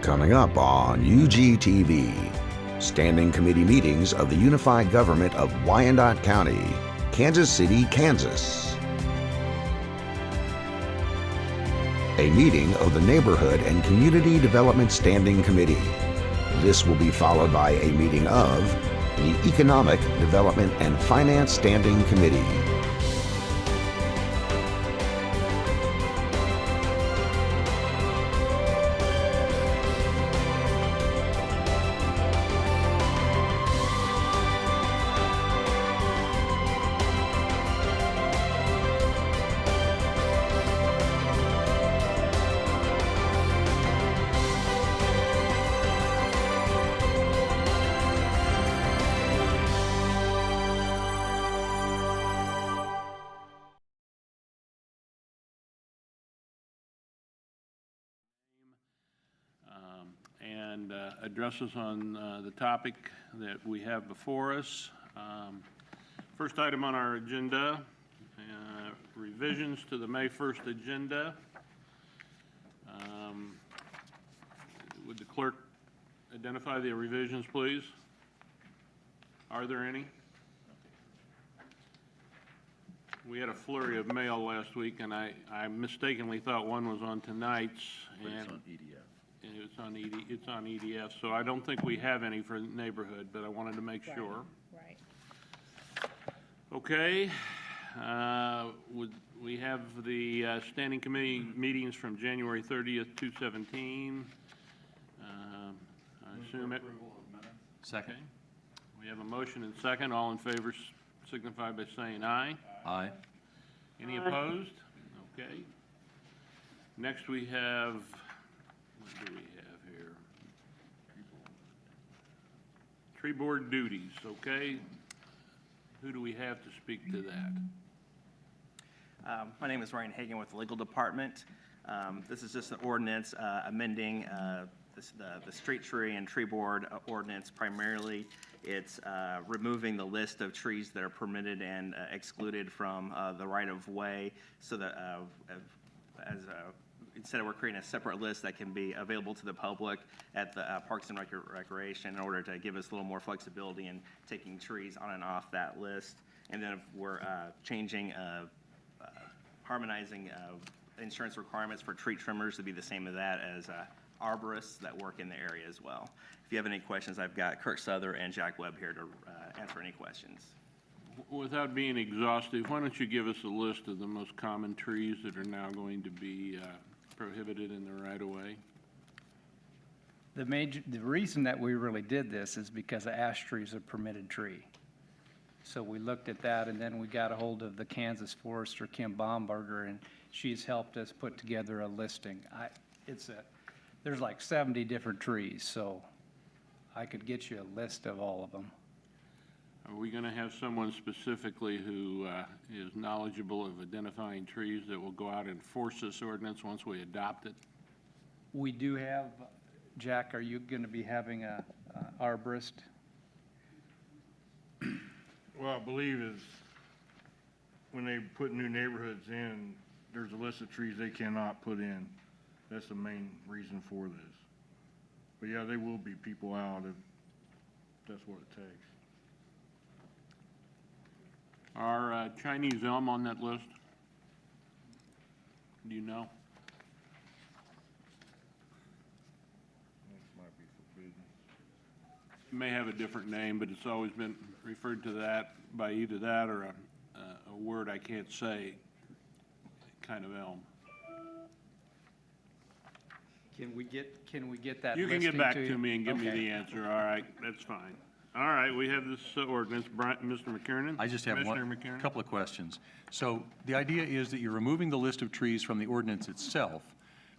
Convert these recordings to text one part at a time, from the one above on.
Coming up on UGTV, Standing Committee Meetings of the Unified Government of Wyandotte County, Kansas City, Kansas. A meeting of the Neighborhood and Community Development Standing Committee. This will be followed by a meeting of the Economic Development and Finance Standing Committee. And address us on the topic that we have before us. First item on our agenda, revisions to the May 1st agenda. Would the clerk identify the revisions, please? Are there any? We had a flurry of mail last week, and I mistakenly thought one was on tonight's. But it's on EDF. It's on EDF, so I don't think we have any for neighborhood, but I wanted to make sure. Right. Okay, we have the standing committee meetings from January 30th, 2017. I assume it. Second. Okay. We have a motion and second. All in favor signify by saying aye. Aye. Any opposed? Okay. Next we have, what do we have here? Tree board duties, okay? Who do we have to speak to that? My name is Ryan Hagan with the Legal Department. This is just an ordinance amending the street tree and tree board ordinance. Primarily, it's removing the list of trees that are permitted and excluded from the right-of-way, so that instead of we're creating a separate list that can be available to the public at the Parks and Recreation, in order to give us a little more flexibility in taking trees on and off that list. And then we're changing, harmonizing insurance requirements for tree trimmers to be the same as that as arborists that work in the area as well. If you have any questions, I've got Kurt Souther and Jack Webb here to answer any questions. Without being exhaustive, why don't you give us a list of the most common trees that are now going to be prohibited in the right-of-way? The reason that we really did this is because ash tree is a permitted tree. So we looked at that, and then we got a hold of the Kansas forester, Kim Baumberger, and she's helped us put together a listing. There's like 70 different trees, so I could get you a list of all of them. Are we going to have someone specifically who is knowledgeable of identifying trees that will go out and enforce this ordinance once we adopt it? We do have, Jack, are you going to be having a arborist? Well, I believe is when they put new neighborhoods in, there's a list of trees they cannot put in. That's the main reason for this. But yeah, there will be people out if that's what it takes. Are Chinese elm on that list? Do you know? This might be forbidden. It may have a different name, but it's always been referred to that by either that or a word I can't say, kind of elm. Can we get that You can listing get back you? to me and give me Okay. the answer. All right, that's fine. All right, we have this ordinance. Mr. McKiernan? I just have Commissioner one McKiernan? couple of questions. So the idea is that you're removing the list of trees from the ordinance itself.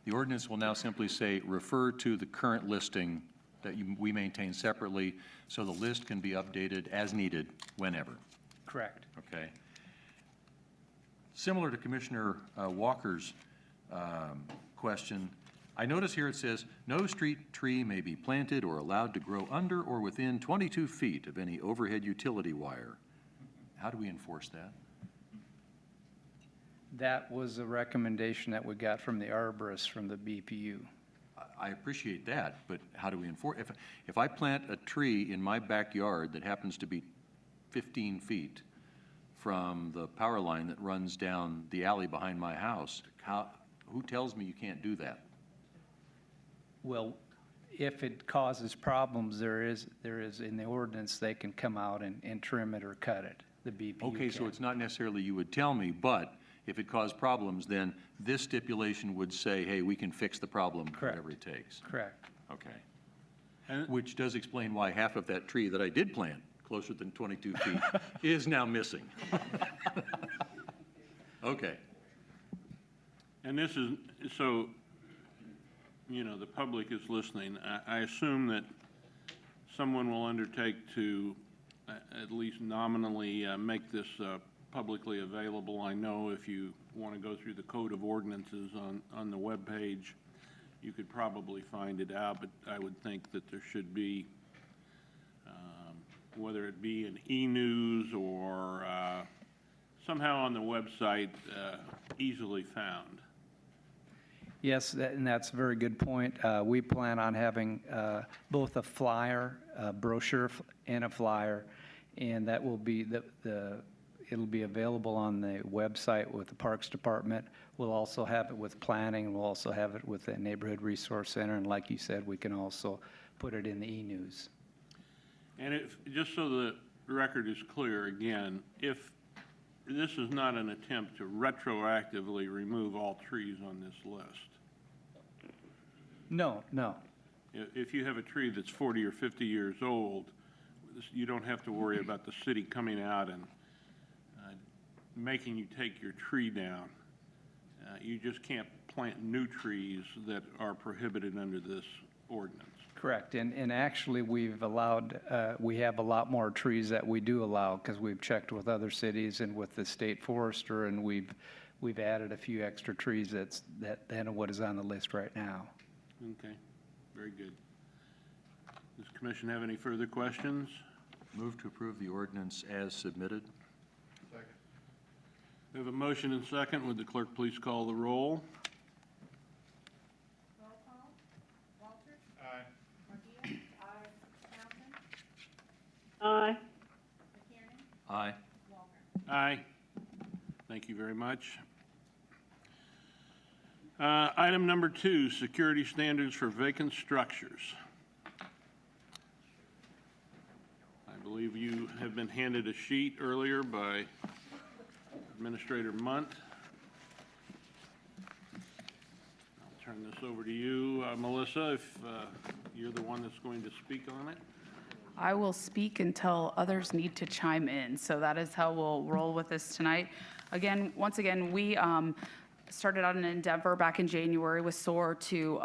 The ordinance will now simply say, refer to the current listing that we maintain separately, so the list can be updated as needed whenever. Correct. Okay. Similar to Commissioner Walker's question, I notice here it says, no street tree may be planted or allowed to grow under or within 22 feet of any overhead utility wire. How do we enforce that? That was a recommendation that we got from the arborists from the BPU. I appreciate that, but how do we enforce? If I plant a tree in my backyard that happens to be 15 feet from the power line that runs down the alley behind my house, who tells me you can't do that? Well, if it causes problems, there is in the ordinance, they can come out and trim it or cut it, the BPU Okay, so can. it's not necessarily you would tell me, but if it caused problems, then this stipulation would say, hey, we can fix the problem, Correct. whatever it takes. Correct. Okay. And- Which does explain why half of that tree that I did plant, closer than 22 feet, is now missing. Okay. And this is, so, you know, the public is listening. I assume that someone will undertake to at least nominally make this publicly available. I know if you want to go through the Code of Ordinances on the webpage, you could probably find it out, but I would think that there should be, whether it be in e-news or somehow on the website, easily found. Yes, and that's a very good point. We plan on having both a flyer, a brochure, and a flyer, and that will be it'll be available on the website with the Parks Department. We'll also have it with planning, and we'll also have it with the Neighborhood Resource Center, and like you said, we can also put it in the e-news. And if, just so the record is clear, again, if this is not an attempt to retroactively remove all trees on this list. No, no. If you have a tree that's 40 or 50 years old, you don't have to worry about the city coming out and making you take your tree down. You just can't plant new trees that are prohibited under this ordinance. Correct, and actually, we've allowed, we have a lot more trees that we do allow, because we've checked with other cities and with the state forester, and we've added a few extra trees than what is on the list right now. Okay, very good. Does the commission have any further questions? Move to approve the ordinance as submitted. We have a motion and second. Would the clerk please call the roll? Roll call. Walters? Aye. Markey? Aye. Townsend? Aye. McTiernan? Aye. Walker? Aye. Thank you very much. Item number 2, security standards for vacant structures. I believe you have been handed a sheet earlier by Administrator Munt. I'll turn this over to you, Melissa, if you're the one that's going to speak on it. I will speak until others need to chime in, so that is how we'll roll with this tonight. Again, once again, we started out an endeavor back in January with SOAR to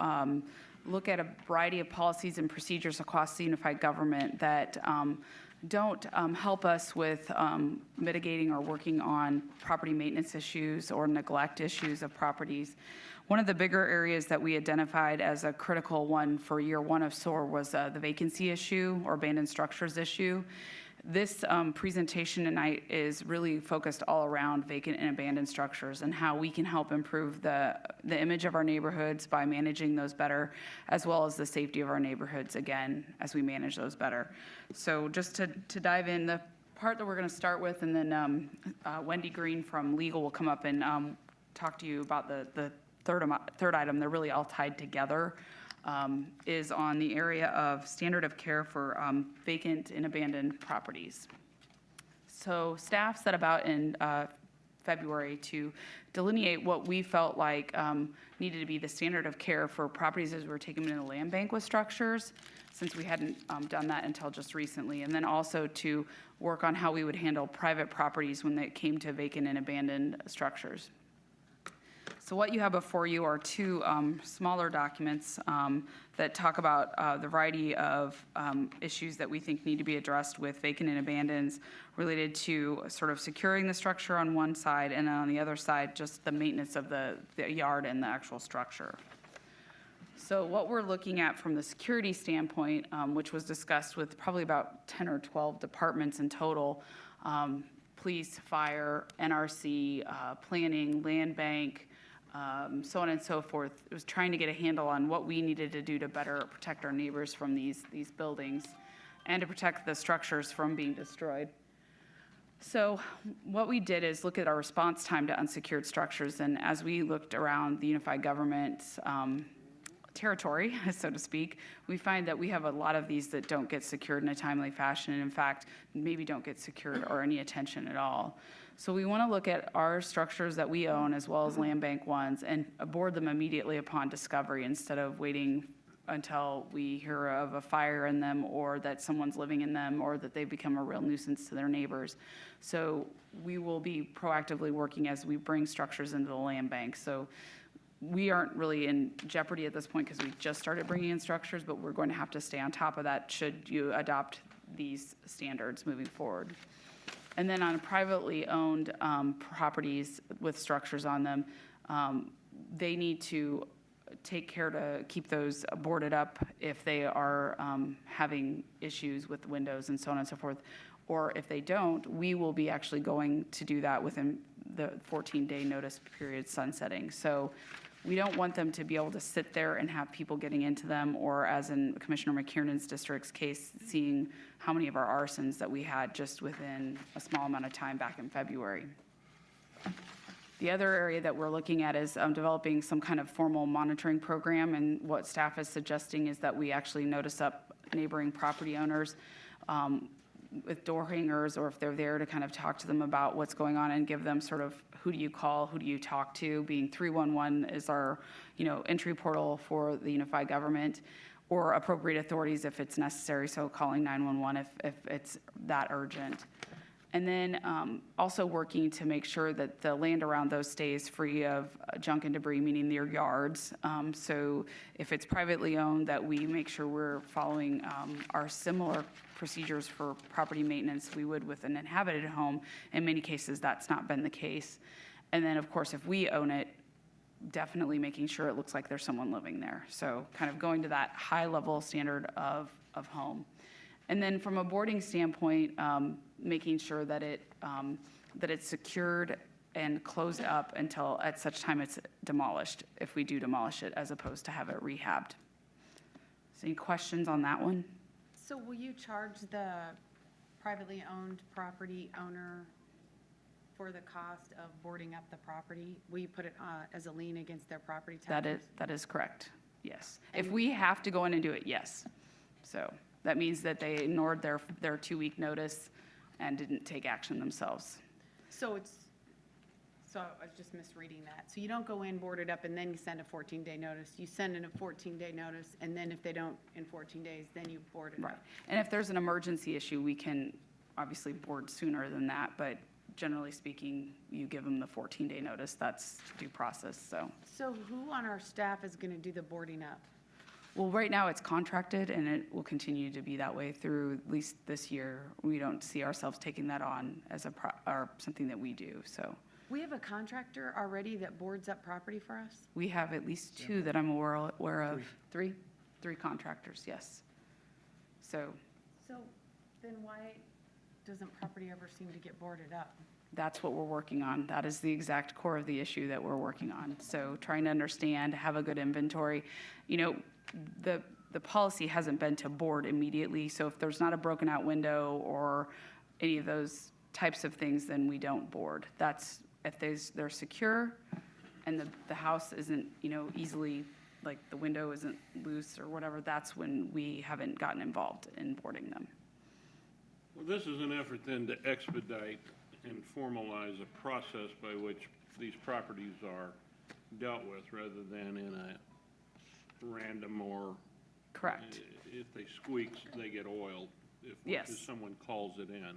look at a variety of policies and procedures across the unified government that don't help us with mitigating or working on property maintenance issues or neglect issues of properties. One of the bigger areas that we identified as a critical one for year one of SOAR was the vacancy issue or abandoned structures issue. This presentation tonight is really focused all around vacant and abandoned structures and how we can help improve the image of our neighborhoods by managing those better, as well as the safety of our neighborhoods, again, as we manage those better. So just to dive in, the part that we're going to start with, and then Wendy Green from Legal will come up and talk to you about the third item. They're really all tied together. Is on the area of standard of care for vacant and abandoned properties. So staff set about in February to delineate what we felt like needed to be the standard of care for properties as we were taking them in the land bank with structures, since we hadn't done that until just recently, and then also to work on how we would handle private properties when it came to vacant and abandoned structures. So what you have before you are two smaller documents that talk about the variety of issues that we think need to be addressed with vacant and abandons related to sort of securing the structure on one side, and on the other side, just the maintenance of the yard and the actual structure. So what we're looking at from the security standpoint, which was discussed with probably about 10 or 12 departments in total, police, fire, NRC, planning, land bank, so on and so forth. It was trying to get a handle on what we needed to do to better protect our neighbors from these buildings and to protect the structures from being destroyed. So what we did is look at our response time to unsecured structures, and as we looked around the unified government territory, so to speak, we find that we have a lot of these that don't get secured in a timely fashion, and in fact, maybe don't get secured or any attention at all. So we want to look at our structures that we own as well as land bank ones and board them immediately upon discovery instead of waiting until we hear of a fire in them or that someone's living in them or that they become a real nuisance to their neighbors. So we will be proactively working as we bring structures into the land bank. So we aren't really in jeopardy at this point because we just started bringing in structures, but we're going to have to stay on top of that should you adopt these standards moving forward. And then on privately owned properties with structures on them, they need to take care to keep those boarded up if they are having issues with windows and so on and so forth. Or if they don't, we will be actually going to do that within the 14-day notice period sunsetting. So we don't want them to be able to sit there and have people getting into them, or as in Commissioner McKiernan's district's case, seeing how many of our arsons that we had just within a small amount of time back in February. The other area that we're looking at is developing some kind of formal monitoring program, and what staff is suggesting is that we actually notice up neighboring property owners with door hangers, or if they're there to kind of talk to them about what's going on and give them sort of who do you call, who do you talk to, being 311 is our, entry portal for the unified government, or appropriate authorities if it's necessary, so calling 911 if it's that urgent. And then also working to make sure that the land around those stays free of junk and debris, meaning their yards. So if it's privately owned, that we make sure we're following our similar procedures for property maintenance we would with an inhabited home. In many cases, that's not been the case. And then, of course, if we own it, definitely making sure it looks like there's someone living there. So kind of going to that high-level standard of home. And then from a boarding standpoint, making sure that it's secured and closed up until at such time it's demolished, if we do demolish it, as opposed to have it rehabbed. So any questions on that one? So will you charge the privately owned property owner for the cost of boarding up the property? Will you put it as a lien against their property taxes? That is correct, yes. If we have to go in and do it, yes. So that means that they ignored their 2-week notice and didn't take action themselves. So I was just misreading that. So you don't go in, board it up, and then you send a 14-day notice. You send in a 14-day notice, and then if they don't in 14 days, then you board it Right. up. And if there's an emergency issue, we can obviously board sooner than that, but generally speaking, you give them the 14-day notice. That's due process, so. So who on our staff is going to do the boarding up? Well, right now it's contracted and it will continue to be that way through at least this year. We don't see ourselves taking that on as or something that we do, so. We have a contractor already that boards up property for us? We have at least 2 that I'm aware of. 3? 3 contractors, yes. So So then why doesn't property ever seem to get boarded up? that's what we're working on. That is the exact core of the issue that we're working on. So trying to understand, have a good inventory. The policy hasn't been to board immediately, so if there's not a broken out window or any of those types of things, then we don't board. That's if they're secure and the house isn't, easily, like the window isn't loose or whatever, that's when we haven't gotten involved in boarding them. Well, this is an effort then to expedite and formalize a process by which these properties are dealt with rather than in a random or. Correct. If they squeak, they get oiled. Yes. If someone calls it in.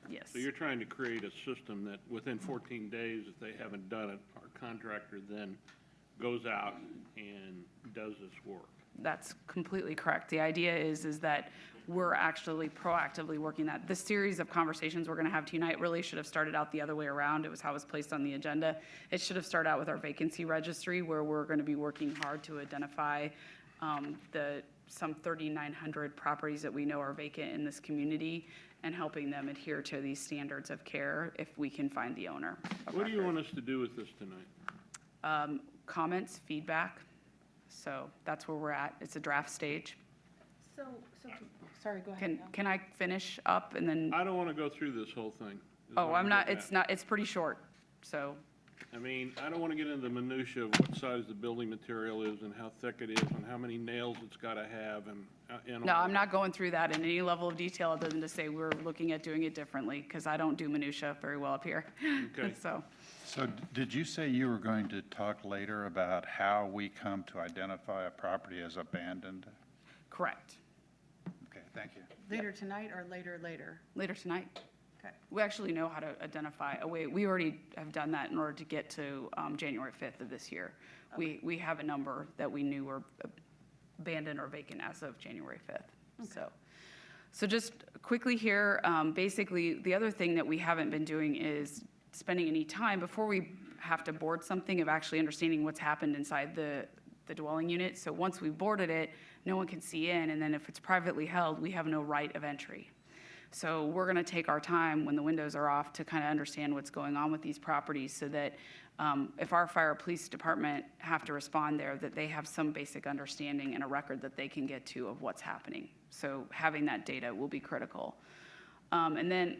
Yes. So you're trying to create a system that within 14 days, if they haven't done it, our contractor then goes out and does this work. That's completely correct. The idea is that we're actually proactively working that. The series of conversations we're going to have tonight really should have started out the other way around. It was how it was placed on the agenda. It should have started out with our vacancy registry, where we're going to be working hard to identify some 3,900 properties that we know are vacant in this community and helping them adhere to these standards of care if we can find the owner. What do you want us to do with this tonight? comments, feedback. So that's where we're at. It's a draft stage. So, sorry, go ahead. Can I finish up and then, I don't want to go through this whole thing. is oh, what I'm not, getting it's at. not, it's pretty short, so. I mean, I don't want to get into the minutia of what size the building material is and how thick it is and how many nails it's got to have and No, all I'm that. not going through that in any level of detail other than to say we're looking at doing it differently, because I don't do minutia very well up here. Okay. So, So did you say you were going to talk later about how we come to identify a property as abandoned? correct. Okay, thank you. Later tonight or later? Later tonight. Okay. We actually know how to identify a way. We already have done that in order to get to January 5th of this year. We have a number that we knew were abandoned or vacant as of January 5th. So just quickly here, basically, the other thing that we haven't been doing is spending any time before we have to board something of actually understanding what's happened inside the dwelling unit. So once we've boarded it, no one can see in, and then if it's privately held, we have no right of entry. So we're going to take our time when the windows are off to kind of understand what's going on with these properties so that if our fire or police department have to respond there, that they have some basic understanding and a record that they can get to of what's happening. So having that data will be critical. And then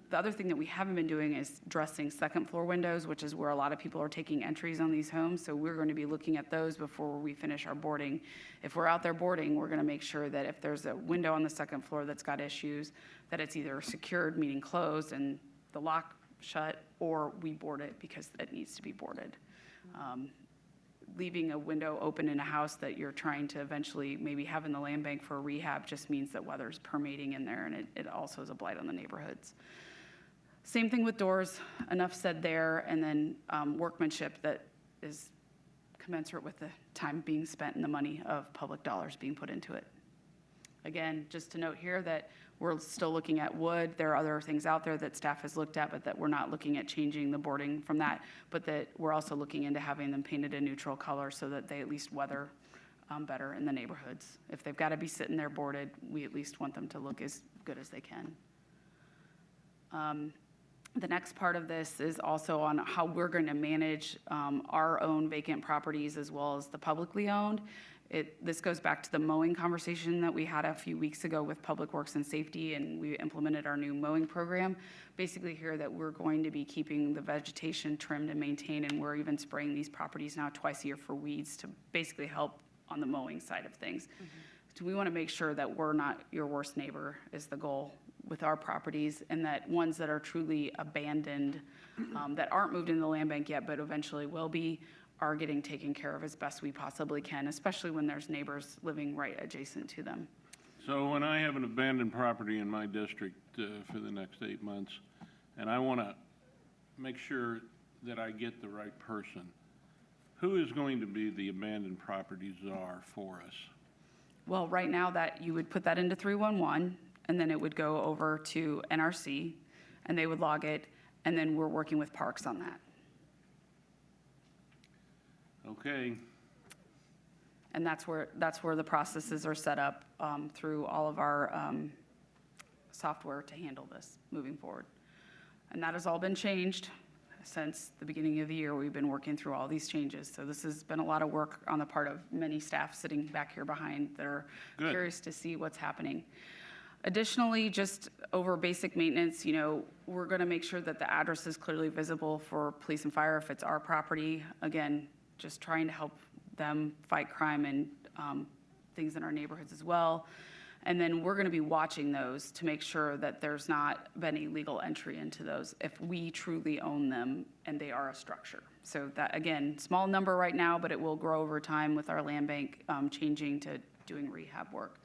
the other thing that we haven't been doing is dressing second floor windows, which is where a lot of people are taking entries on these homes. So we're going to be looking at those before we finish our boarding. If we're out there boarding, we're going to make sure that if there's a window on the second floor that's got issues, that it's either secured, meaning closed, and the lock shut, or we board it because it needs to be boarded. Leaving a window open in a house that you're trying to eventually maybe have in the land bank for rehab just means that weather's permeating in there, and it also is a blight on the neighborhoods. Same thing with doors, enough said there, and then workmanship that is commensurate with the time being spent and the money of public dollars being put into it. Again, just to note here that we're still looking at wood. There are other things out there that staff has looked at, but that we're not looking at changing the boarding from that, but that we're also looking into having them painted a neutral color so that they at least weather better in the neighborhoods. If they've got to be sitting there boarded, we at least want them to look as good as they can. The next part of this is also on how we're going to manage our own vacant properties as well as the publicly owned. This goes back to the mowing conversation that we had a few weeks ago with Public Works and Safety, and we implemented our new mowing program. Basically here that we're going to be keeping the vegetation trimmed and maintained, and we're even spraying these properties now twice a year for weeds to basically help on the mowing side of things. So we want to make sure that we're not your worst neighbor is the goal with our properties, and that ones that are truly abandoned, that aren't moved into the land bank yet, but eventually will be, are getting taken care of as best we possibly can, especially when there's neighbors living right adjacent to them. So when I have an abandoned property in my district for the next 8 months, and I want to make sure that I get the right person, who is going to be the abandoned property czar for us? Well, right now that you would put that into 311, and then it would go over to NRC, and they would log it, and then we're working with Parks on that. Okay, And that's where the processes are set up through all of our software to handle this moving forward. And that has all been changed since the beginning of the year. We've been working through all these changes. So this has been a lot of work on the part of many staff sitting back here behind that are Good. curious to see what's happening. Additionally, just over basic maintenance, we're going to make sure that the address is clearly visible for police and fire if it's our property. Again, just trying to help them fight crime and things in our neighborhoods as well. And then we're going to be watching those to make sure that there's not been illegal entry into those if we truly own them and they are a structure. So that, again, small number right now, but it will grow over time with our land bank changing to doing rehab work.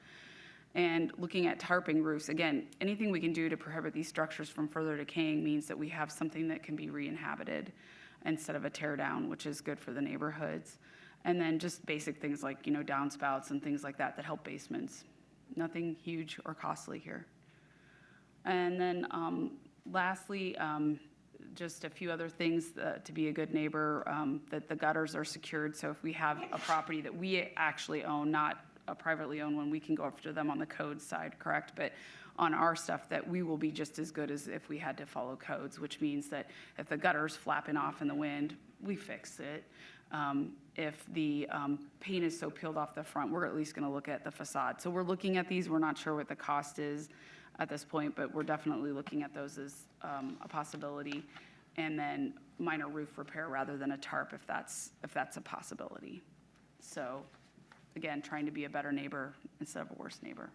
And looking at tarping roofs, again, anything we can do to prohibit these structures from further decaying means that we have something that can be re-inhabited instead of a tear down, which is good for the neighborhoods. And then just basic things like, downspouts and things like that that help basements. Nothing huge or costly here. And then lastly, just a few other things to be a good neighbor, that the gutters are secured. So if we have a property that we actually own, not a privately owned one, we can go after them on the code side, correct? But on our stuff, that we will be just as good as if we had to follow codes, which means that if the gutter's flapping off in the wind, we fix it. If the paint is so peeled off the front, we're at least going to look at the facade. So we're looking at these. We're not sure what the cost is at this point, but we're definitely looking at those as a possibility. And then minor roof repair rather than a tarp if that's a possibility. So again, trying to be a better neighbor instead of a worse neighbor.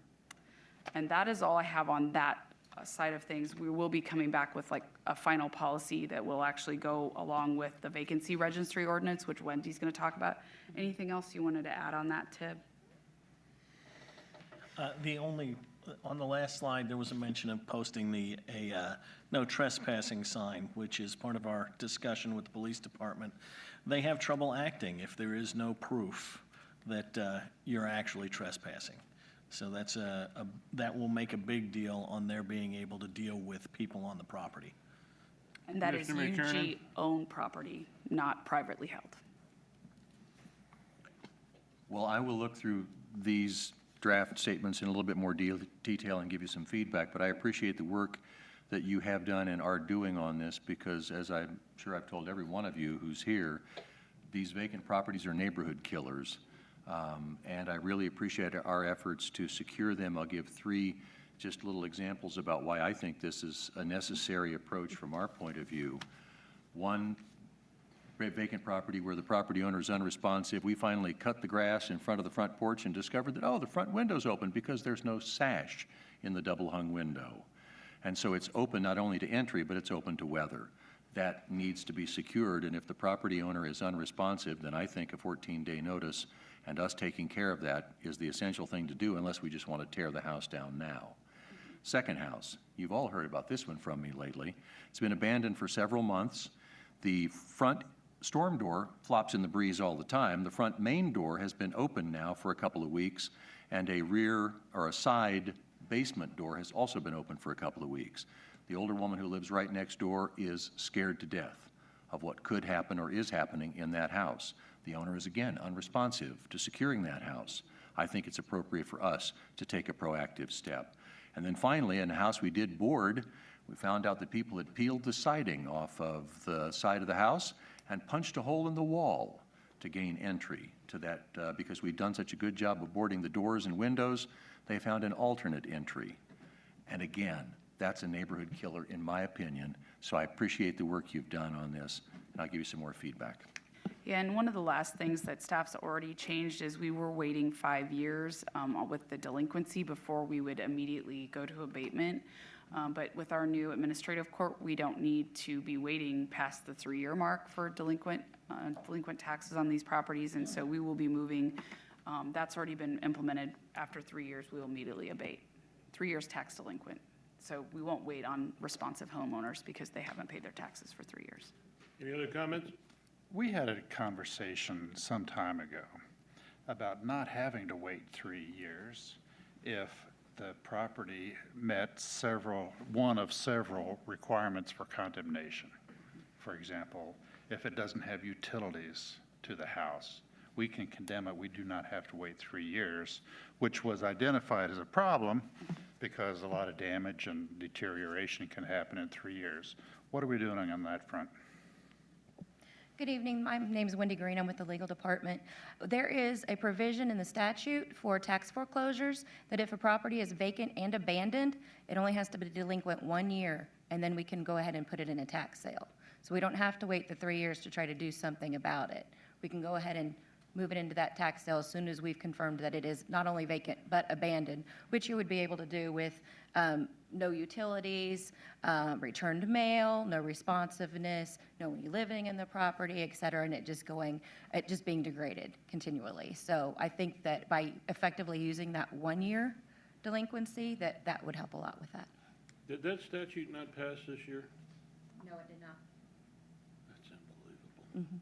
And that is all I have on that side of things. We will be coming back with like a final policy that will actually go along with the vacancy registry ordinance, which Wendy's going to talk about. Anything else you wanted to add on that, Tib? On the last slide, there was a mention of posting a no trespassing sign, which is part of our discussion with the police department. They have trouble acting if there is no proof that you're actually trespassing. So that will make a big deal on their being able to deal with people on the property. And that is Mr. McKernan? UG-owned property, not privately held. Well, I will look through these draft statements in a little bit more detail and give you some feedback, but I appreciate the work that you have done and are doing on this, because as I'm sure I've told every one of you who's here, these vacant properties are neighborhood killers. And I really appreciate our efforts to secure them. I'll give three just little examples about why I think this is a necessary approach from our point of view. One, vacant property where the property owner is unresponsive. We finally cut the grass in front of the front porch and discovered that, oh, the front window's open because there's no sash in the double hung window. And so it's open not only to entry, but it's open to weather. That needs to be secured, and if the property owner is unresponsive, then I think a 14-day notice and us taking care of that is the essential thing to do, unless we just want to tear the house down now. Second house, you've all heard about this one from me lately. It's been abandoned for several months. The front storm door flops in the breeze all the time. The front main door has been open now for a couple of weeks, and a rear or a side basement door has also been open for a couple of weeks. The older woman who lives right next door is scared to death of what could happen or is happening in that house. The owner is, again, unresponsive to securing that house. I think it's appropriate for us to take a proactive step. And then finally, in a house we did board, we found out that people had peeled the siding off of the side of the house and punched a hole in the wall to gain entry to that. Because we'd done such a good job of boarding the doors and windows, they found an alternate entry. And again, that's a neighborhood killer in my opinion. So I appreciate the work you've done on this, and I'll give you some more feedback. Yeah, and one of the last things that staff's already changed is we were waiting 5 years with the delinquency before we would immediately go to abatement. But with our new administrative court, we don't need to be waiting past the 3-year mark for delinquent taxes on these properties. And so we will be moving, that's already been implemented. After 3 years, we will immediately abate. 3 years tax delinquent. So we won't wait on responsive homeowners because they haven't paid their taxes for 3 years. Any other comments? We had a conversation some time ago about not having to wait 3 years if the property met one of several requirements for condemnation. For example, if it doesn't have utilities to the house, we can condemn it. We do not have to wait 3 years, which was identified as a problem because a lot of damage and deterioration can happen in 3 years. What are we doing on that front? Good evening. My name is Wendy Green. I'm with the legal department. There is a provision in the statute for tax foreclosures that if a property is vacant and abandoned, it only has to be delinquent 1 year, and then we can go ahead and put it in a tax sale. So we don't have to wait the 3 years to try to do something about it. We can go ahead and move it into that tax sale as soon as we've confirmed that it is not only vacant but abandoned, which you would be able to do with no utilities, returned mail, no responsiveness, no one living in the property, et cetera, and it just being degraded continually. So I think that by effectively using that 1 year delinquency, that would help a lot with that. Did that statute not pass this year? No, it did not. That's unbelievable.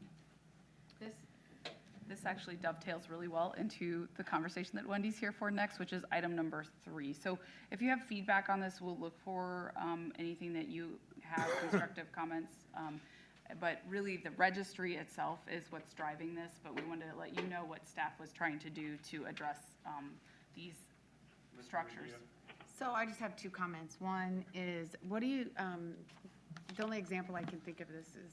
This actually dovetails really well into the conversation that Wendy's here for next, which is item number 3. So if you have feedback on this, we'll look for anything that you have, constructive comments. But really, the registry itself is what's driving this, but we wanted to let you know what staff was trying to do to address these structures. So I just have 2 comments. One is, what do you, the only example I can think of this is,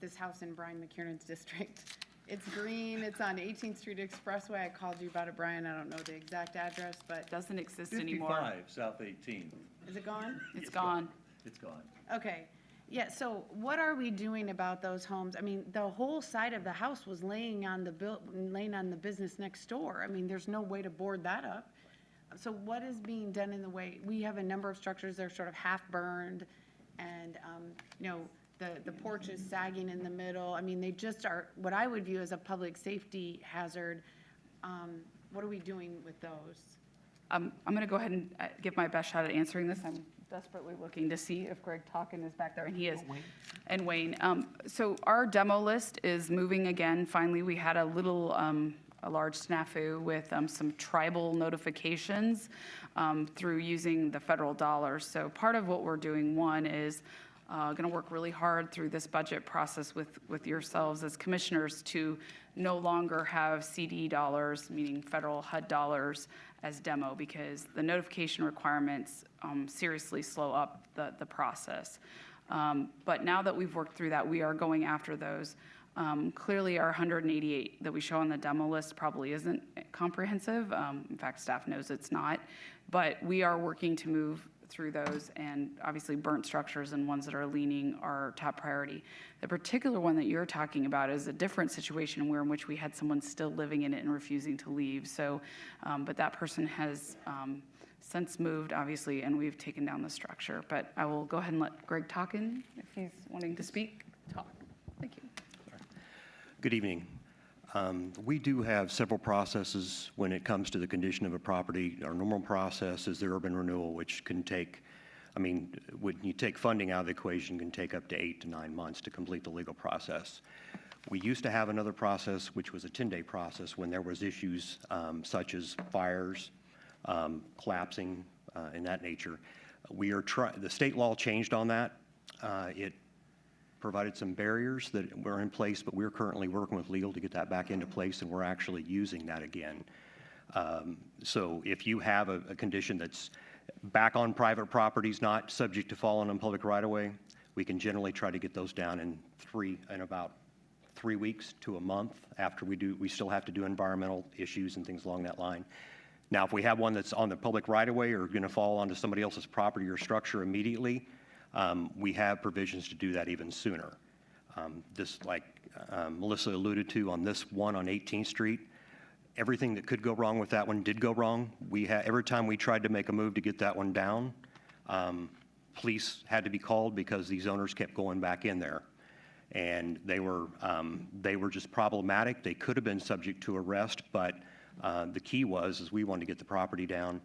this house in Brian McKiernan's district. It's green, it's on 18th Street Expressway. I called you about it, Brian. I don't know the exact address, but Doesn't exist anymore. 55 South 18. is it gone? It's gone. It's gone. Okay, yeah, so what are we doing about those homes? I mean, the whole side of the house was laying on the business next door. I mean, there's no way to board that up. So what is being done in the way? We have a number of structures that are sort of half burned and, the porch is sagging in the middle. I mean, they just are, what I would view as a public safety hazard. What are we doing with those? I'm going to go ahead and give my best shot at answering this. I'm desperately looking to see if Greg Talkin is back there, and he is. And Wayne. So our demo list is moving again. Finally, we had a large snafu with some tribal notifications through using the federal dollars. So part of what we're doing, one, is going to work really hard through this budget process with yourselves as commissioners to no longer have CD dollars, meaning federal HUD dollars, as demo, because the notification requirements seriously slow up the process. But now that we've worked through that, we are going after those. Clearly, our 188 that we show on the demo list probably isn't comprehensive. In fact, staff knows it's not. But we are working to move through those, and obviously burnt structures and ones that are leaning are top priority. The particular one that you're talking about is a different situation in which we had someone still living in it and refusing to leave. So, but that person has since moved, obviously, and we've taken down the structure. But I will go ahead and let Greg Talkin, if he's wanting to speak, talk. Thank you. Good evening. We do have several processes when it comes to the condition of a property. Our normal process is the urban renewal, which can take, when you take funding out of the equation, can take up to 8 to 9 months to complete the legal process. We used to have another process, which was a 10-day process when there was issues such as fires, collapsing, in that nature. The state law changed on that. It provided some barriers that were in place, but we're currently working with legal to get that back into place, and we're actually using that again. So if you have a condition that's back on private properties, not subject to falling on public right-of-way, we can generally try to get those down in about 3 weeks to a month. After we still have to do environmental issues and things along that line. Now, if we have one that's on the public right-of-way or going to fall onto somebody else's property or structure immediately, we have provisions to do that even sooner. Just like Melissa alluded to on this one on 18th Street, everything that could go wrong with that one did go wrong. Every time we tried to make a move to get that one down, police had to be called because these owners kept going back in there. And they were just problematic. They could have been subject to arrest, but the key is we wanted to get the property down.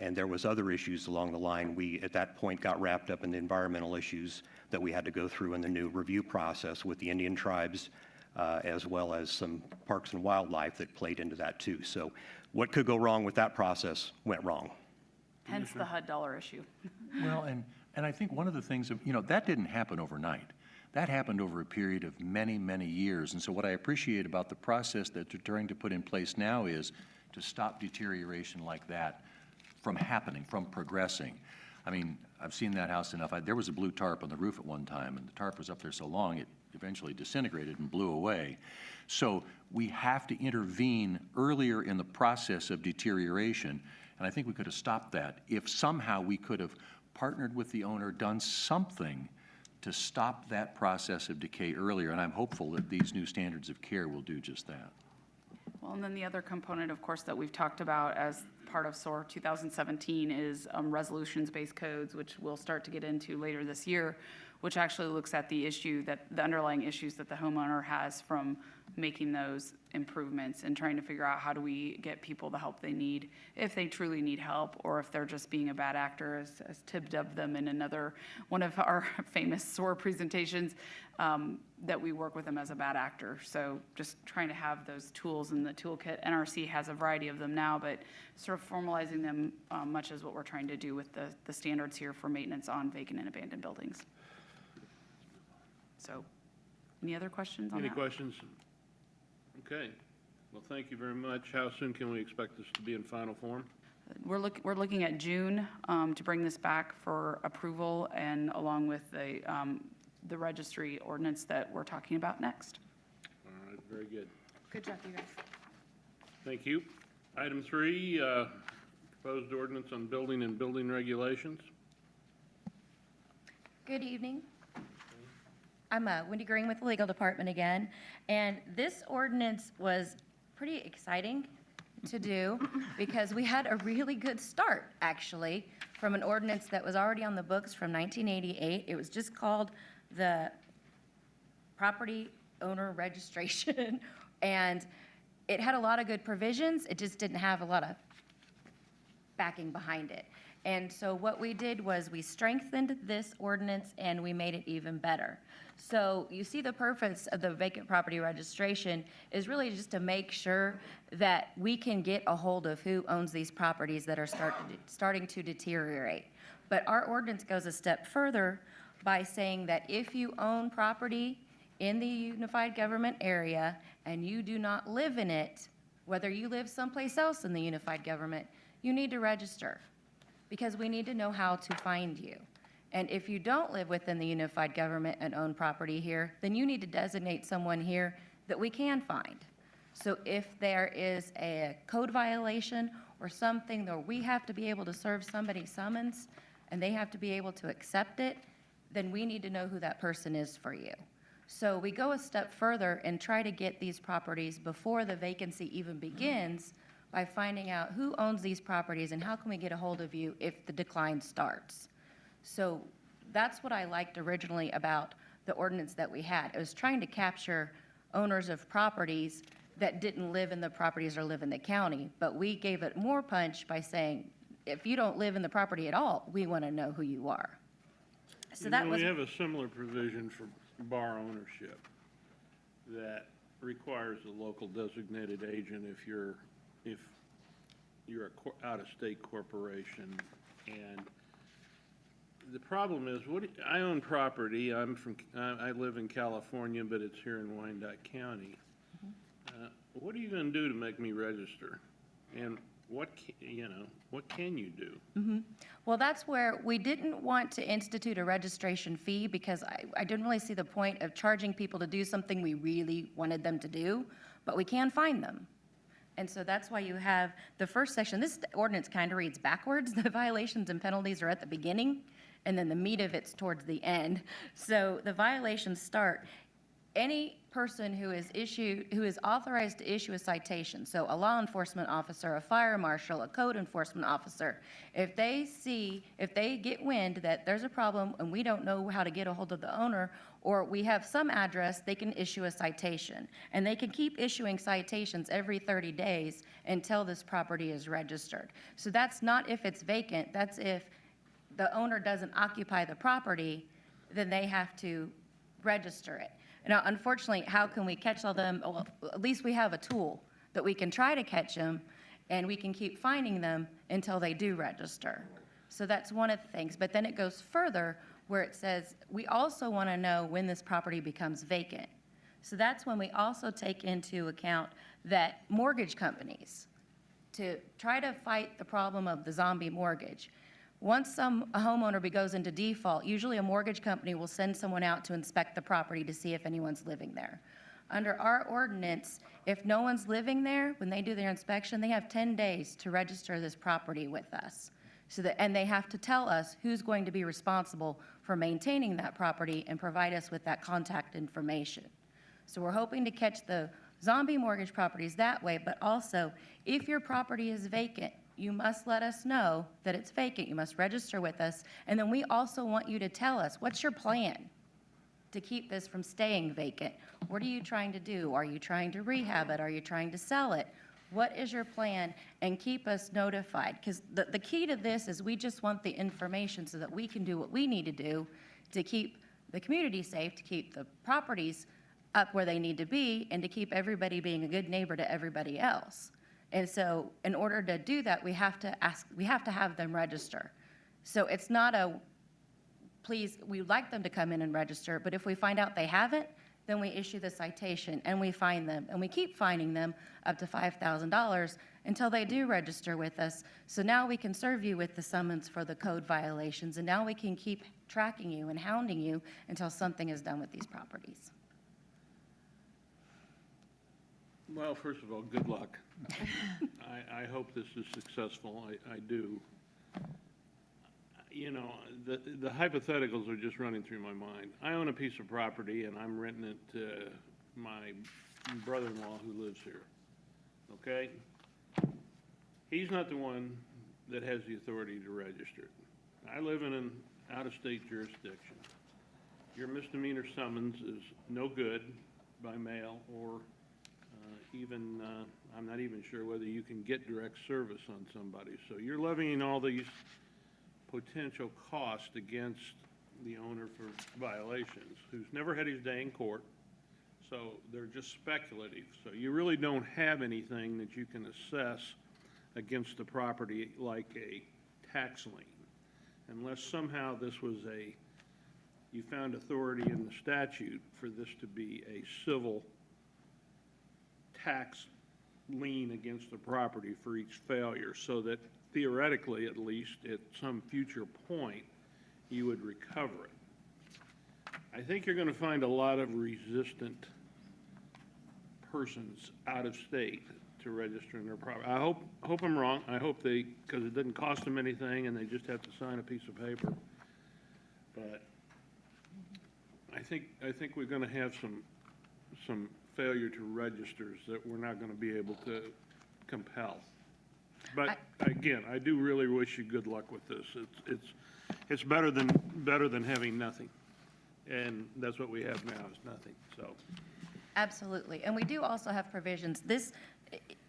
And there was other issues along the line. We, at that point, got wrapped up in the environmental issues that we had to go through in the new review process with the Indian tribes, as well as some parks and wildlife that played into that too. So what could go wrong with that process went wrong. Hence the HUD dollar issue. Well, and I think one of the things, that didn't happen overnight. That happened over a period of many, many years. And so what I appreciate about the process that they're trying to put in place now is to stop deterioration like that from happening, from progressing. I've seen that house enough. There was a blue tarp on the roof at one time, and the tarp was up there so long it eventually disintegrated and blew away. So we have to intervene earlier in the process of deterioration, and I think we could have stopped that if somehow we could have partnered with the owner, done something to stop that process of decay earlier, and I'm hopeful that these new standards of care will do just that. Well, and then the other component, of course, that we've talked about as part of SOAR 2017 is resolutions-based codes, which we'll start to get into later this year, which actually looks at the underlying issues that the homeowner has from making those improvements and trying to figure out how do we get people the help they need, if they truly need help, or if they're just being a bad actor, as Tib dubbed them in one of our famous SOAR presentations, that we work with them as a bad actor. So just trying to have those tools in the toolkit. NRC has a variety of them now, but sort of formalizing them much as what we're trying to do with the standards here for maintenance on vacant and abandoned buildings. So, any other questions on that? Any questions? Okay. Well, thank you very much. How soon can we expect this to be in final form? We're looking at June to bring this back for approval, and along with the the registry ordinance that we're talking about next. All right, very good. Good job, you guys. Thank you. Item 3, proposed ordinance on building and building regulations. Good evening. I'm Wendy Green with the Legal Department again, and this ordinance was pretty exciting to do because we had a really good start, actually, from an ordinance that was already on the books from 1988. It was just called the Property Owner Registration, and it had a lot of good provisions. It just didn't have a lot of backing behind it. And so what we did was we strengthened this ordinance and we made it even better. So you see the purpose of the vacant property registration is really just to make sure that we can get a hold of who owns these properties that are starting to deteriorate. But our ordinance goes a step further by saying that if you own property in the unified government area and you do not live in it, whether you live someplace else in the unified government, you need to register, because we need to know how to find you. And if you don't live within the unified government and own property here, then you need to designate someone here that we can find. So if there is a code violation or something where we have to be able to serve somebody summons and they have to be able to accept it, then we need to know who that person is for you. So we go a step further and try to get these properties before the vacancy even begins by finding out who owns these properties and how can we get a hold of you if the decline starts. So that's what I liked originally about the ordinance that we had. It was trying to capture owners of properties that didn't live in the properties or live in the county, but we gave it more punch by saying, if you don't live in the property at all, we want to know who you are. So that was. We have a similar provision for bar ownership that requires a local designated agent if you're a out-of-state corporation. And the problem is, I own property. I live in California, but it's here in Wyandotte County. What are you going to do to make me register? And what can you do? Well, that's where we didn't want to institute a registration fee because I didn't really see the point of charging people to do something we really wanted them to do, but we can find them. And so that's why you have the first section. This ordinance kind of reads backwards. The violations and penalties are at the beginning, and then the meat of it's towards the end. So the violations start. Any person who is authorized to issue a citation, so a law enforcement officer, a fire marshal, a code enforcement officer, if they get wind that there's a problem and we don't know how to get a hold of the owner, or we have some address, they can issue a citation. And they can keep issuing citations every 30 days until this property is registered. So that's not if it's vacant, that's if the owner doesn't occupy the property, then they have to register it. Now, unfortunately, how can we catch all them? Well, at least we have a tool that we can try to catch them, and we can keep finding them until they do register. So that's one of the things. But then it goes further where it says we also want to know when this property becomes vacant. So that's when we also take into account that mortgage companies, to try to fight the problem of the zombie mortgage. Once a homeowner goes into default, usually a mortgage company will send someone out to inspect the property to see if anyone's living there. Under our ordinance, if no one's living there, when they do their inspection, they have 10 days to register this property with us. And they have to tell us who's going to be responsible for maintaining that property and provide us with that contact information. So we're hoping to catch the zombie mortgage properties that way, but also if your property is vacant, you must let us know that it's vacant. You must register with us. And then we also want you to tell us, what's your plan to keep this from staying vacant? What are you trying to do? Are you trying to rehab it? Are you trying to sell it? What is your plan? And keep us notified. Because the key to this is we just want the information so that we can do what we need to do to keep the community safe, to keep the properties up where they need to be, and to keep everybody being a good neighbor to everybody else. And so in order to do that, we have to have them register. So it's not please, we'd like them to come in and register, but if we find out they haven't, then we issue the citation and we fine them. And we keep fining them up to $5,000 until they do register with us. So now we can serve you with the summons for the code violations, and now we can keep tracking you and hounding you until something is done with these properties. Well, first of all, good luck. I hope this is successful. I do. You know, the hypotheticals are just running through my mind. I own a piece of property and I'm renting it to my brother-in-law who lives here, okay? He's not the one that has the authority to register it. I live in an out-of-state jurisdiction. Your misdemeanor summons is no good by mail or even, I'm not even sure whether you can get direct service on somebody. So you're levying all these potential costs against the owner for violations, who's never had his day in court, so they're just speculative. So you really don't have anything that you can assess against the property like a tax lien, unless somehow this was you found authority in the statute for this to be a civil tax lien against the property for each failure, so that theoretically, at least, at some future point, you would recover it. I think you're going to find a lot of resistant persons out of state to registering their property. I hope I'm wrong. I hope because it doesn't cost them anything and they just have to sign a piece of paper. But I think we're going to have some failure to registers that we're not going to be able to compel. But again, I do really wish you good luck with this. It's better than having nothing, and that's what we have now is nothing. So, Absolutely. And we do also have provisions.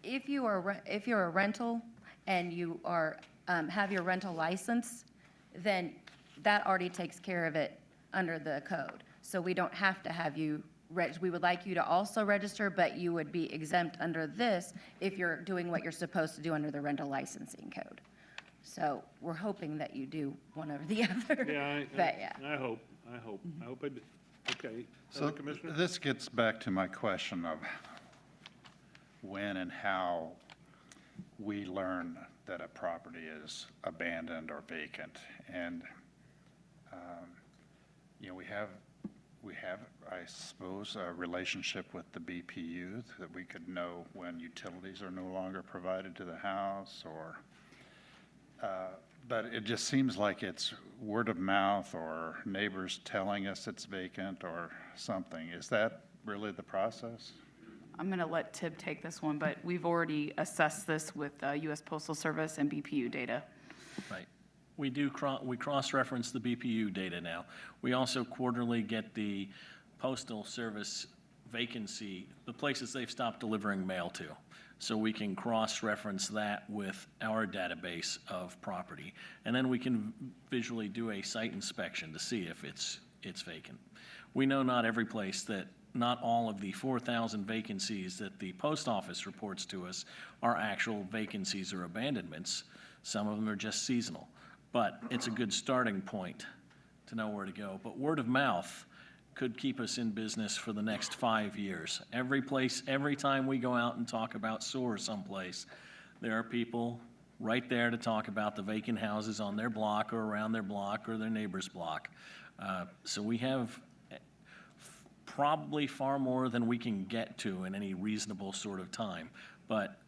If you're a rental and you are, have your rental license, then that already takes care of it under the code. So we don't have to have you, we would like you to also register, but you would be exempt under this if you're doing what you're supposed to do under the rental licensing code. So we're hoping that you do one or the other. yeah, I hope I do. Okay. So Commissioner? this gets back to my question of when and how we learn that a property is abandoned or vacant. And, you know, we have, I suppose, a relationship with the BPU that we could know when utilities are no longer provided to the house or, but it just seems like it's word of mouth or neighbors telling us it's vacant or something. Is that really the process? I'm going to let Tib take this one, but we've already assessed this with U.S. Postal Service and BPU data. Right. We do, we cross-reference the BPU data now. We also quarterly get the Postal Service vacancy, the places they've stopped delivering mail to. So we can cross-reference that with our database of property. And then we can visually do a site inspection to see if it's vacant. We know not every place that, not all of the 4,000 vacancies that the post office reports to us are actual vacancies or abandonments. Some of them are just seasonal. But it's a good starting point to know where to go. But word of mouth could keep us in business for the next 5 years. Every time we go out and talk about sewer someplace, there are people right there to talk about the vacant houses on their block or around their block or their neighbor's block. So we have probably far more than we can get to in any reasonable sort of time. But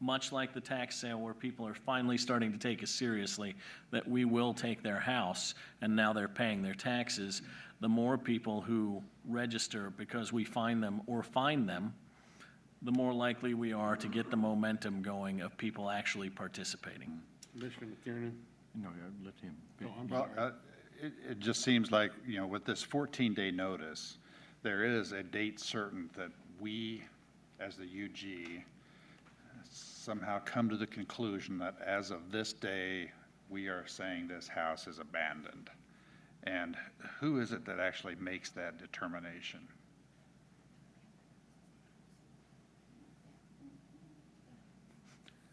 much like the tax sale where people are finally starting to take us seriously, that we will take their house and now they're paying their taxes, the more people who register because we find them or find them, the more likely we are to get the momentum going of people actually participating. Commissioner McKiernan? No, let him. Oh, I'm Well, sorry. it just seems like, you know, with this 14-day notice, there is a date certain that we, as the UG, somehow come to the conclusion that as of this day, we are saying this house is abandoned. And who is it that actually makes that determination?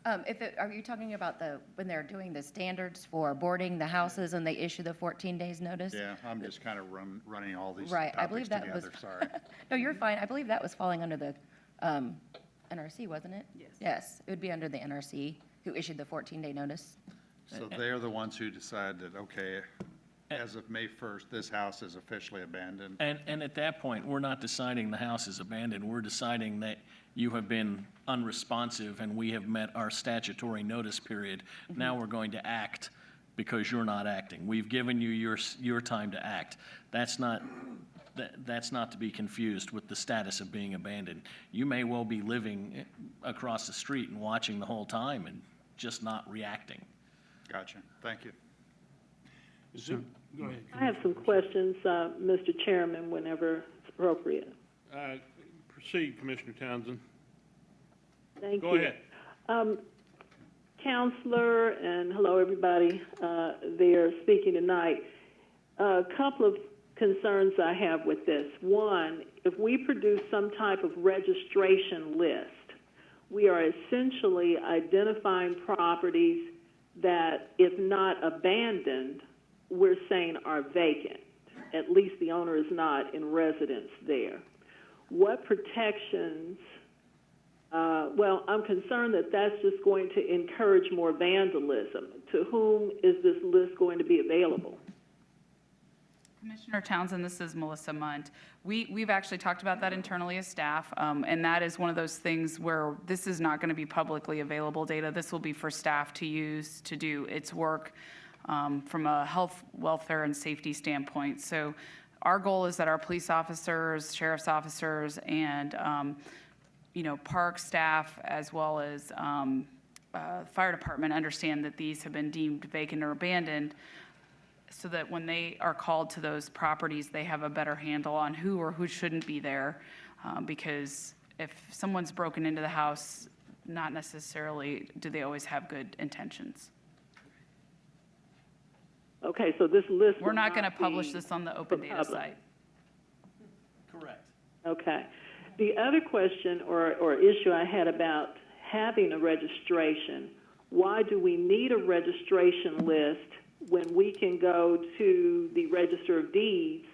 Are you talking about when they're doing the standards for boarding the houses and they issue the 14 days notice? Yeah, I'm just kind of running all these Right, I believe topics that was. together, sorry. No, you're fine. I believe that was falling under the NRC, wasn't it? Yes. Yes, it would be under the NRC, who issued the 14-day notice. So they're the ones who decide that, okay, as of May 1st, this house is officially abandoned. And at that point, we're not deciding the house is abandoned. We're deciding that you have been unresponsive and we have met our statutory notice period. Now we're going to act because you're not acting. We've given you your time to act. That's not to be confused with the status of being abandoned. You may well be living across the street and watching the whole time and just not reacting. Gotcha. Thank you. Go ahead. I have some questions, Mr. Chairman, whenever it's appropriate. Proceed, Commissioner Townsend. Thank you. Go ahead. Counselor, and hello, everybody there speaking tonight. A couple of concerns I have with this. One, if we produce some type of registration list, we are essentially identifying properties that, if not abandoned, we're saying are vacant. At least the owner is not in residence there. What protections, well, I'm concerned that that's just going to encourage more vandalism. To whom is this list going to be available? Commissioner Townsend, this is Melissa Munt. We've actually talked about that internally as staff, and that is one of those things where this is not going to be publicly available data. This will be for staff to use to do its work from a health, welfare, and safety standpoint. So our goal is that our police officers, sheriff's officers, and park staff, as well as fire department, understand that these have been deemed vacant or abandoned, so that when they are called to those properties, they have a better handle on who or who shouldn't be there. Because if someone's broken into the house, not necessarily do they always have good intentions. Okay, so this list We're will not going to be publish this on the open for data public. site. Correct. Okay. The other question or issue I had about having a registration, why do we need a registration list when we can go to the Register of Deeds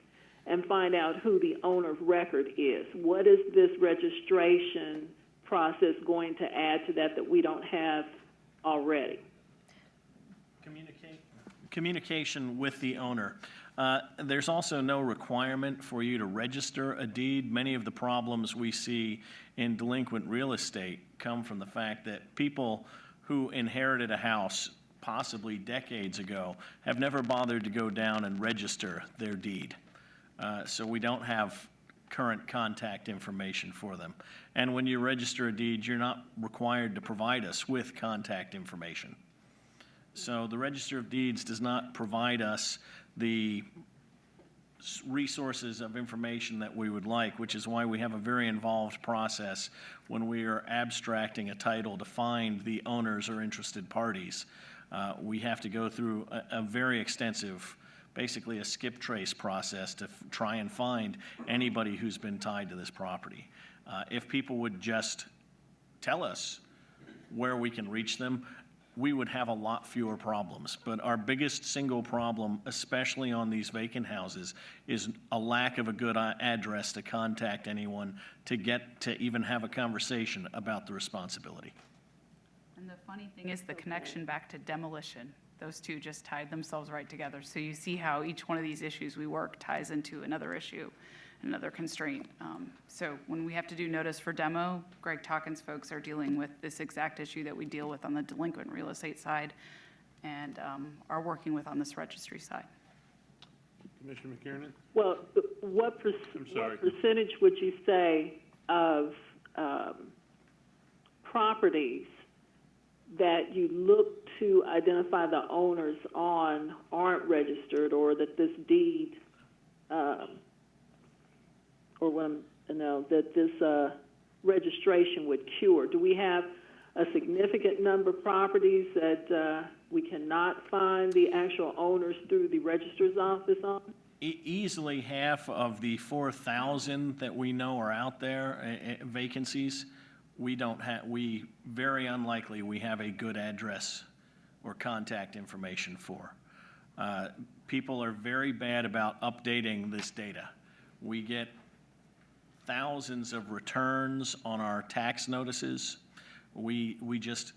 and find out who the owner of record is? What is this registration process going to add to that we don't have already? Communication with the owner. There's also no requirement for you to register a deed. Many of the problems we see in delinquent real estate come from the fact that people who inherited a house possibly decades ago have never bothered to go down and register their deed. So we don't have current contact information for them. And when you register a deed, you're not required to provide us with contact information. So the Register of Deeds does not provide us the resources of information that we would like, which is why we have a very involved process when we are abstracting a title to find the owners or interested parties. We have to go through a very extensive, basically a skip trace process to try and find anybody who's been tied to this property. If people would just tell us where we can reach them, we would have a lot fewer problems. But our biggest single problem, especially on these vacant houses, is a lack of a good address to contact anyone to get to even have a conversation about the responsibility. And the funny thing is the connection back to demolition. Those two just tied themselves right together. So you see how each one of these issues we work ties into another issue, another constraint. So when we have to do notice for demo, Greg Talkins' folks are dealing with this exact issue that we deal with on the delinquent real estate side and are working with on this registry side. Commissioner McKiernan? Well, what percentage would you say of properties that you look to identify the owners on aren't registered, or that this deed, that this registration would cure? Do we have a significant number of properties that we cannot find the actual owners through the registrar's office on? Easily half of the 4,000 that we know are out there, vacancies, we very unlikely we have a good address or contact information for. People are very bad about updating this data. We get thousands of returns on our tax notices. We just,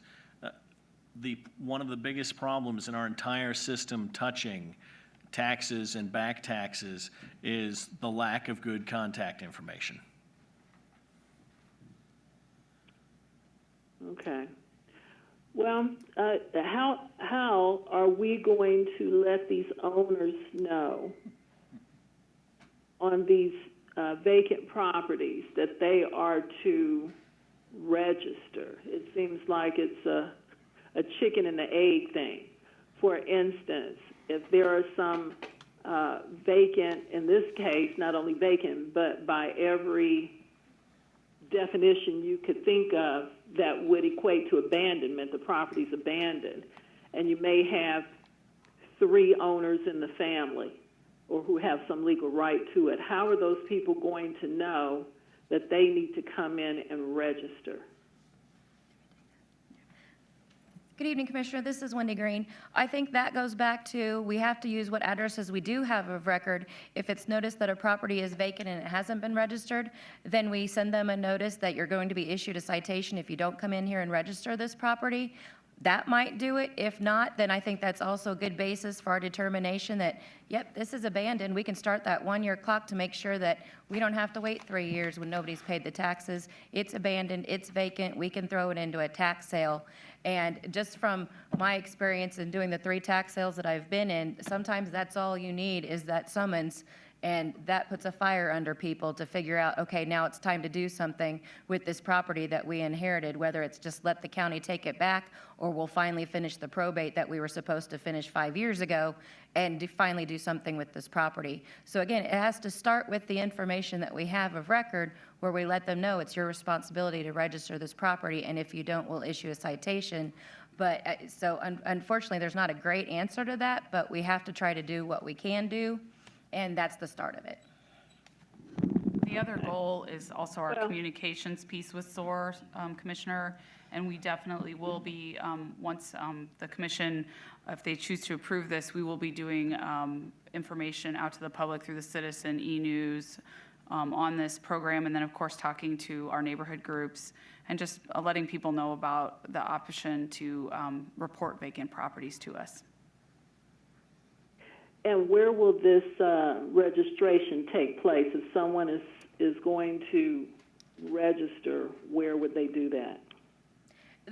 one of the biggest problems in our entire system touching taxes and back taxes is the lack of good contact information. Okay. Well, how are we going to let these owners know on these vacant properties that they are to register? It seems like it's a chicken and the egg thing. For instance, if there are some vacant, in this case, not only vacant, but by every definition you could think of that would equate to abandonment, the property's abandoned, and you may have 3 owners in the family or who have some legal right to it. How are those people going to know that they need to come in and register? Good evening, Commissioner. This is Wendy Green. I think that goes back to, we have to use what addresses we do have of record. If it's noticed that a property is vacant and it hasn't been registered, then we send them a notice that you're going to be issued a citation if you don't come in here and register this property. That might do it. If not, then I think that's also a good basis for our determination that, yep, this is abandoned. We can start that 1-year clock to make sure that we don't have to wait 3 years when nobody's paid the taxes. It's abandoned, it's vacant, we can throw it into a tax sale. And just from my experience in doing the 3 tax sales that I've been in, sometimes that's all you need is that summons. And that puts a fire under people to figure out, okay, now it's time to do something with this property that we inherited, whether it's just let the county take it back or we'll finally finish the probate that we were supposed to finish 5 years ago and finally do something with this property. So again, it has to start with the information that we have of record where we let them know it's your responsibility to register this property, and if you don't, we'll issue a citation. But so unfortunately, there's not a great answer to that, but we have to try to do what we can do. And that's the start of it. The other goal is also our communications piece with SOAR, Commissioner, and we definitely will be, once the commission, if they choose to approve this, we will be doing information out to the public through the Citizen e-News on this program, and then, of course, talking to our neighborhood groups and just letting people know about the option to report vacant properties to us. And where will this registration take place? If someone is going to register, where would they do that?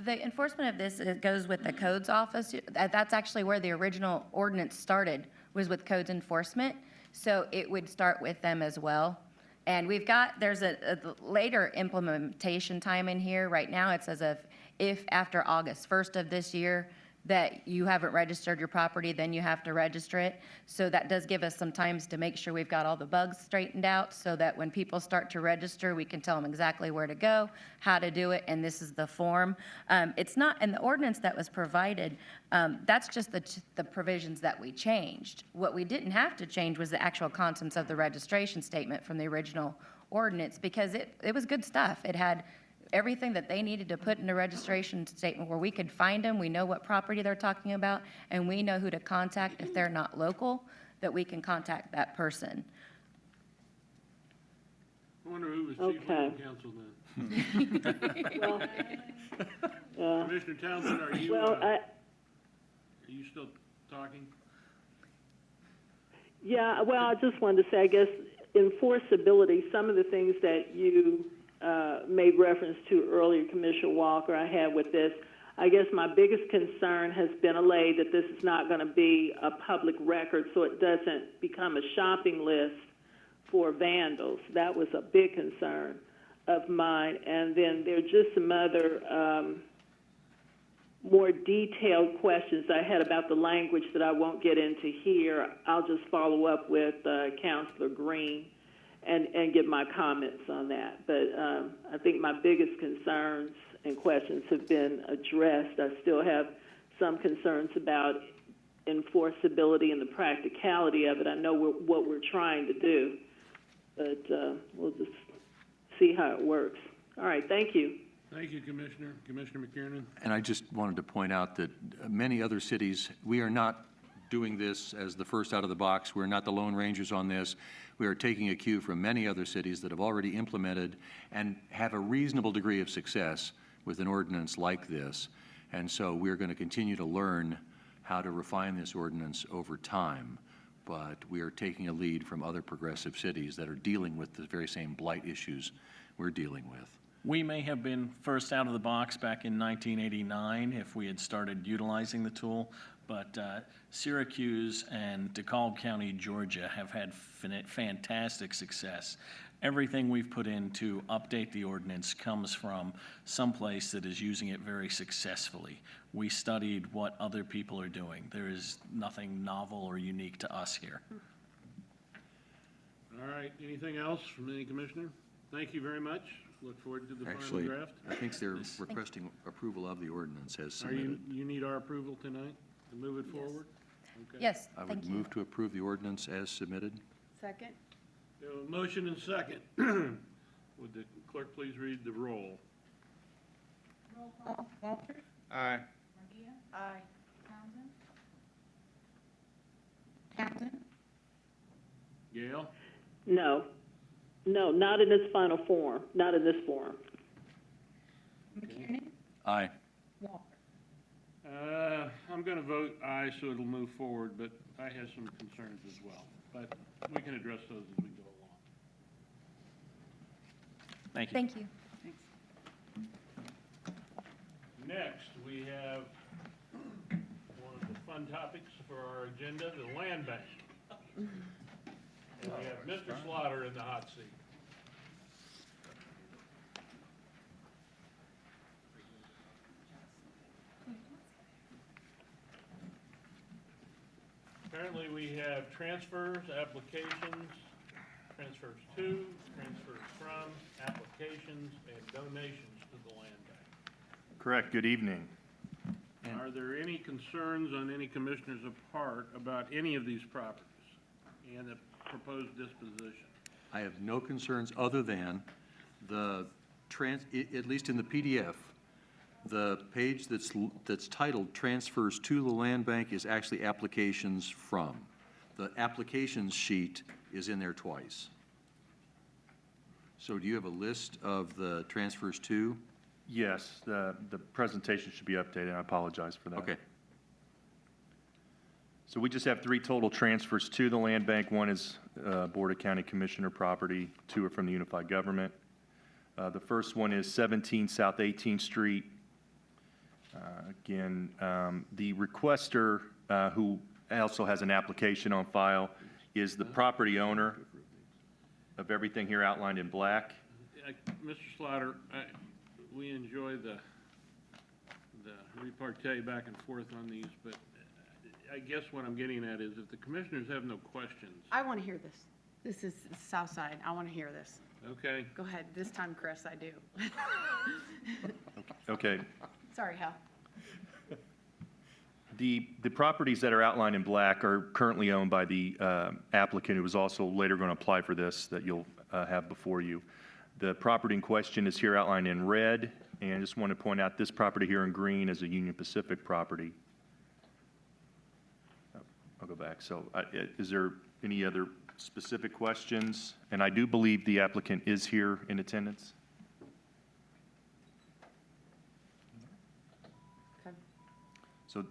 The enforcement of this, it goes with the codes office. That's actually where the original ordinance started, was with codes enforcement. So it would start with them as well. And there's a later implementation time in here. Right now it says if after August 1st of this year, that you haven't registered your property, then you have to register it. So that does give us some time to make sure we've got all the bugs straightened out so that when people start to register, we can tell them exactly where to go, how to do it, and this is the form. It's not, in the ordinance that was provided, that's just the provisions that we changed. What we didn't have to change was the actual contents of the registration statement from the original ordinance because it was good stuff. It had everything that they needed to put in a registration statement where we could find them, we know what property they're talking about, and we know who to contact if they're not local, that we can contact that person. I wonder who was chief legal counsel then? Commissioner Townsend, are you still talking? Yeah, well, I just wanted to say, I guess, enforceability, some of the things that you made reference to earlier, Commissioner Walker, I had with this. I guess my biggest concern has been allayed that this is not going to be a public record so it doesn't become a shopping list for vandals. That was a big concern of mine. And then there are just some other more detailed questions I had about the language that I won't get into here. I'll just follow up with Councilor Green and give my comments on that. But I think my biggest concerns and questions have been addressed. I still have some concerns about enforceability and the practicality of it. I know what we're trying to do, but we'll just see how it works. All right, thank you. Thank you, Commissioner. Commissioner McKiernan. And I just wanted to point out that many other cities, we are not doing this as the first out of the box. We're not the Lone Rangers on this. We are taking a cue from many other cities that have already implemented and have a reasonable degree of success with an ordinance like this. And so we're going to continue to learn how to refine this ordinance over time. but we are taking a lead from other progressive cities that are dealing with the very same blight issues we're dealing with. We may have been first out of the box back in 1989 if we had started utilizing the tool, but Syracuse and DeKalb County, Georgia have had fantastic success. Everything we've put in to update the ordinance comes from someplace that is using it very successfully. We studied what other people are doing. There is nothing novel or unique to us here. All right, anything else from any commissioner? Thank you very much. Look forward to the final Actually, draft. I think they're requesting approval of the ordinance as Are you, submitted. you need our approval tonight to move it forward? Okay. Yes, I thank would you. move to approve the ordinance as submitted. Second? We have a motion and second. Would the clerk please read the roll? Aye. Aye. Gail? No. No, not in this final form, not in this form. Aye. I'm going to vote aye, so it'll move forward, but I have some concerns as well. But we can address those as we go along. Thank you. Thank you. Next, we have one of the fun topics for our agenda, the land bank. And we have Mr. Slaughter in the hot seat. Apparently, we have transfers, applications, transfers to, transfers from, applications, and donations to the land bank. Correct. Good evening. Are there any concerns on any commissioner's part about any of these properties and the proposed disposition? I have no concerns other than the at least in the PDF, the page that's titled Transfers to the Land Bank is actually applications from. The applications sheet is in there twice. So do you have a list of the transfers to? Yes, the presentation should be updated. I apologize for that. Okay. So we just have 3 total transfers to the land bank. 1 is Board of County Commissioner property. 2 are from the Unified Government. The first one is 17 South 18th Street. Again, the requester, who also has an application on file, is the property owner of everything here outlined in black. Mr. Slaughter, we enjoy the repartee back and forth on these, but I guess what I'm getting at is if the commissioners have no questions. I want to hear this. This is South Side. I want to hear this. Okay. Go ahead. This time, Chris, I do. Okay. Sorry, Hal. The properties that are outlined in black are currently owned by the applicant who was also later going to apply for this that you'll have before you. The property in question is here outlined in red, and I just want to point out this property here in green is a Union Pacific property. I'll go back. So is there any other specific questions? And I do believe the applicant is here in attendance. Okay.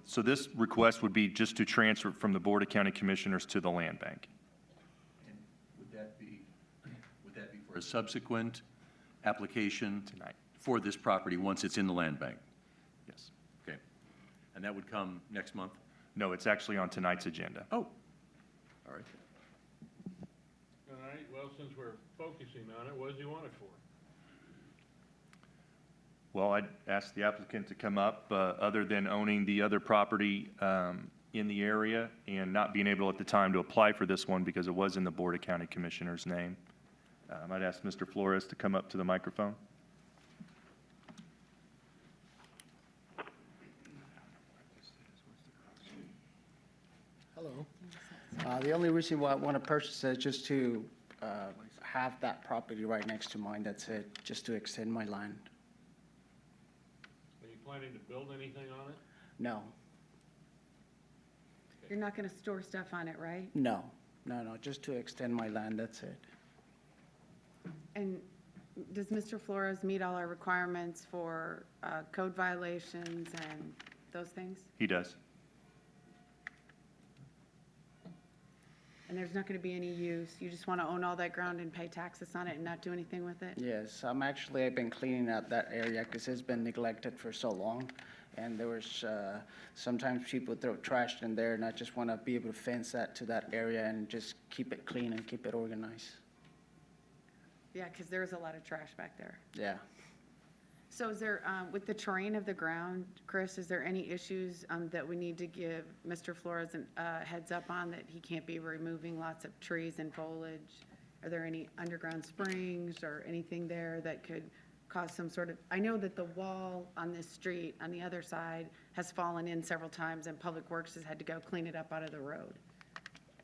So this request would be just to transfer from the Board of County Commissioners to the land bank. And would that be for a subsequent application Tonight. for this property once it's in the land bank? Yes. Okay. And that would come next month? No, it's actually on tonight's agenda. Oh, all right. All right, well, since we're focusing on it, what does he want it for? Well, I'd ask the applicant to come up, other than owning the other property in the area and not being able at the time to apply for this one because it was in the Board of County Commissioners' name. I'd ask Mr. Flores to come up to the microphone. Hello. The only reason why I want to purchase it is just to have that property right next to mine. That's it, just to extend my land. Are you planning to build anything on it? No, You're not going to store stuff on it, right? no, just to extend my land, that's it. And does Mr. Flores meet all our requirements for code violations and those things? He does. And there's not gonna be any use, you just wanna own all that ground and pay taxes on it and not do anything with it? Yes, I've been cleaning out that area because it's been neglected for so long. And there was, sometimes people throw trash in there, and I just want to be able to fence that to that area and just keep it clean and keep it organized. Yeah, cause there's a lot of trash back there. Yeah. So is there, with the terrain of the ground, Chris, is there any issues that we need to give Mr. Flores a heads up on, that he can't be removing lots of trees and foliage? Are there any underground springs or anything there that could cause some sort of, I know that the wall on this street on the other side has fallen in several times and Public Works has had to go clean it up out of the road.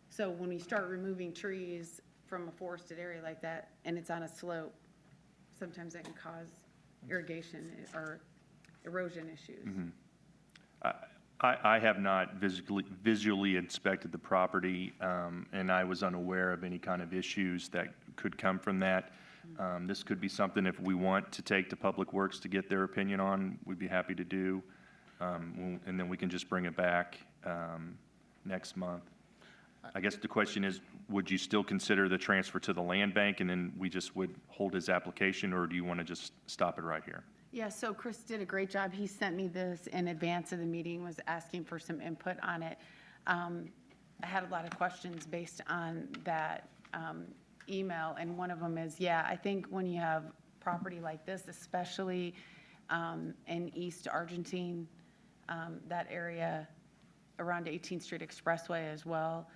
So when we start removing trees from a forested area like that and it's on a slope, sometimes that can cause irrigation or erosion issues. I have not visually inspected the property, and I was unaware of any kind of issues that could come from that. This could be something, if we want to take to Public Works to get their opinion on, we'd be happy to do. And then we can just bring it back next month. I guess the question is, would you still consider the transfer to the land bank, and then we just would hold his application, or do you want to just stop it right here? Yeah, so Chris did a great job. He sent me this in advance of the meeting, was asking for some input on it. I had a lot of questions based on that email, and one of them is, yeah, I think when you have property like this, especially in East Argentine, that area around 18th Street Expressway as well,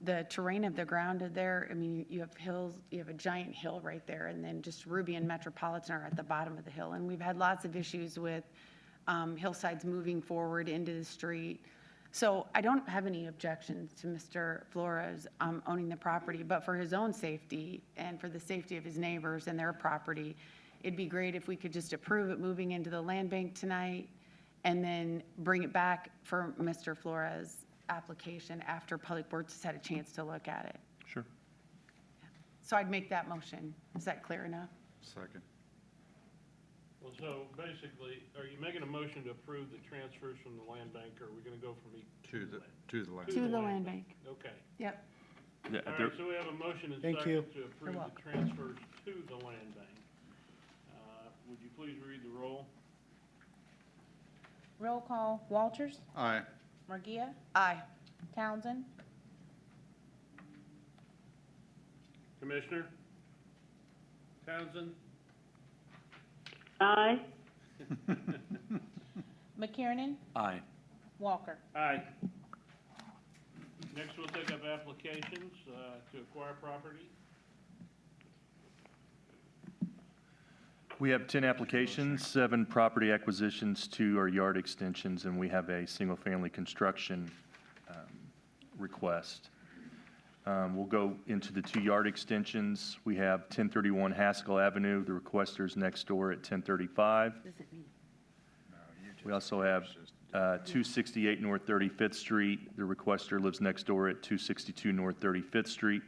the terrain of the ground there, I mean, you have hills, you have a giant hill right there, and then just Ruby and Metropolitan are at the bottom of the hill. And we've had lots of issues with hillsides moving forward into the street. So I don't have any objections to Mr. Flores owning the property, but for his own safety and for the safety of his neighbors and their property, it'd be great if we could just approve it moving into the land bank tonight and then bring it back for Mr. Flores' application after Public Works has had a chance to look at it. Sure. So I'd make that motion. Is that clear enough? Second. Well, so basically, are you making a motion to approve the transfers from the land bank, or are we gonna go from each? To the land. To the land bank. Okay. Yep. Yeah, All there- right, so we have a motion and Thank you. second to approve You're the transfers to the land bank. Would you please read the roll? Roll call, Walters, Aye. Margia, Aye. Townsend, Commissioner? Townsend? Aye. McKiernan, Aye. Walker. Aye. Next, we'll take up applications to acquire property. We have 10 applications, 7 property acquisitions, 2 are yard extensions, and we have a single-family construction request. We'll go into the 2 yard extensions. We have 1031 Haskell Avenue. The requester's next door at 1035. We also have 268 North 35th Street. The requester lives next door at 262 North 35th Street.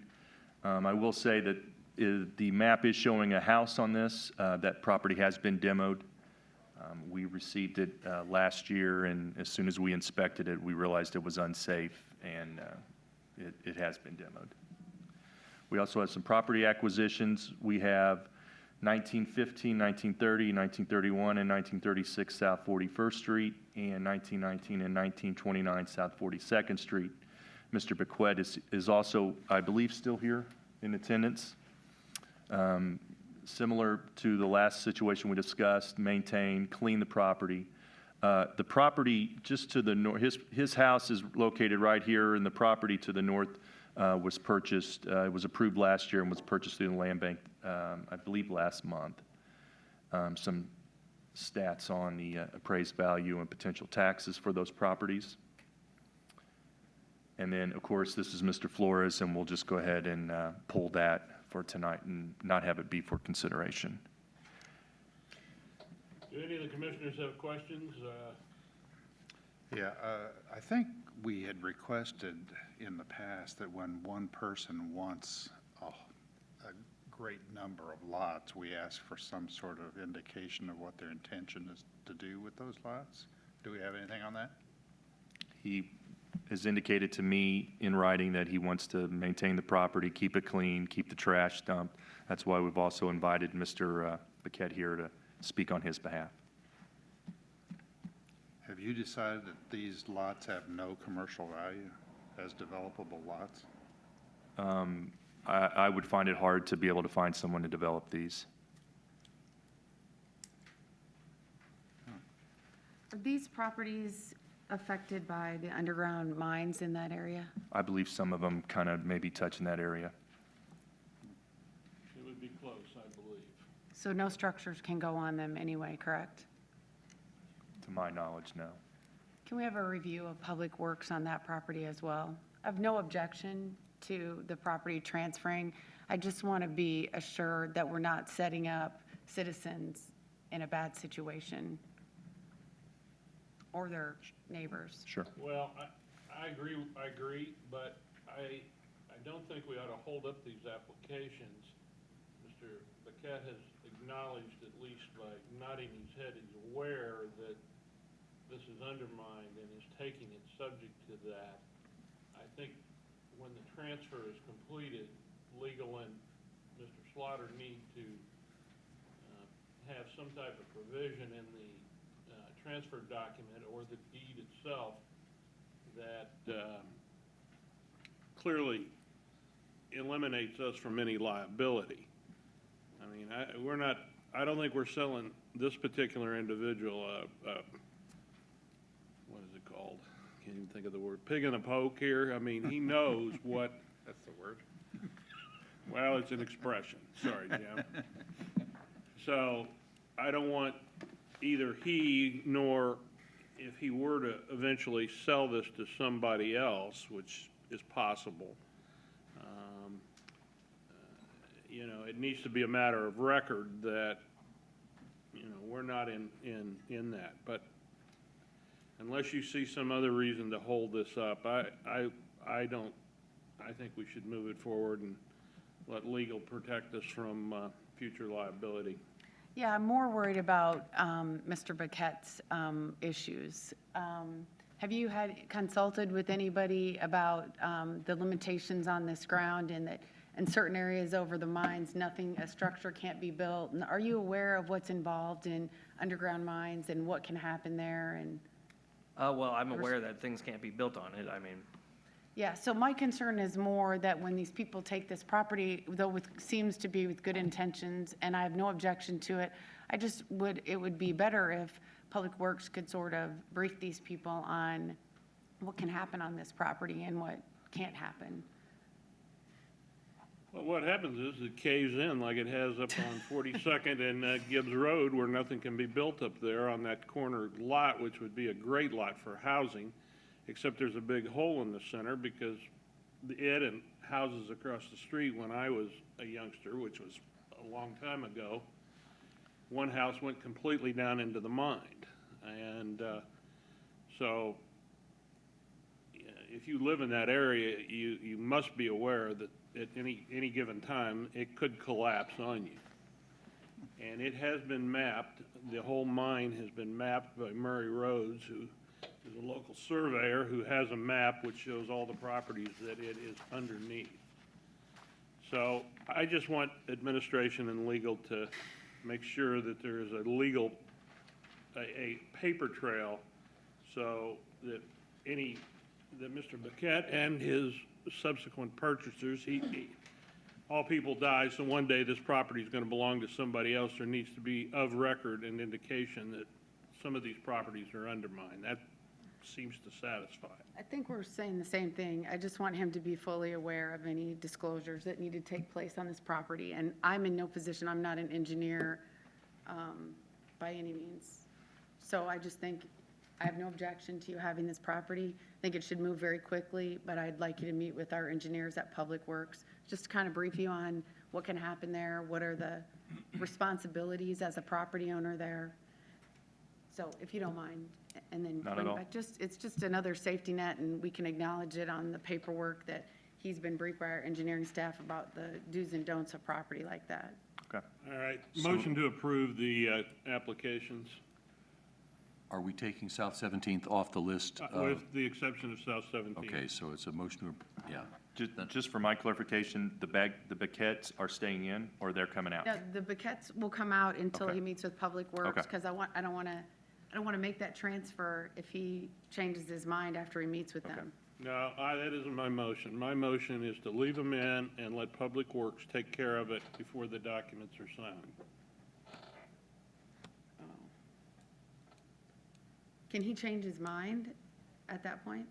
I will say that the map is showing a house on this. That property has been demoed. We received it last year, and as soon as we inspected it, we realized it was unsafe, and it has been demoed. We also have some property acquisitions. We have 1915, 1930, 1931, and 1936 South 41st Street, and 1919 and 1929 South 42nd Street. Mr. Bequette is also, I believe, still here in attendance. Similar to the last situation we discussed, maintain, clean the property. The property just to the north, his house is located right here, and the property to the north was purchased, it was approved last year and was purchased through the land bank, I believe last month. Some stats on the appraised value and potential taxes for those properties. And then, of course, this is Mr. Flores, and we'll just go ahead and pull that for tonight and not have it be for consideration. Do any of the commissioners have questions? Yeah, I think we had requested in the past that when one person wants a great number of lots, we ask for some sort of indication of what their intention is to do with those lots. Do we have anything on that? He has indicated to me in writing that he wants to maintain the property, keep it clean, keep the trash dumped. That's why we've also invited Mr. Paquette here to speak on his behalf. Have you decided that these lots have no commercial value as developable lots? I would find it hard to be able to find someone to develop these. Are these properties affected by the underground mines in that area? I believe some of them kind of maybe touch in that area. It would be close, I believe. So no structures can go on them anyway, correct? To my knowledge, no. Can we have a review of Public Works on that property as well? I have no objection to the property transferring. I just want to be assured that we're not setting up citizens in a bad situation or their neighbors. Sure. Well, I agree, but I don't think we ought to hold up these applications. Mr. Paquette has acknowledged, at least by nodding his head, he's aware that this is undermined and is taking it subject to that. I think when the transfer is completed, legal and Mr. Slaughter need to have some type of provision in the transfer document or the deed itself that clearly eliminates us from any liability. I mean, I don't think we're selling this particular individual what is it called? Can't even think of the word. Pig in a poke here. I mean, he knows what. That's the word. Well, it's an expression. Sorry, Jim. So I don't want either he nor, if he were to eventually sell this to somebody else, which is possible, you know, it needs to be a matter of record that, you know, we're not in that. But unless you see some other reason to hold this up, I think we should move it forward and let legal protect us from future liability. Yeah, I'm more worried about Mr. Paquette's issues. Have you consulted with anybody about the limitations on this ground and that in certain areas over the mines, a structure can't be built? And are you aware of what's involved in underground mines and what can happen there? And well, I'm aware that things can't be built on it. I mean, yeah, so my concern is more that when these people take this property, though it seems to be with good intentions, and I have no objection to it, it would be better if Public Works could sort of brief these people on what can happen on this property and what can't happen. Well, what happens is it caves in like it has up on 42nd and Gibbs Road, where nothing can be built up there on that corner lot, which would be a great lot for housing, except there's a big hole in the center because it and houses across the street when I was a youngster, which was a long time ago, one house went completely down into the mine. And so if you live in that area, you must be aware that at any given time, it could collapse on you. And it has been mapped, the whole mine has been mapped by Murray Rhodes, who is a local surveyor who has a map which shows all the properties that it is underneath. So I just want administration and legal to make sure that there is a paper trail so that Mr. Paquette and his subsequent purchasers, all people die, so one day this property is going to belong to somebody else. There needs to be of record an indication that some of these properties are undermined. That seems to satisfy. I think we're saying the same thing. I just want him to be fully aware of any disclosures that need to take place on this property. And I'm in no position, I'm not an engineer by any means. So I just think I have no objection to you having this property. I think it should move very quickly, but I'd like you to meet with our engineers at Public Works, just to kind of brief you on what can happen there, what are the responsibilities as a property owner there. So if you don't mind, and then Not at all. it's just another safety net, and we can acknowledge it on the paperwork that he's been briefed by our engineering staff about the do's and don'ts of property like that. Okay. All right, motion to approve the applications. Are we taking South 17th off the list? With the exception of South 17th. Okay, so it's a motion to, yeah. Just for my clarification, the baquettes are staying in, or they're coming out? No, the Baquettes will come out until Okay. he meets with Public Works, Okay. because I don't want to make that transfer if he changes his mind after he meets with them. No, that isn't my motion. My motion is to leave them in and let Public Works take care of it before the documents are signed. Can he change his mind at that point?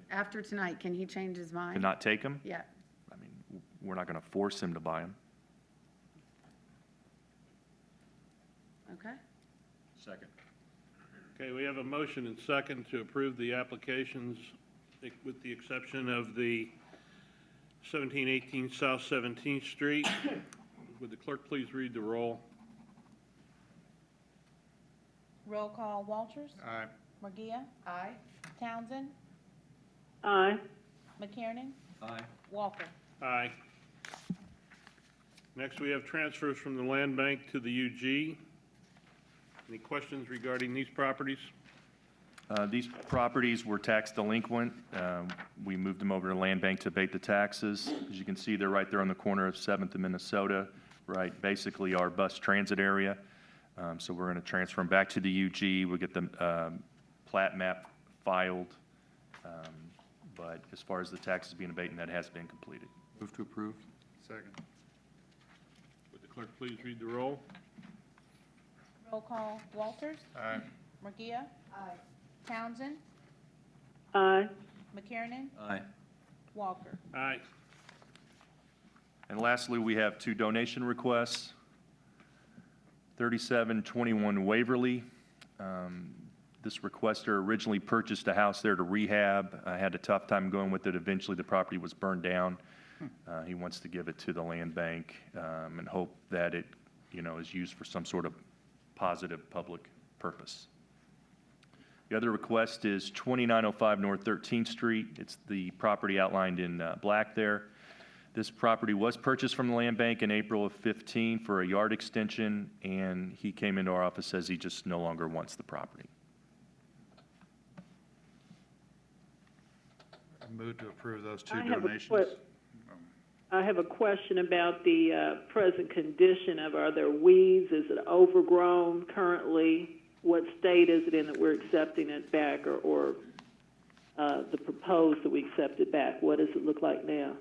After tonight, can he change his mind? To not take them? Yeah. I mean, we're not going to force him to buy them. Okay. Second. Okay, we have a motion and second to approve the applications with the exception of the 1718 South 17th Street. Would the clerk please read the roll? Roll call, Walters? Aye. Murgia? Aye. Townsend? Aye. McKiernan? Aye. Walker? Aye. Next, we have transfers from the land bank to the UG. Any questions regarding these properties? These properties were tax delinquent. We moved them over to land bank to abate the taxes. As you can see, they're right there on the corner of 7th and Minnesota, right, basically our bus transit area. So we're going to transfer them back to the UG. We'll get the plat map filed. But as far as the taxes being abated, that has been completed. Move to approve. Second. Would the clerk please read the roll? Roll call, Walters? Aye. Murgia? Aye. Townsend? Aye. McKiernan? Aye. Walker? Aye. And lastly, we have two donation requests. 3721 Waverly. This requester originally purchased a house there to rehab. I had a tough time going with it. Eventually, the property was burned down. He wants to give it to the land bank and hope that it, is used for some sort of positive public purpose. The other request is 2905 North 13th Street. It's the property outlined in black there. This property was purchased from the land bank in April of 15 for a yard extension, and he came into our office, says he just no longer wants the property. Move to approve those two I have a donations. I have a question about the present condition of, are there weeds? Is it overgrown currently? What state is it in that we're accepting it back, or the proposed that we accept it back? What does it look like now?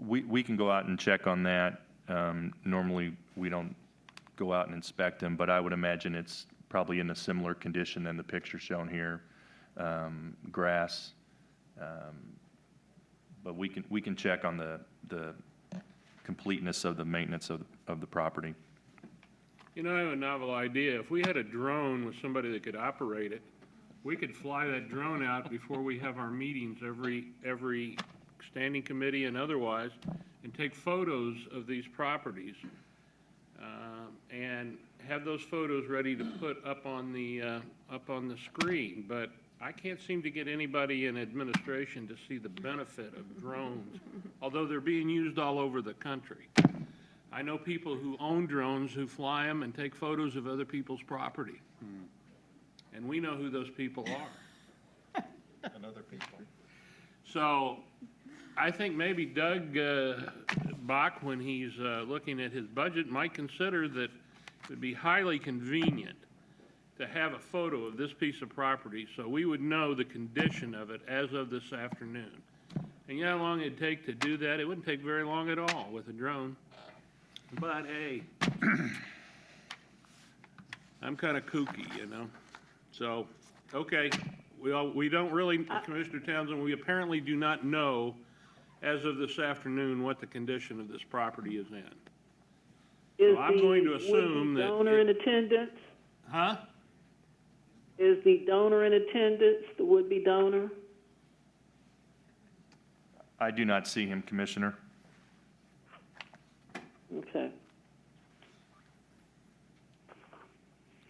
We can go out and check on that. Normally, we don't go out and inspect them, but I would imagine it's probably in a similar condition than the picture shown here. Grass. But we can check on the completeness of the maintenance of the property. I have a novel idea. If we had a drone with somebody that could operate it, we could fly that drone out before we have our meetings, every standing committee and otherwise, and take photos of these properties, and have those photos ready to put up on the screen. But I can't seem to get anybody in administration to see the benefit of drones, although they're being used all over the country. I know people who own drones who fly them and take photos of other people's property. And we know who those people are. And other people. So I think maybe Doug Bach, when he's looking at his budget, might consider that it would be highly convenient to have a photo of this piece of property so we would know the condition of it as of this afternoon. And you know how long it'd take to do that? It wouldn't take very long at all with a drone. But hey, I'm kind of kooky, So, okay, we don't really, Commissioner Townsend, we apparently do not know as of this afternoon what the condition of this property is in. Is So I'm going to assume the that donor in attendance? Huh? Is the donor in attendance, the would-be donor? I do not see him, Commissioner. Okay.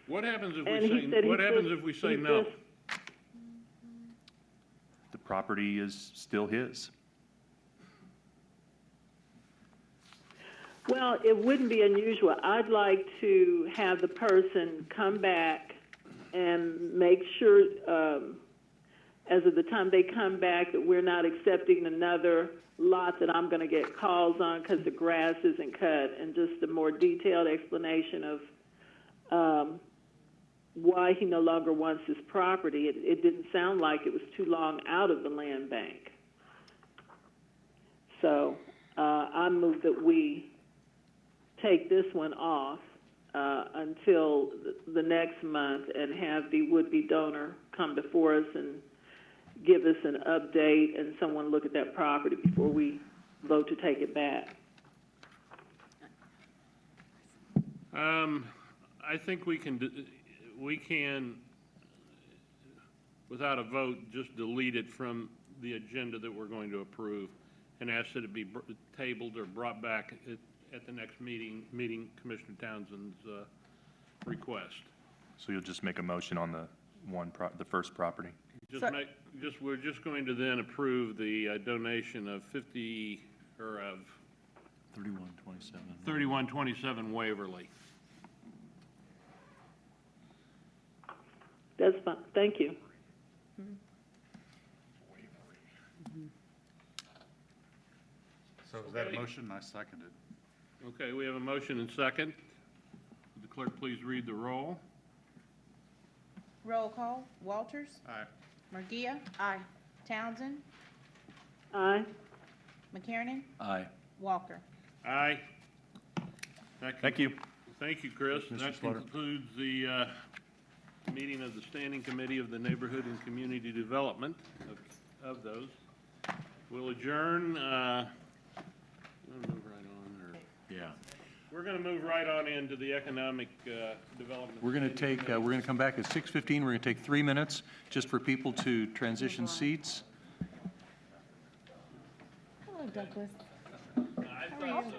What happens if And we he say, said he what happens just- if we say he no? just- The property is still his. Well, it wouldn't be unusual. I'd like to have the person come back and make sure, as of the time they come back, that we're not accepting another lot that I'm going to get calls on because the grass isn't cut, and just a more detailed explanation of why he no longer wants this property. It didn't sound like it was too long out of the land bank. So I move that we take this one off until the next month and have the would-be donor come before us and give us an update and someone look at that property before we vote to take it back. I think we can, without a vote, just delete it from the agenda that we're going to approve and ask that it be tabled or brought back at the next meeting, Commissioner Townsend's request. So you'll just make a motion on the first property? We're just going to then approve the donation of 3127 Waverly. That's fine. Thank you. So is that a motion? I second it. Okay, we have a motion and second. Would the clerk please read the roll? Roll call. Walters? Aye. Murgia? Aye. Townsend? Aye. McKiernan? Aye. Walker? Aye. Thank you. Thank you, Chris. Mr. That Slaughter. concludes the meeting of the Standing Committee of the Neighborhood and Community Development of those. We'll adjourn. We'll move right on, or? Yeah. We're going to move right on into the Economic Development. We're going to take, we're going to come back at 6:15. We're going to take 3 minutes just for people to transition seats. Hello, Douglas. I thought so.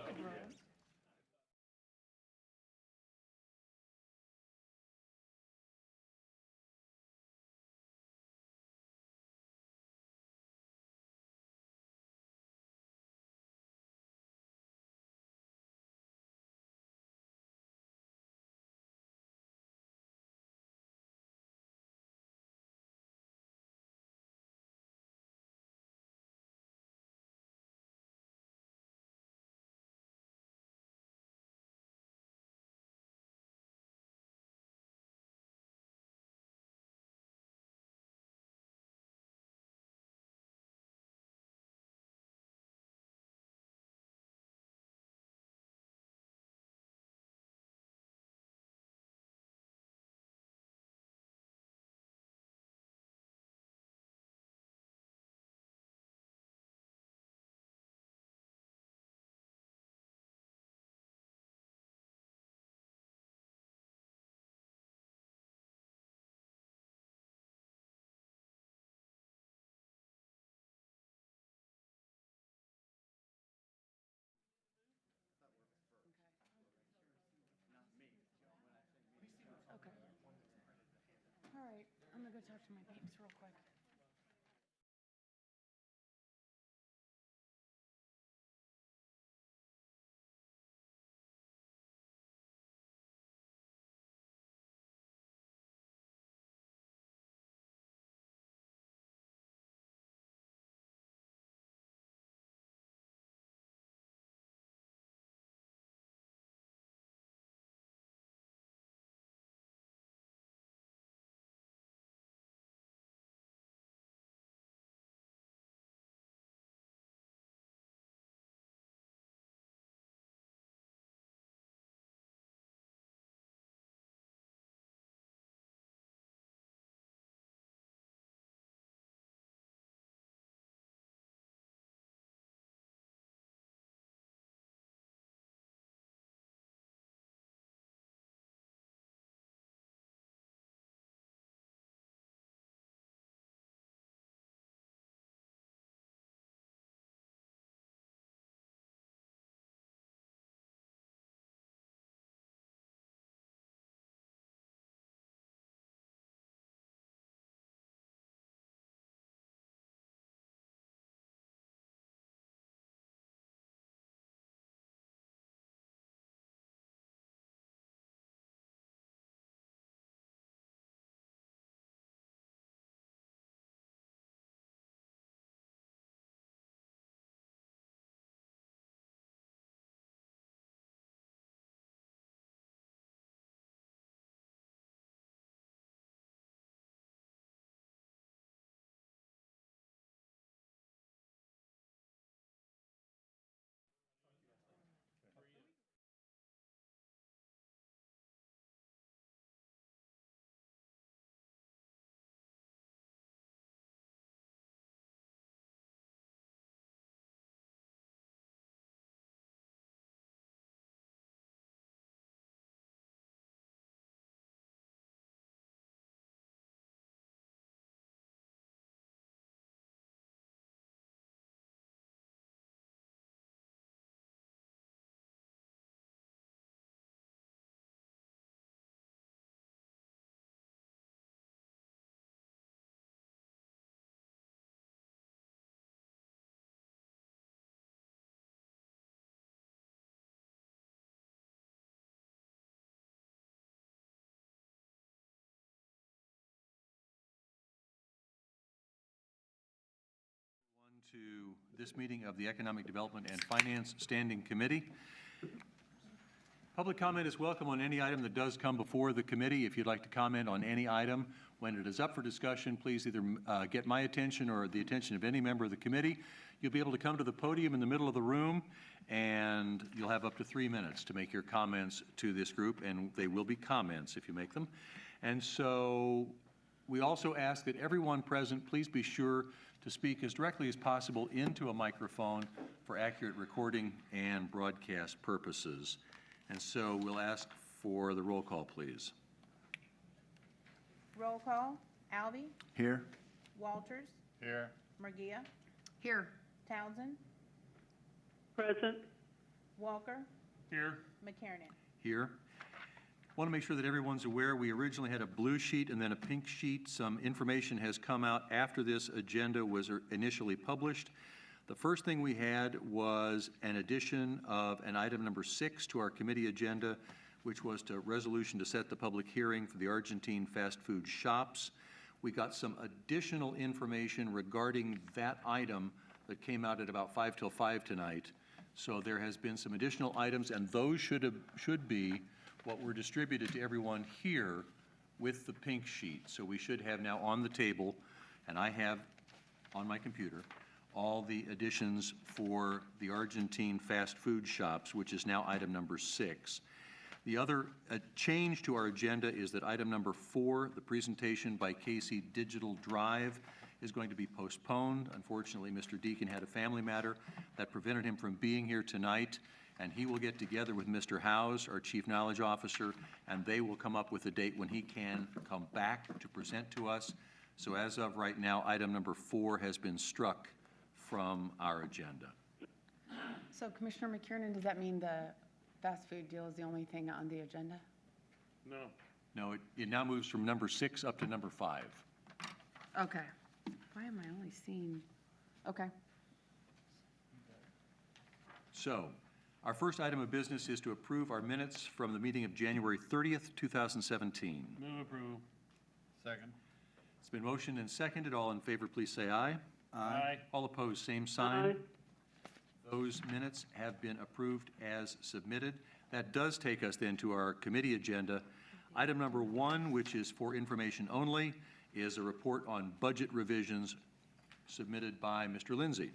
All right, I'm gonna go talk to my peeps real quick. to this meeting of the Economic Development and Finance Standing Committee. Public comment is welcome on any item that does come before the committee. If you'd like to comment on any item, when it is up for discussion, please either get my attention or the attention of any member of the committee. You'll be able to come to the podium in the middle of the room, and you'll have up to 3 minutes to make your comments to this group, and they will be comments if you make them. And so we also ask that everyone present please be sure to speak as directly as possible into a microphone for accurate recording and broadcast purposes. And so we'll ask for the roll call, please. Roll call. Alvey. Here. Walters. Here. Murgia. Here. Townsend. Present. Walker. Here. McKiernan. Here. Want to make sure that everyone's aware, we originally had a blue sheet and then a pink sheet. Some information has come out after this agenda was initially published. The first thing we had was an addition of an item number 6 to our committee agenda, which was a resolution to set the public hearing for the Argentine fast food shops. We got some additional information regarding that item that came out at about 5 till 5 tonight. So there has been some additional items, and those should be what were distributed to everyone here with the pink sheet. So we should have now on the table, and I have on my computer, all the additions for the Argentine fast food shops, which is now item number 6. The other change to our agenda is that item number 4, the presentation by Casey Digital Drive, is going to be postponed. Unfortunately, Mr. Deacon had a family matter that prevented him from being here tonight, and he will get together with Mr. Howes, our Chief Knowledge Officer, and they will come up with a date when he can come back to present to us. So as of right now, item number 4 has been struck from our agenda. So Commissioner McKiernan, does that mean the fast food deal is the only thing on the agenda? No. No, it now moves from number 6 up to number 5. Okay. Why am I only seeing, okay. So, our first item of business is to approve our minutes from the meeting of January 30th, 2017. Move approval. Second. It's been motioned and seconded. All in favor, please say aye. Aye. All opposed, same sign. Those minutes have been approved as submitted. That does take us then to our committee agenda. Item number 1, which is for information only, is a report on budget revisions submitted by Mr. Lindsay.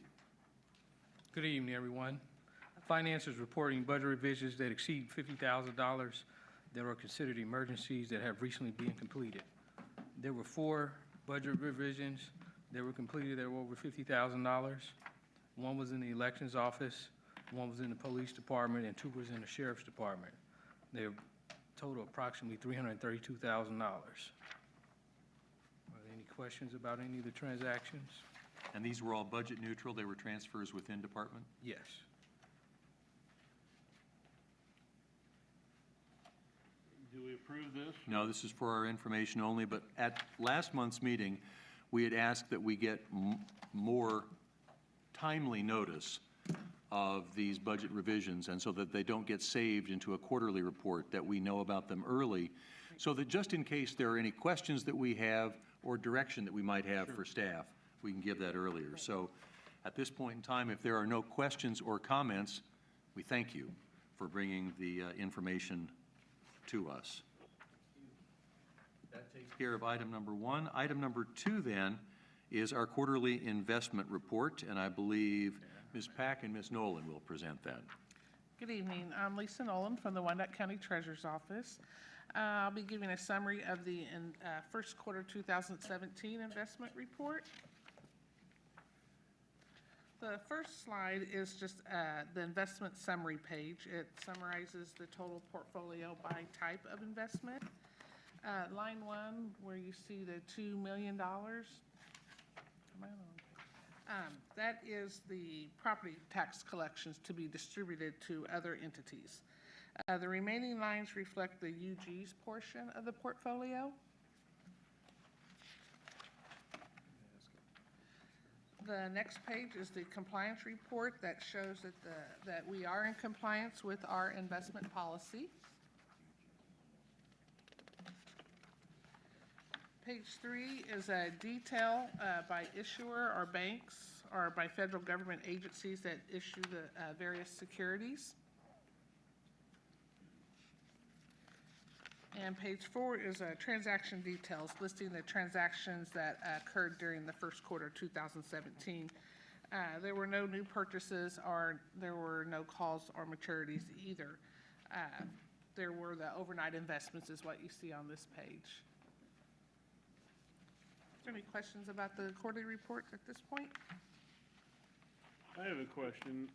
Good evening, everyone. Finance is reporting budget revisions that exceed $50,000 that are considered emergencies that have recently been completed. There were 4 budget revisions that were completed that were over $50,000. One was in the elections office, one was in the police department, and 2 was in the sheriff's department. They total approximately $332,000. Are there any questions about any of the transactions? And these were all budget neutral? They were transfers within department? Yes. Do we approve this? No, this is for our information only, but at last month's meeting, we had asked that we get more timely notice of these budget revisions, and so that they don't get saved into a quarterly report, that we know about them early, so that just in case there are any questions that we have or direction that we might have for staff, we can give that earlier. So at this point in time, if there are no questions or comments, we thank you for bringing the information to us. That takes care of item number 1. Item number 2 then is our quarterly investment report, and I believe Ms. Pack and Ms. Nolan will present that. Good evening. I'm Lisa Nolan from the Wyandotte County Treasurer's Office. I'll be giving a summary of the first quarter 2017 investment report. The first slide is just the investment summary page. It summarizes the total portfolio by type of investment. Line 1, where you see the $2 million, that is the property tax collections to be distributed to other entities. The remaining lines reflect the UG's portion of the portfolio. The next page is the compliance report that shows that we are in compliance with our investment policy. Page 3 is a detail by issuer or banks are by federal government agencies that issue the various securities. And page 4 is transaction details, listing the transactions that occurred during the first quarter of 2017. There were no new purchases, or there were no calls or maturities either. There were the overnight investments is what you see on this page. Is there any questions about the quarterly report at this point? I have a question.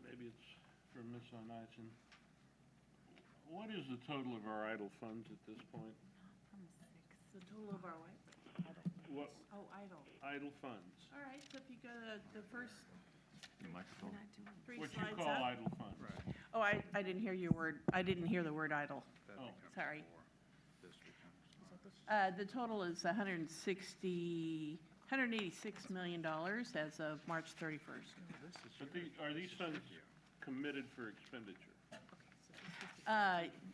Maybe it's for Ms. Onatson. What is the total of our idle funds at this point? The total of our what? What, Oh, idle. idle funds? All right, so if you go to the first three What you slides call up. idle funds? Oh, I didn't hear your word, I didn't hear the word idle. Oh, Sorry. The total is $186 million as of March 31st. but are these funds committed for expenditure?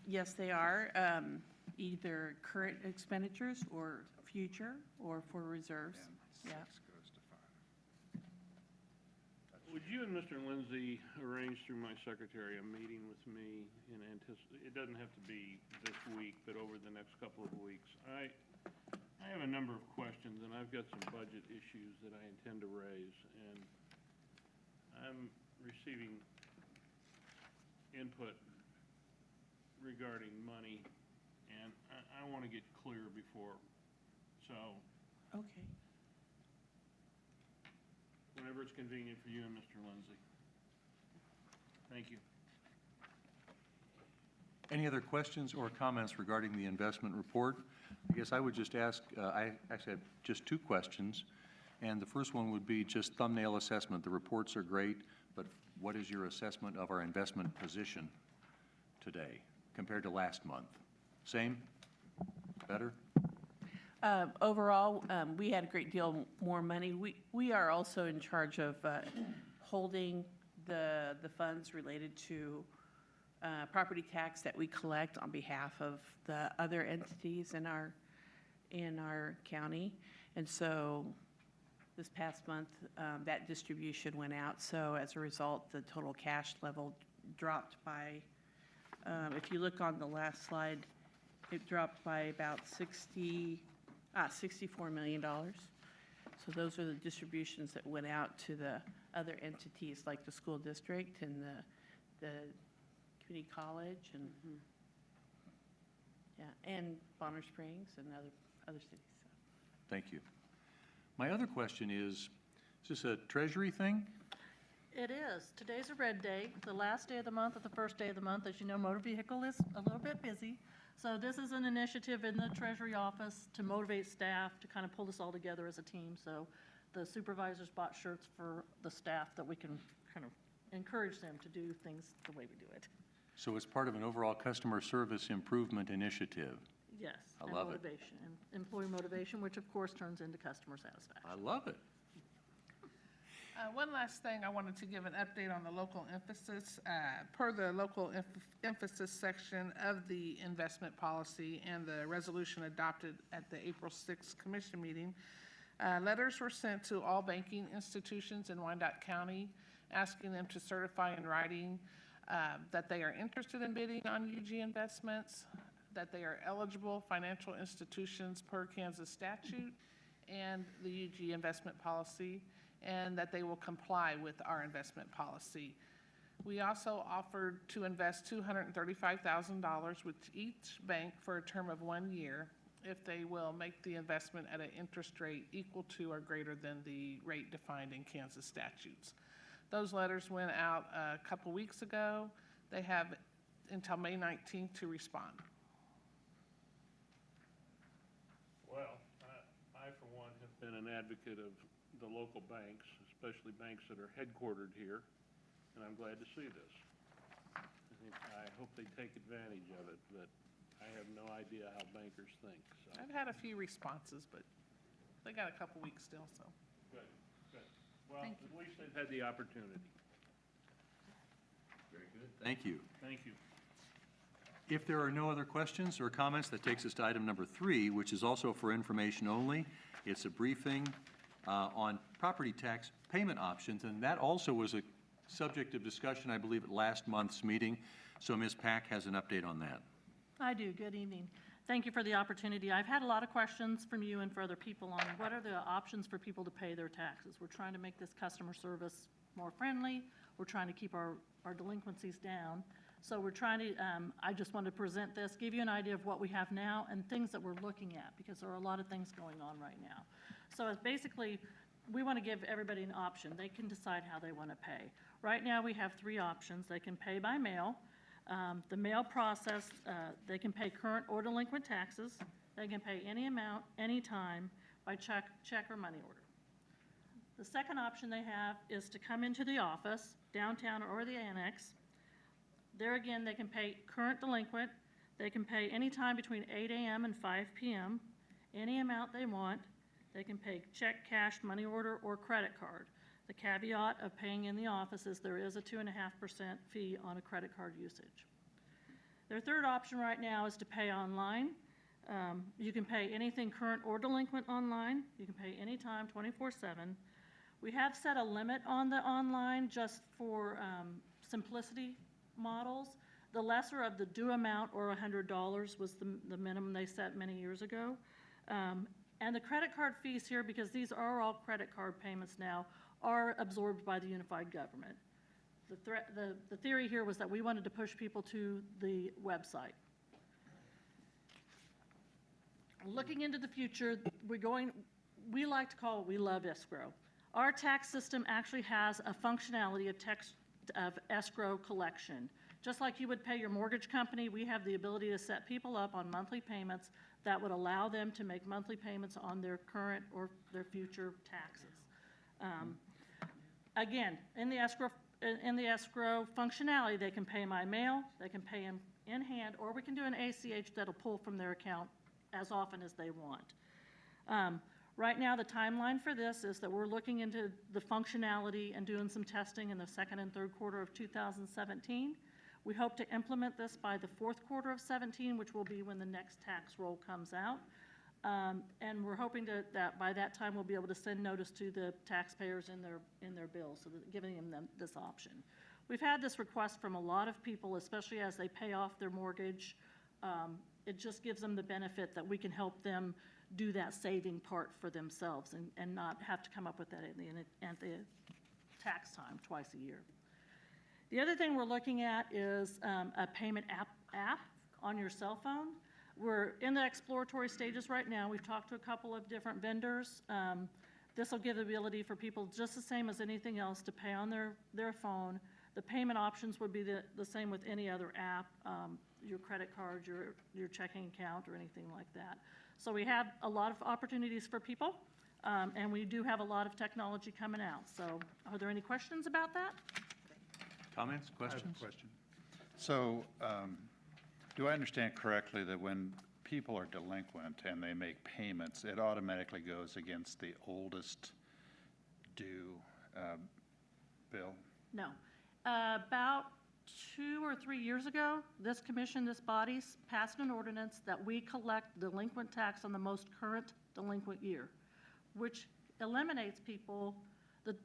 Yes, they are, either current expenditures or future, or for reserves, yeah. Would you and Mr. Lindsay arrange through my secretary a meeting with me it doesn't have to be this week, but over the next couple of weeks? I have a number of questions, and I've got some budget issues that I intend to raise, and I'm receiving input regarding money, and I want to get clear before, so Okay. whenever it's convenient for you and Mr. Lindsay. Thank you. Any other questions or comments regarding the investment report? I guess I would just ask, I actually have just two questions, and the first one would be just thumbnail assessment. The reports are great, but what is your assessment of our investment position today compared to last month? Same? Better? Overall, we had a great deal more money. We are also in charge of holding the funds related to property tax that we collect on behalf of the other entities in our county. And so this past month, that distribution went out. So as a result, the total cash level dropped by, if you look on the last slide, it dropped by about $64 million. So those are the distributions that went out to the other entities like the school district and the community college and, yeah, and Bonner Springs and other cities. So. Thank you. My other question is this a treasury thing? It is. Today's a red day, the last day of the month or the first day of the month. As you know, motor vehicle is a little bit busy. So this is an initiative in the Treasury office to motivate staff to kind of pull this all together as a team. So the supervisors bought shirts for the staff that we can kind of encourage them to do things the way we do it. So it's part of an overall customer service improvement initiative. Yes. I love it. And motivation, and employee motivation, which of course turns into customer satisfaction. I love it. One last thing, I wanted to give an update on the local emphasis. Per the local emphasis section of the investment policy and the resolution adopted at the April 6th commission meeting, letters were sent to all banking institutions in Wyandotte County asking them to certify in writing that they are interested in bidding on UG investments, that they are eligible financial institutions per Kansas statute and the UG investment policy, and that they will comply with our investment policy. We also offered to invest $235,000 with each bank for a term of 1 year if they will make the investment at an interest rate equal to or greater than the rate defined in Kansas statutes. Those letters went out a couple weeks ago. They have until May 19th to respond. Well, I for one have been an advocate of the local banks, especially banks that are headquartered here, and I'm glad to see this. I hope they take advantage of it, but I have no idea how bankers think, so. I've had a few responses, but they got a couple weeks still, so. Good, good. Well, at least they've had the opportunity. Very good. Thank you. Thank you. If there are no other questions or comments, that takes us to item number 3, which is also for information only. It's a briefing on property tax payment options, and that also was a subject of discussion, I believe, at last month's meeting. So Ms. Pack has an update on that. I do. Good evening. Thank you for the opportunity. I've had a lot of questions from you and for other people on what are the options for people to pay their taxes. We're trying to make this customer service more friendly. We're trying to keep our delinquencies down. So we're trying to, I just wanted to present this, give you an idea of what we have now and things that we're looking at, because there are a lot of things going on right now. So it's basically, we want to give everybody an option. They can decide how they want to pay. Right now, we have 3 options. They can pay by mail. The mail process, they can pay current or delinquent taxes. They can pay any amount, anytime, by check or money order. The second option they have is to come into the office, downtown or the annex. There again, they can pay current delinquent. They can pay any time between 8 a.m. and 5 p.m., any amount they want. They can pay check, cash, money order, or credit card. The caveat of paying in the office is there is a 2.5% fee on a credit card usage. Their third option right now is to pay online. You can pay anything current or delinquent online. You can pay anytime, 24/7. We have set a limit on the online just for simplicity models. The lesser of the due amount, or $100, was the minimum they set many years ago. And the credit card fees here, because these are all credit card payments now, are absorbed by the unified government. The theory here was that we wanted to push people to the website. Looking into the future, we like to call it, we love escrow. Our tax system actually has a functionality of escrow collection. Just like you would pay your mortgage company, we have the ability to set people up on monthly payments that would allow them to make monthly payments on their current or their future taxes. Again, in the escrow functionality, they can pay by mail, they can pay them in hand, or we can do an ACH that'll pull from their account as often as they want. Right now, the timeline for this is that we're looking into the functionality and doing some testing in the second and third quarter of 2017. We hope to implement this by the fourth quarter of 17, which will be when the next tax roll comes out. And we're hoping that by that time we'll be able to send notice to the taxpayers in their bills, so that giving them this option. We've had this request from a lot of people, especially as they pay off their mortgage. It just gives them the benefit that we can help them do that saving part for themselves and not have to come up with that at the tax time twice a year. The other thing we're looking at is a payment app on your cell phone. We're in the exploratory stages right now. We've talked to a couple of different vendors. This will give the ability for people, just the same as anything else, to pay on their phone. The payment options would be the same with any other app, your credit card, your checking account, or anything like that. So we have a lot of opportunities for people, and we do have a lot of technology coming out. So are there any questions about that? Comments, I have questions? a question. So, do I understand correctly that when people are delinquent and they make payments, it automatically goes against the oldest due bill? No. About 2 or 3 years ago, this commission, this body passed an ordinance that we collect delinquent tax on the most current delinquent year, which eliminates people.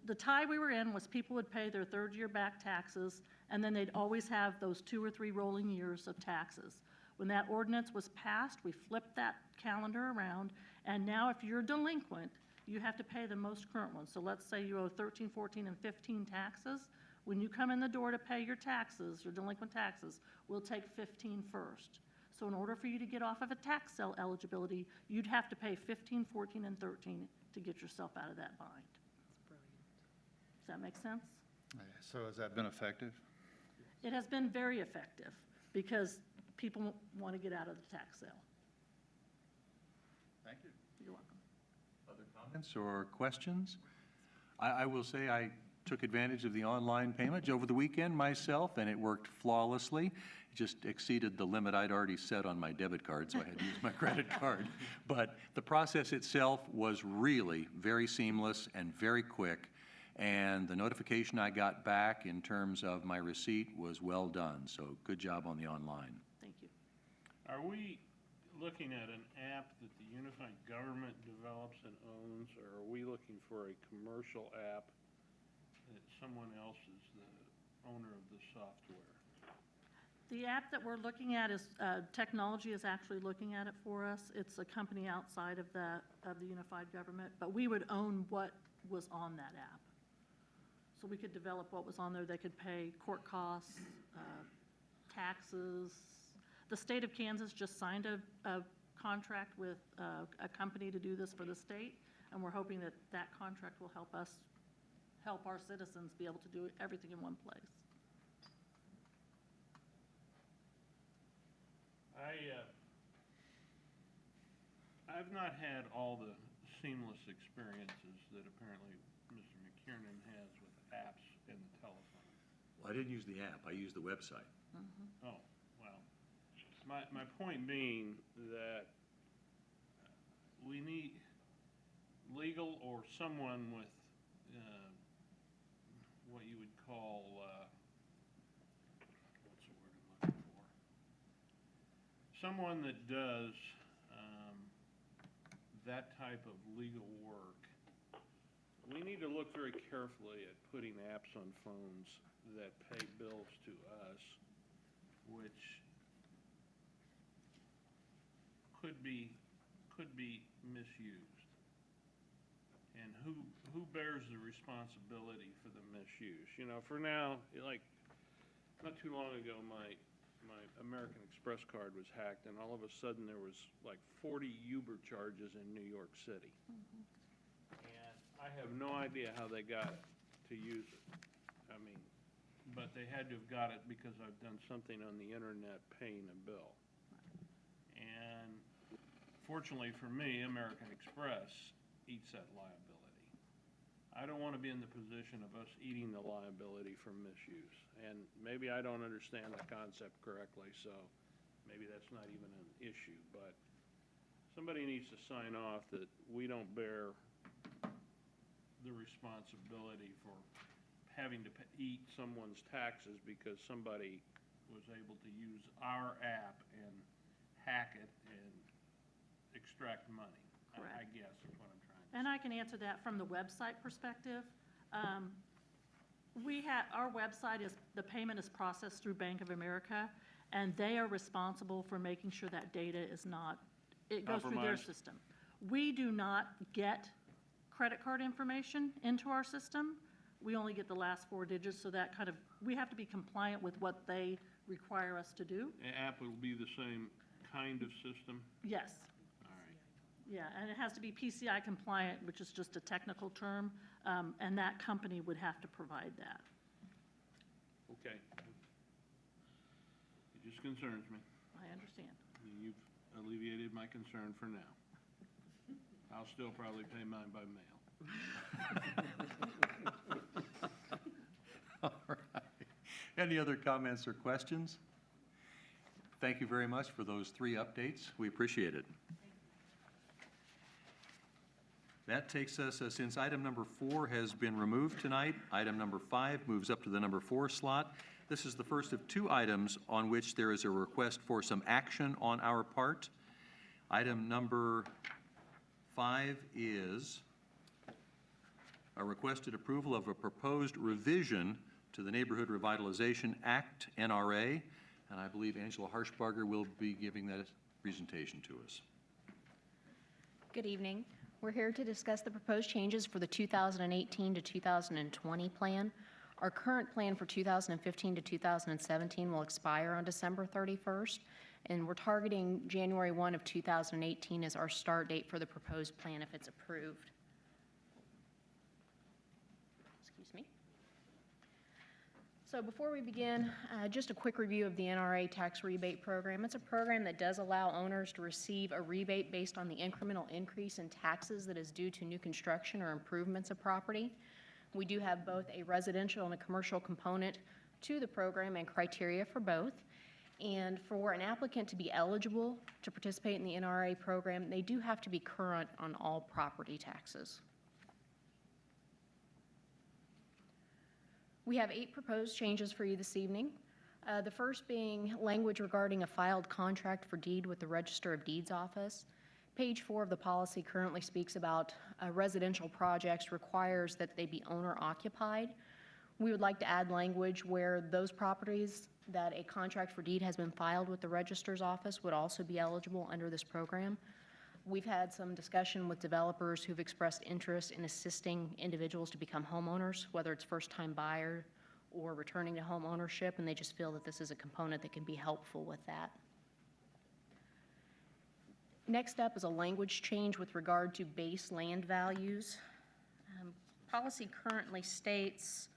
The tie we were in was people would pay their third year back taxes, and then they'd always have those 2 or 3 rolling years of taxes. When that ordinance was passed, we flipped that calendar around, and now if you're delinquent, you have to pay the most current one. So let's say you owe 13, 14, and 15 taxes. When you come in the door to pay your taxes, your delinquent taxes, we'll take 15 first. So in order for you to get off of a tax sale eligibility, you'd have to pay 15, 14, and 13 to get yourself out of that bind. Does that make sense? So has that been effective? It has been very effective because people want to get out of the tax sale. Thank you. You're welcome. Other comments or questions? I will say I took advantage of the online payment over the weekend myself, and it worked flawlessly. It just exceeded the limit I'd already set on my debit card, so I had to use my credit card. But the process itself was really very seamless and very quick, and the notification I got back in terms of my receipt was well done, so good job on the online. Thank you. Are we looking at an app that the unified government develops and owns, or are we looking for a commercial app that someone else is the owner of the software? The app that we're looking at is, technology is actually looking at it for us. It's a company outside of the unified government, but we would own what was on that app. So we could develop what was on there. They could pay court costs, taxes. The state of Kansas just signed a contract with a company to do this for the state, and we're hoping that that contract will help us, help our citizens be able to do everything in one place. I've not had all the seamless experiences that apparently Mr. McKiernan has with apps and the telephone. Well, I didn't use the app, I used the website. Oh, well, my point being that we need legal or someone with what you would call, what's the word I'm looking for? Someone that does that type of legal work. We need to look very carefully at putting apps on phones that pay bills to us, which could be misused. And who bears the responsibility for the misuse? You know, for now, like, not too long ago, my American Express card was hacked, and all of a sudden there was like 40 Uber charges in New York City. And I have no idea how they got it to use it. I mean, but they had to have got it because I've done something on the internet paying a bill. And fortunately for me, American Express eats that liability. I don't want to be in the position of us eating the liability for misuse. And maybe I don't understand the concept correctly, so maybe that's not even an issue. But somebody needs to sign off that we don't bear the responsibility for having to eat someone's taxes because somebody was able to use our app and hack it and extract money. I guess is what I'm trying to say. And I can answer that from the website perspective. Our website is, the payment is processed through Bank of America, and they are responsible for making sure that data is not, it goes through their Compromised. system. We do not get credit card information into our system. We only get the last 4 digits, so that kind of, we have to be compliant with what they require us to do. The app will be the same kind of system? Yes. All right. Yeah, and it has to be PCI compliant, which is just a technical term, and that company would have to provide that. Okay. It just concerns me. I understand. You've alleviated my concern for now. I'll still probably pay mine by mail. All right. Any other comments or questions? Thank you very much for those 3 updates. We appreciate it. That takes us, since item number 4 has been removed tonight, item number 5 moves up to the number 4 slot. This is the first of 2 items on which there is a request for some action on our part. Item number 5 is a requested approval of a proposed revision to the Neighborhood Revitalization Act, NRA, and I believe Angela Harshbarger will be giving that presentation to us. Good evening. We're here to discuss the proposed changes for the 2018 to 2020 plan. Our current plan for 2015 to 2017 will expire on December 31st, and we're targeting January 1 of 2018 as our start date for the proposed plan if it's approved. Excuse me. So before we begin, just a quick review of the NRA tax rebate program. It's a program that does allow owners to receive a rebate based on the incremental increase in taxes that is due to new construction or improvements of property. We do have both a residential and a commercial component to the program and criteria for both. And for an applicant to be eligible to participate in the NRA program, they do have to be current on all property taxes. We have 8 proposed changes for you this evening. The first being language regarding a filed contract for deed with the Register of Deeds office. Page 4 of the policy currently speaks about residential projects requires that they be owner occupied. We would like to add language where those properties that a contract for deed has been filed with the Register's office would also be eligible under this program. We've had some discussion with developers who've expressed interest in assisting individuals to become homeowners, whether it's first-time buyer or returning to home ownership, and they just feel that this is a component that can be helpful with that. Next up is a language change with regard to base land values. Policy currently states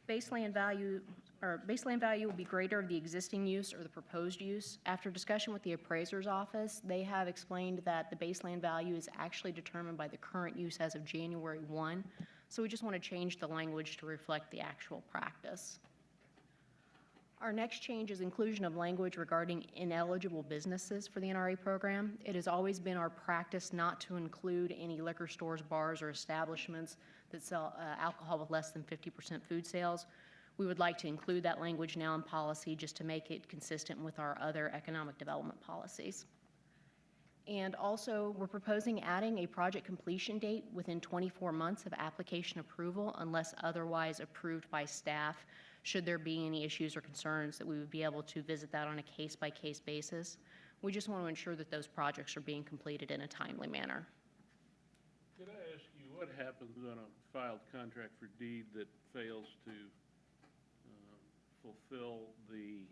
base land value will be greater of the existing use or the proposed use. After discussion with the appraiser's office, they have explained that the base land value is actually determined by the current use as of January 1. So we just want to change the language to reflect the actual practice. Our next change is inclusion of language regarding ineligible businesses for the NRA program. It has always been our practice not to include any liquor stores, bars, or establishments that sell alcohol with less than 50% food sales. We would like to include that language now in policy just to make it consistent with our other economic development policies. And also, we're proposing adding a project completion date within 24 months of application approval unless otherwise approved by staff. Should there be any issues or concerns, that we would be able to visit that on a case-by-case basis. We just want to ensure that those projects are being completed in a timely manner. Could I ask you, what happens on a filed contract for deed that fails to fulfill the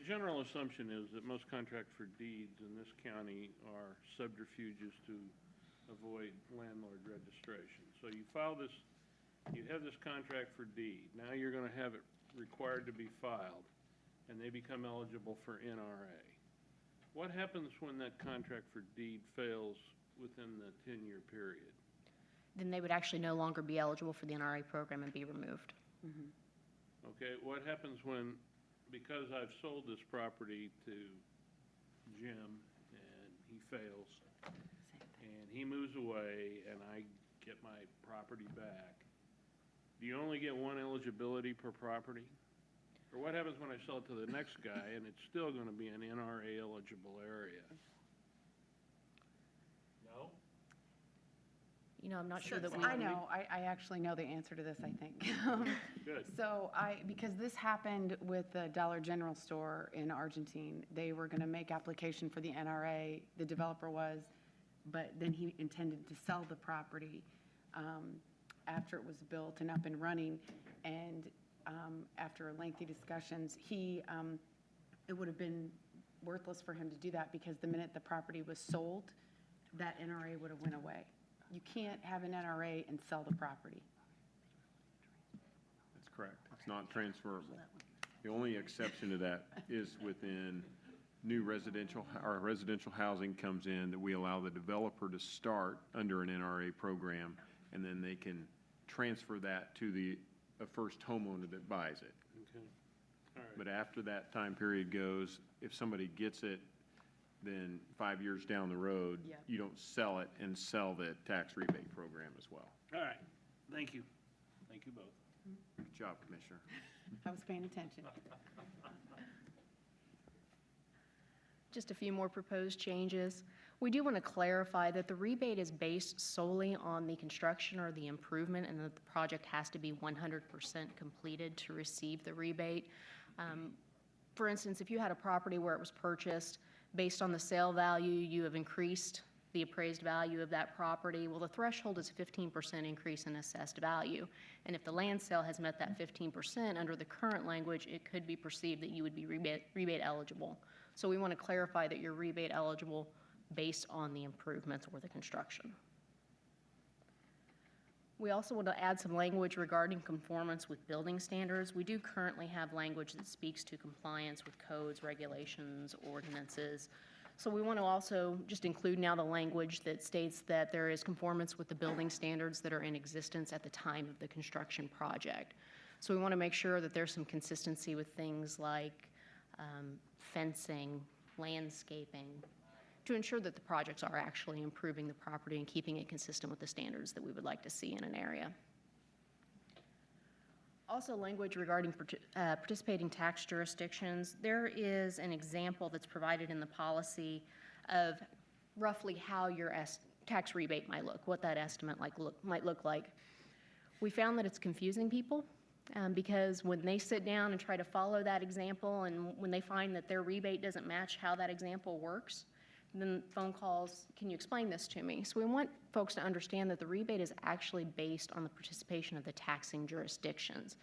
general assumption is that most contracts for deeds in this county are subterfuges to avoid landlord registration. So you file this, you have this contract for deed. Now you're going to have it required to be filed, and they become eligible for NRA. What happens when that contract for deed fails within the 10-year period? Then they would actually no longer be eligible for the NRA program and be removed. Okay, what happens when, because I've sold this property to Jim and he fails, and he moves away and I get my property back, do you only get one eligibility per property? Or what happens when I sell it to the next guy and it's still going to be an NRA eligible area? No? You know, I'm not sure that we. I know, I actually know the answer to this, I think. Good. So because this happened with the Dollar General store in Argentine, they were gonna make application for the NRA, the developer was, but then he intended to sell the property after it was built and up and running, and after lengthy discussions, it would have been worthless for him to do that, because the minute the property was sold, that NRA would have went away. You can't have an NRA and sell the property. That's correct. It's not transferable. The only exception to that is within new residential housing comes in, that we allow the developer to start under an NRA program, and then they can transfer that to a first homeowner that buys it. Okay, all right. But after that time period goes, if somebody gets it, then 5 years down the road, Yep. you don't sell it and sell the tax rebate program as well. All right, thank you. Thank you both. Good job, Commissioner. I was paying attention. Just a few more proposed changes. We do want to clarify that the rebate is based solely on the construction or the improvement, and that the project has to be 100% completed to receive the rebate. For instance, if you had a property where it was purchased based on the sale value, you have increased the appraised value of that property. Well, the threshold is a 15% increase in assessed value. And if the land sale has met that 15%, under the current language, it could be perceived that you would be rebate eligible. So we want to clarify that you're rebate eligible based on the improvements or the construction. We also want to add some language regarding conformance with building standards. We do currently have language that speaks to compliance with codes, regulations, ordinances. So we want to also just include now the language that states that there is conformance with the building standards that are in existence at the time of the construction project. So we want to make sure that there's some consistency with things like fencing, landscaping, to ensure that the projects are actually improving the property and keeping it consistent with the standards that we would like to see in an area. Also, language regarding participating tax jurisdictions. There is an example that's provided in the policy of roughly how your tax rebate might look, what that estimate might look like. We found that it's confusing people because when they sit down and try to follow that example, and when they find that their rebate doesn't match how that example works, then phone calls, can you explain this to me? So we want folks to understand that the rebate is actually based on the participation of the taxing jurisdictions.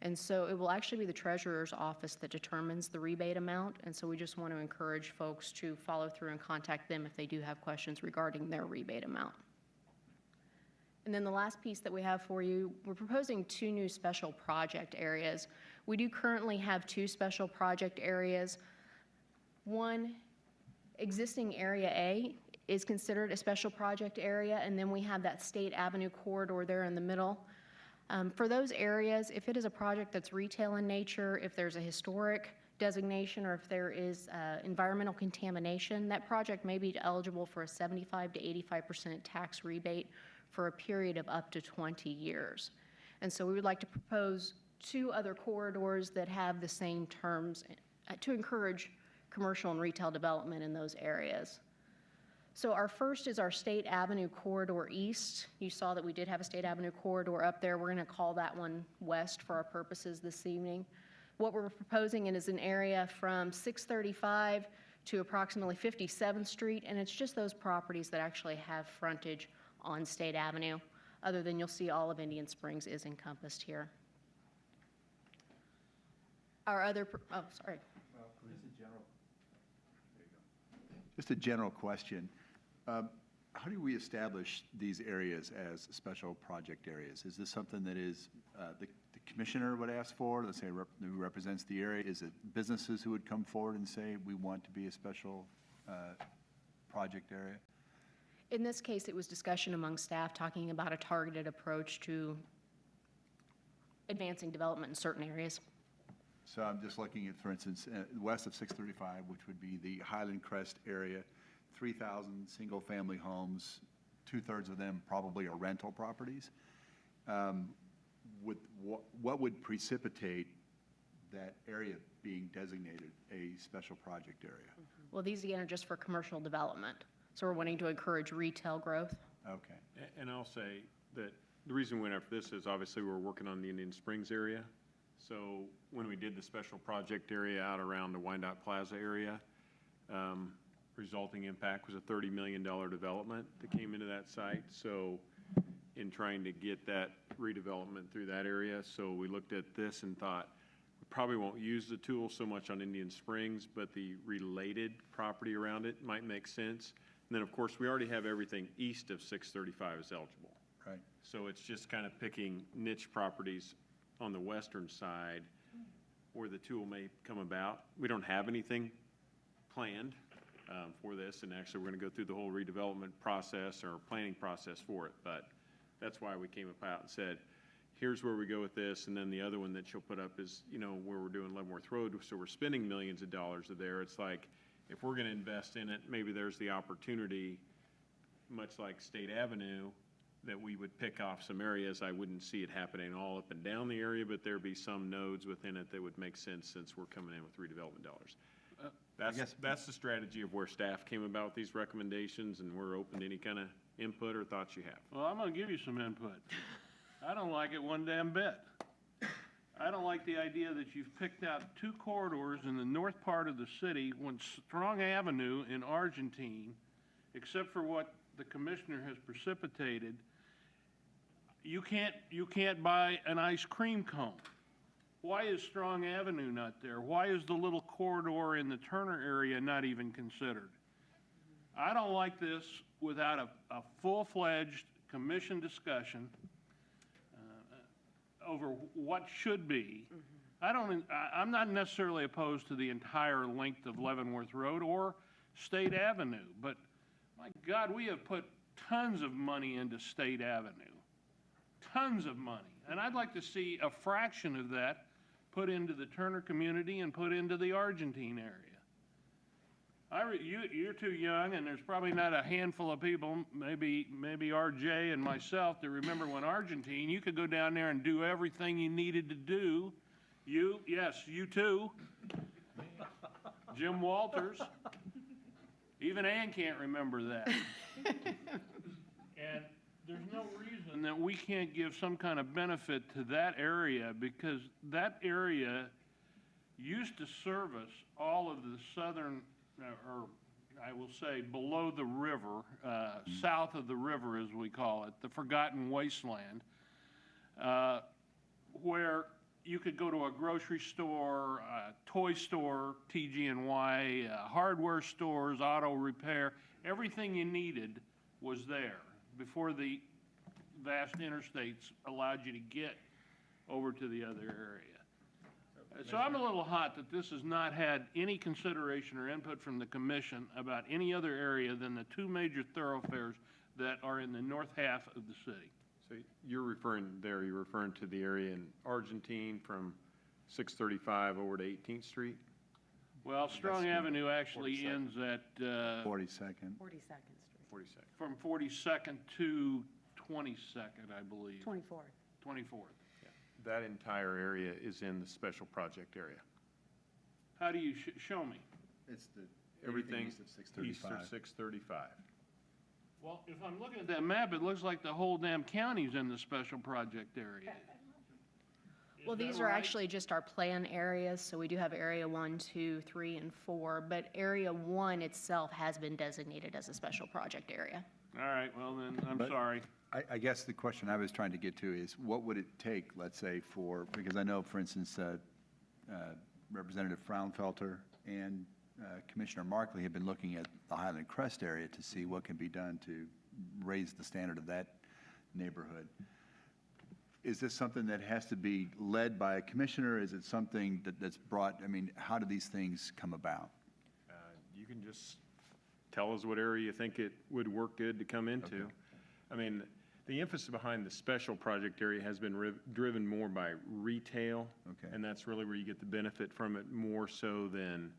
And so it will actually be the treasurer's office that determines the rebate amount. And so we just want to encourage folks to follow through and contact them if they do have questions regarding their rebate amount. And then the last piece that we have for you, we're proposing 2 new special project areas. We do currently have 2 special project areas. One, existing Area A is considered a special project area, and then we have that State Avenue corridor there in the middle. For those areas, if it is a project that's retail in nature, if there's a historic designation, or if there is environmental contamination, that project may be eligible for a 75 to 85% tax rebate for a period of up to 20 years. And so we would like to propose 2 other corridors that have the same terms to encourage commercial and retail development in those areas. So our first is our State Avenue Corridor East. You saw that we did have a State Avenue corridor up there. We're going to call that one West for our purposes this evening. What we're proposing is an area from 635 to approximately 57th Street, and it's just those properties that actually have frontage on State Avenue. Other than you'll see all of Indian Springs is encompassed here. Our other, oh, sorry. Just a general question. How do we establish these areas as special project areas? Is this something that is the commissioner would ask for, let's say who represents the area? Is it businesses who would come forward and say, we want to be a special project area? In this case, it was discussion among staff talking about a targeted approach to advancing development in certain areas. So I'm just looking at, for instance, west of 635, which would be the Highland Crest area, 3,000 single-family homes, 2/3 of them probably are rental properties. What would precipitate that area being designated a special project area? Well, these again are just for commercial development. So we're wanting to encourage retail growth. Okay. And I'll say that the reason we went after this is obviously we're working on the Indian Springs area. So when we did the special project area out around the Wyandotte Plaza area, resulting impact was a $30 million development that came into that site. So in trying to get that redevelopment through that area, so we looked at this and thought, we probably won't use the tool so much on Indian Springs, but the related property around it might make sense. And then, of course, we already have everything east of 635 is eligible. Right. So it's just kind of picking niche properties on the western side where the tool may come about. We don't have anything planned for this, and actually we're going to go through the whole redevelopment process or planning process for it. But that's why we came out and said, here's where we go with this. And then the other one that she'll put up is, you know, where we're doing Leavenworth Road, so we're spending millions of dollars there. It's like, if we're going to invest in it, maybe there's the opportunity, much like State Avenue, that we would pick off some areas. I wouldn't see it happening all up and down the area, but there'd be some nodes within it that would make sense since we're coming in with redevelopment dollars. That's the strategy of where staff came about with these recommendations, and we're open to any kind of input or thoughts you have. Well, I'm going to give you some input. I don't like it one damn bit. I don't like the idea that you've picked out 2 corridors in the north part of the city when Strong Avenue in Argentine, except for what the commissioner has precipitated, you can't buy an ice cream cone. Why is Strong Avenue not there? Why is the little corridor in the Turner area not even considered? I don't like this without a full-fledged commission discussion over what should be. I'm not necessarily opposed to the entire length of Leavenworth Road or State Avenue, but my God, we have put tons of money into State Avenue, tons of money. And I'd like to see a fraction of that put into the Turner community and put into the Argentine area. You're too young, and there's probably not a handful of people, maybe RJ and myself, that remember when Argentine, you could go down there and do everything you needed to do. Yes, you too. Jim Walters. Even Ann can't remember that. And there's no reason that we can't give some kind of benefit to that area, because that area used to service all of the southern, or I will say below the river, south of the river as we call it, the Forgotten Wasteland, where you could go to a grocery store, a toy store, TG&Y, hardware stores, auto repair. Everything you needed was there before the vast interstates allowed you to get over to the other area. So I'm a little hot that this has not had any consideration or input from the commission about any other area than the two major thoroughfares that are in the north half of the city. So you're referring to the area in Argentine from 635 over to 18th Street? Well, Strong Avenue actually ends at, 42nd. 42nd Street. 42nd. from 42nd to 22nd, I believe. 24th. 24th. That entire area is in the special project area. How do you show me? It's Everything east of east 635. of 635. Well, if I'm looking at that map, it looks like the whole damn county's in the special project area. Well, these are actually just our plan areas, so we do have area 1, 2, 3, and 4, but area 1 itself has been designated as a special project area. All right, well then, I'm But- sorry. I guess the question I was trying to get to is, what would it take, let's say, because I know, for instance, Representative Fraunfelter and Commissioner Markley have been looking at the Highland Crest area to see what can be done to raise the standard of that neighborhood. Is this something that has to be led by a commissioner? Is it something that's brought, how do these things come about? You can just tell us what area you think it would work good to come into. Okay. The emphasis behind the special project area has been driven more by retail. Okay. And that's really where you get the benefit from it, more so than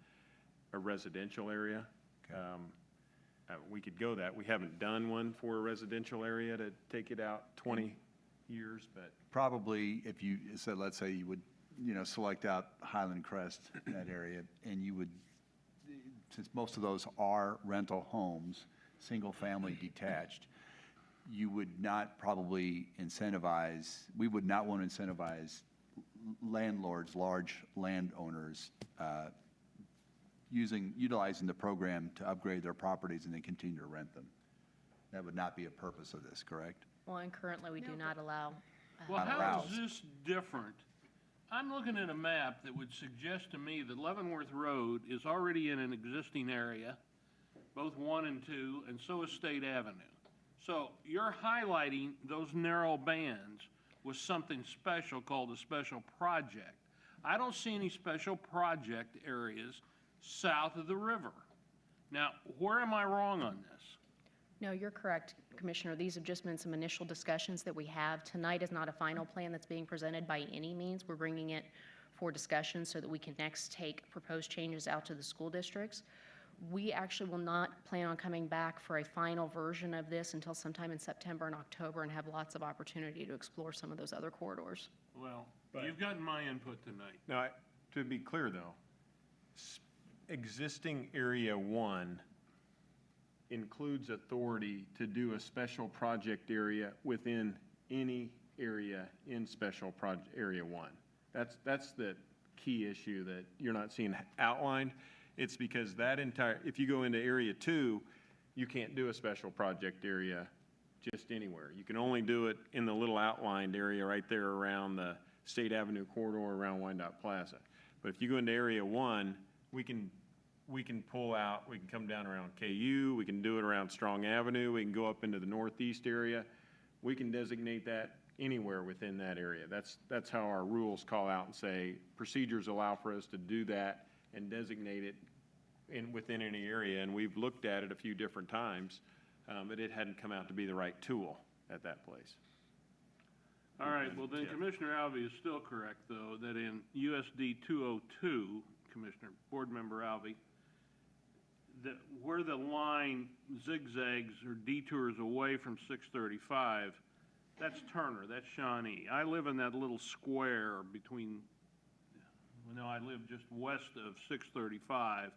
a residential area. We could go that. We haven't done one for a residential area to take it out 20 years, but. Probably, if you said, let's say you would, select out Highland Crest, that area, and you would, since most of those are rental homes, single-family detached, you would not probably incentivize, we would not want to incentivize landlords, large landowners, utilizing the program to upgrade their properties and then continue to rent them. That would not be a purpose of this, correct? Well, and currently, we do not allow. Well, how aroused. is this different? I'm looking at a map that would suggest to me that Leavenworth Road is already in an existing area, both 1 and 2, and so is State Avenue. So you're highlighting those narrow bands with something special called a special project. I don't see any special project areas south of the river. Now, where am I wrong on this? No, you're correct, Commissioner. These have just been some initial discussions that we have. Tonight is not a final plan that's being presented by any means. We're bringing it for discussion so that we can next take proposed changes out to the school districts. We actually will not plan on coming back for a final version of this until sometime in September and October, and have lots of opportunity to explore some of those other corridors. Well, you've gotten my input tonight. Now, to be clear though, existing Area 1 includes authority to do a special project area within any area in special project Area 1. That's the key issue that you're not seeing outlined. It's because if you go into Area 2, you can't do a special project area just anywhere. You can only do it in the little outlined area right there around the State Avenue corridor around Wyandotte Plaza. But if you go into Area 1, we can pull out, we can come down around KU, we can do it around Strong Avenue, we can go up into the northeast area. We can designate that anywhere within that area. That's how our rules call out and say procedures allow for us to do that and designate it within any area. And we've looked at it a few different times, but it hadn't come out to be the right tool at that place. All right, well then Commissioner Alvey is still correct, though, that in USD 202, Commissioner, Board Member Alvey, where the line zigzags or detours away from 635, that's Turner, that's Shawnee. I live in that little square between, I live just west of 635,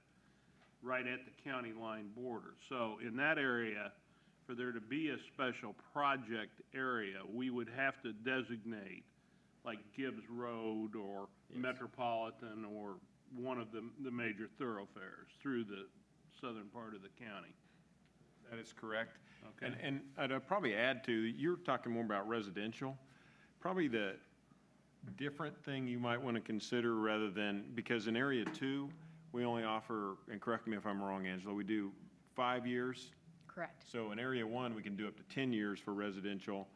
right at the county line border. So in that area, for there to be a special project area, we would have to designate like Gibbs Road or Metropolitan or one of the major thoroughfares through the southern part of the county. That is correct. Okay. And I'd probably add to, you're talking more about residential. Probably the different thing you might want to consider rather than, because in Area 2, we only offer, and correct me if I'm wrong, Angela, we do 5 years. Correct. So in Area 1, we can do up to 10 years for residential.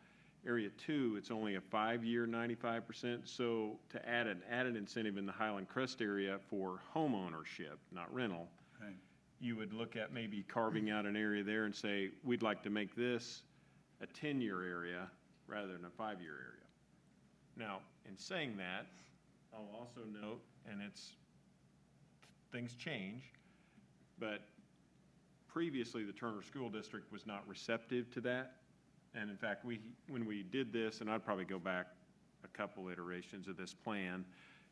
Area 2, it's only a 5-year, 95%. So to add an added incentive in the Highland Crest area for home ownership, not rental, Right. you would look at maybe carving out an area there and say, we'd like to make this a 10-year area rather than a 5-year area. Now, in saying that, I'll also note, and things change, but previously the Turner School District was not receptive to that. And in fact, when we did this, and I'd probably go back a couple iterations of this plan,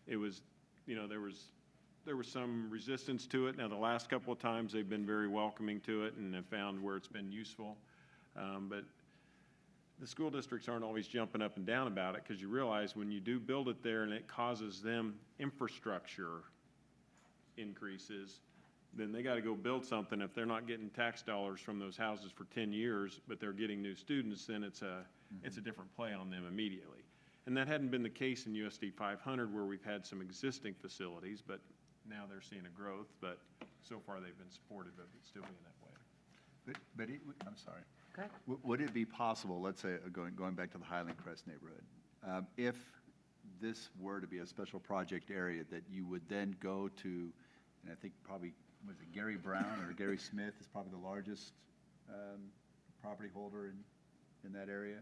it was, there was some resistance to it. Now, the last couple of times, they've been very welcoming to it and have found where it's been useful. But the school districts aren't always jumping up and down about it, because you realize when you do build it there and it causes them infrastructure increases, then they got to go build something. If they're not getting tax dollars from those houses for 10 years, but they're getting new students, then it's a different play on them immediately. And that hadn't been the case in USD 500, where we've had some existing facilities, but now they're seeing a growth. But so far, they've been supportive of it still being that way. But I'm sorry. Go ahead. Would it be possible, let's say, going back to the Highland Crest neighborhood, if this were to be a special project area, that you would then go to, and I think probably, was it Gary Brown or Gary Smith is probably the largest property holder in that area?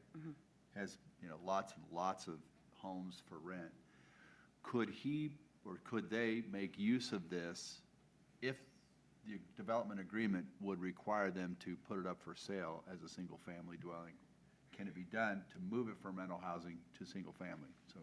Has, lots and lots of homes for rent. Could he or could they make use of this if the development agreement would require them to put it up for sale as a single-family dwelling? Can it be done to move it from rental housing to single-family? So,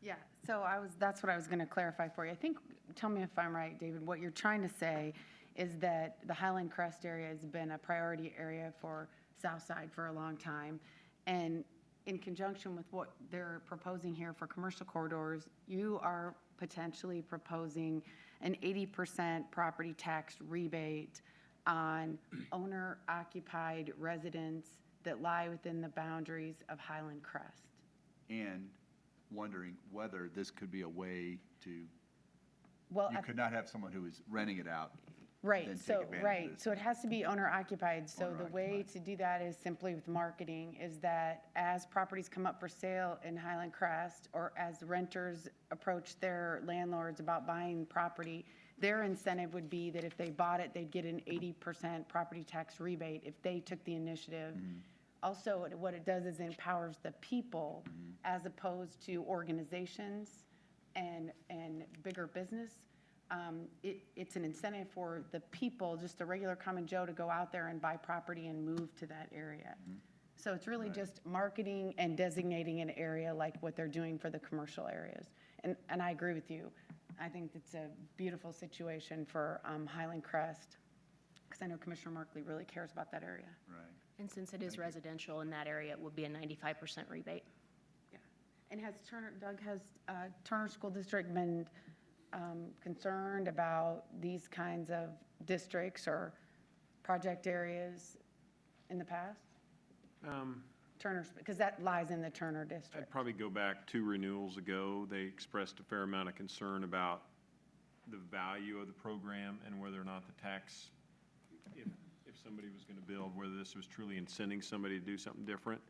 Yeah, so that's what I was going to clarify for you. I think, tell me if I'm right, David, what you're trying to say is that the Highland Crest area has been a priority area for Southside for a long time. And in conjunction with what they're proposing here for commercial corridors, you are potentially proposing an 80% property tax rebate on owner-occupied residents that lie within the boundaries of Highland Crest. and wondering whether this could be a way to, Well, you could not have someone who is renting it out. Right, then take so, advantage of right, this. so it has to be owner occupied, so the way Owner-occupied. to do that is simply with marketing, is that as properties come up for sale in Highland Crest, or as renters approach their landlords about buying property, their incentive would be that if they bought it, they'd get an 80% property tax rebate if they took the initiative. Also, what it does is it empowers the people as opposed to organizations and bigger business. It's an incentive for the people, just a regular common Joe, to go out there and buy property and move to that area. So it's really just marketing and designating an area like what they're doing for the commercial areas. And I agree with you. I think it's a beautiful situation for Highland Crest, because I know Commissioner Markley really cares about that area. Right. And since it is residential in that area, it would be a 95% rebate. Yeah. And Doug, has Turner School District been concerned about these kinds of districts or project areas in the past? Turner's, because that lies in the Turner district. I'd probably go back 2 renewals ago. They expressed a fair amount of concern about the value of the program and whether or not the tax, if somebody was going to build, whether this was truly incenting somebody to do something different.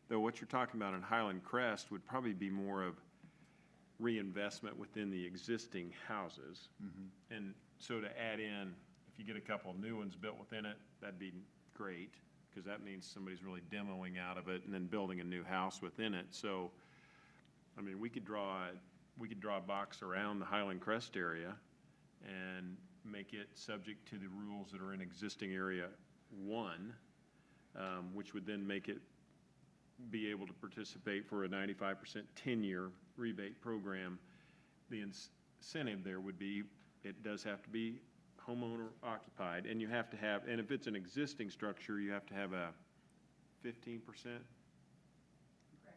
Though what you're talking about in Highland Crest would probably be more of reinvestment within the existing houses. And so to add in, if you get a couple new ones built within it, that'd be great, because that means somebody's really demoing out of it and then building a new house within it. So, I mean, we could draw a box around the Highland Crest area and make it subject to the rules that are in existing Area 1, which would then make it be able to participate for a 95% 10-year rebate program. The incentive there would be, it does have to be homeowner occupied, and you have to have, and if it's an existing structure, you have to have a 15%.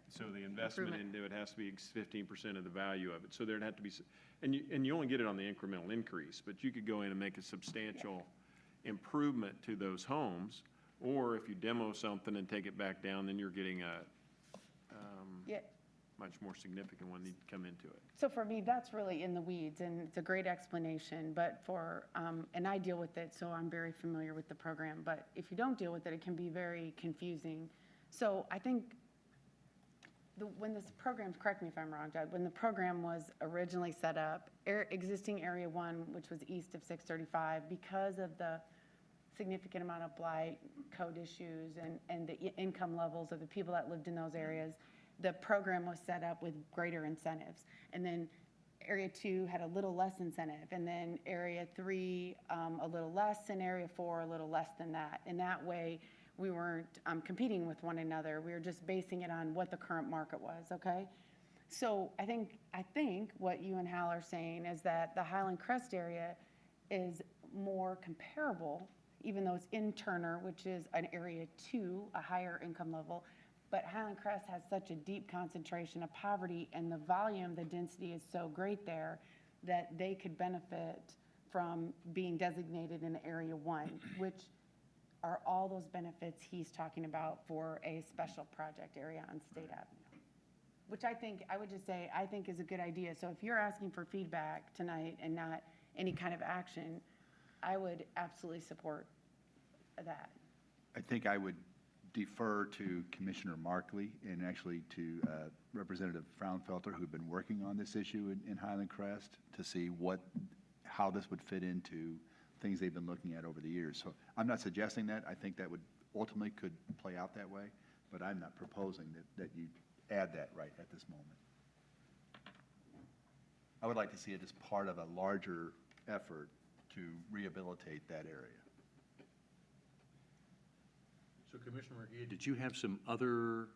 So the investment into it has to be 15% of the value of it. So there'd have to be, and you only get it on the incremental increase, but you could go in and make a substantial improvement to those homes, or if you demo something and take it back down, then you're getting a much more significant one need to come into it. So for me, that's really in the weeds, and it's a great explanation, but for, and I deal with it, so I'm very familiar with the program, but if you don't deal with it, it can be very confusing. So I think when this program, correct me if I'm wrong, Doug, when the program was originally set up, existing Area 1, which was east of 635, because of the significant amount of blight, code issues, and the income levels of the people that lived in those areas, the program was set up with greater incentives. And then Area 2 had a little less incentive, and then Area 3 a little less, and Area 4 a little less than that. And that way, we weren't competing with one another. We were just basing it on what the current market was, okay? So I think what you and Hal are saying is that the Highland Crest area is more comparable, even though it's in Turner, which is an Area 2, a higher income level, but Highland Crest has such a deep concentration of poverty, and the volume, the density is so great there that they could benefit from being designated in Area 1, which are all those benefits he's talking about for a special project area on State Avenue, which I would just say, I think is a good idea. So if you're asking for feedback tonight and not any kind of action, I would absolutely support that. I think I would defer to Commissioner Markley and actually to Representative Fraunfelter, who've been working on this issue in Highland Crest, to see how this would fit into things they've been looking at over the years. So I'm not suggesting that. I think that would ultimately could play out that way, but I'm not proposing that you add that right at this moment. I would like to see it as part of a larger effort to rehabilitate that area. So Commissioner Mejia, did you have some other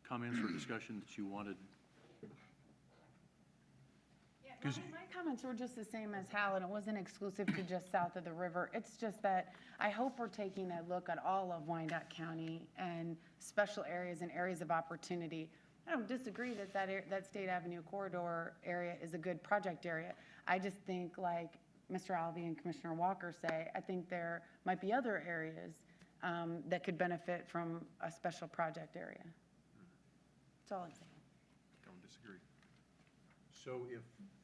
comments or discussion that you wanted? Yeah, my comments were just the same as Hal, and it wasn't exclusive to just south of the river. It's just that I hope we're taking a look at all of Wyandotte County and special areas and areas of opportunity. I don't disagree that State Avenue corridor area is a good project area. I just think, like Mr. Alvey and Commissioner Walker say, I think there might be other areas that could benefit from a special project area. That's all I'm saying. Don't disagree.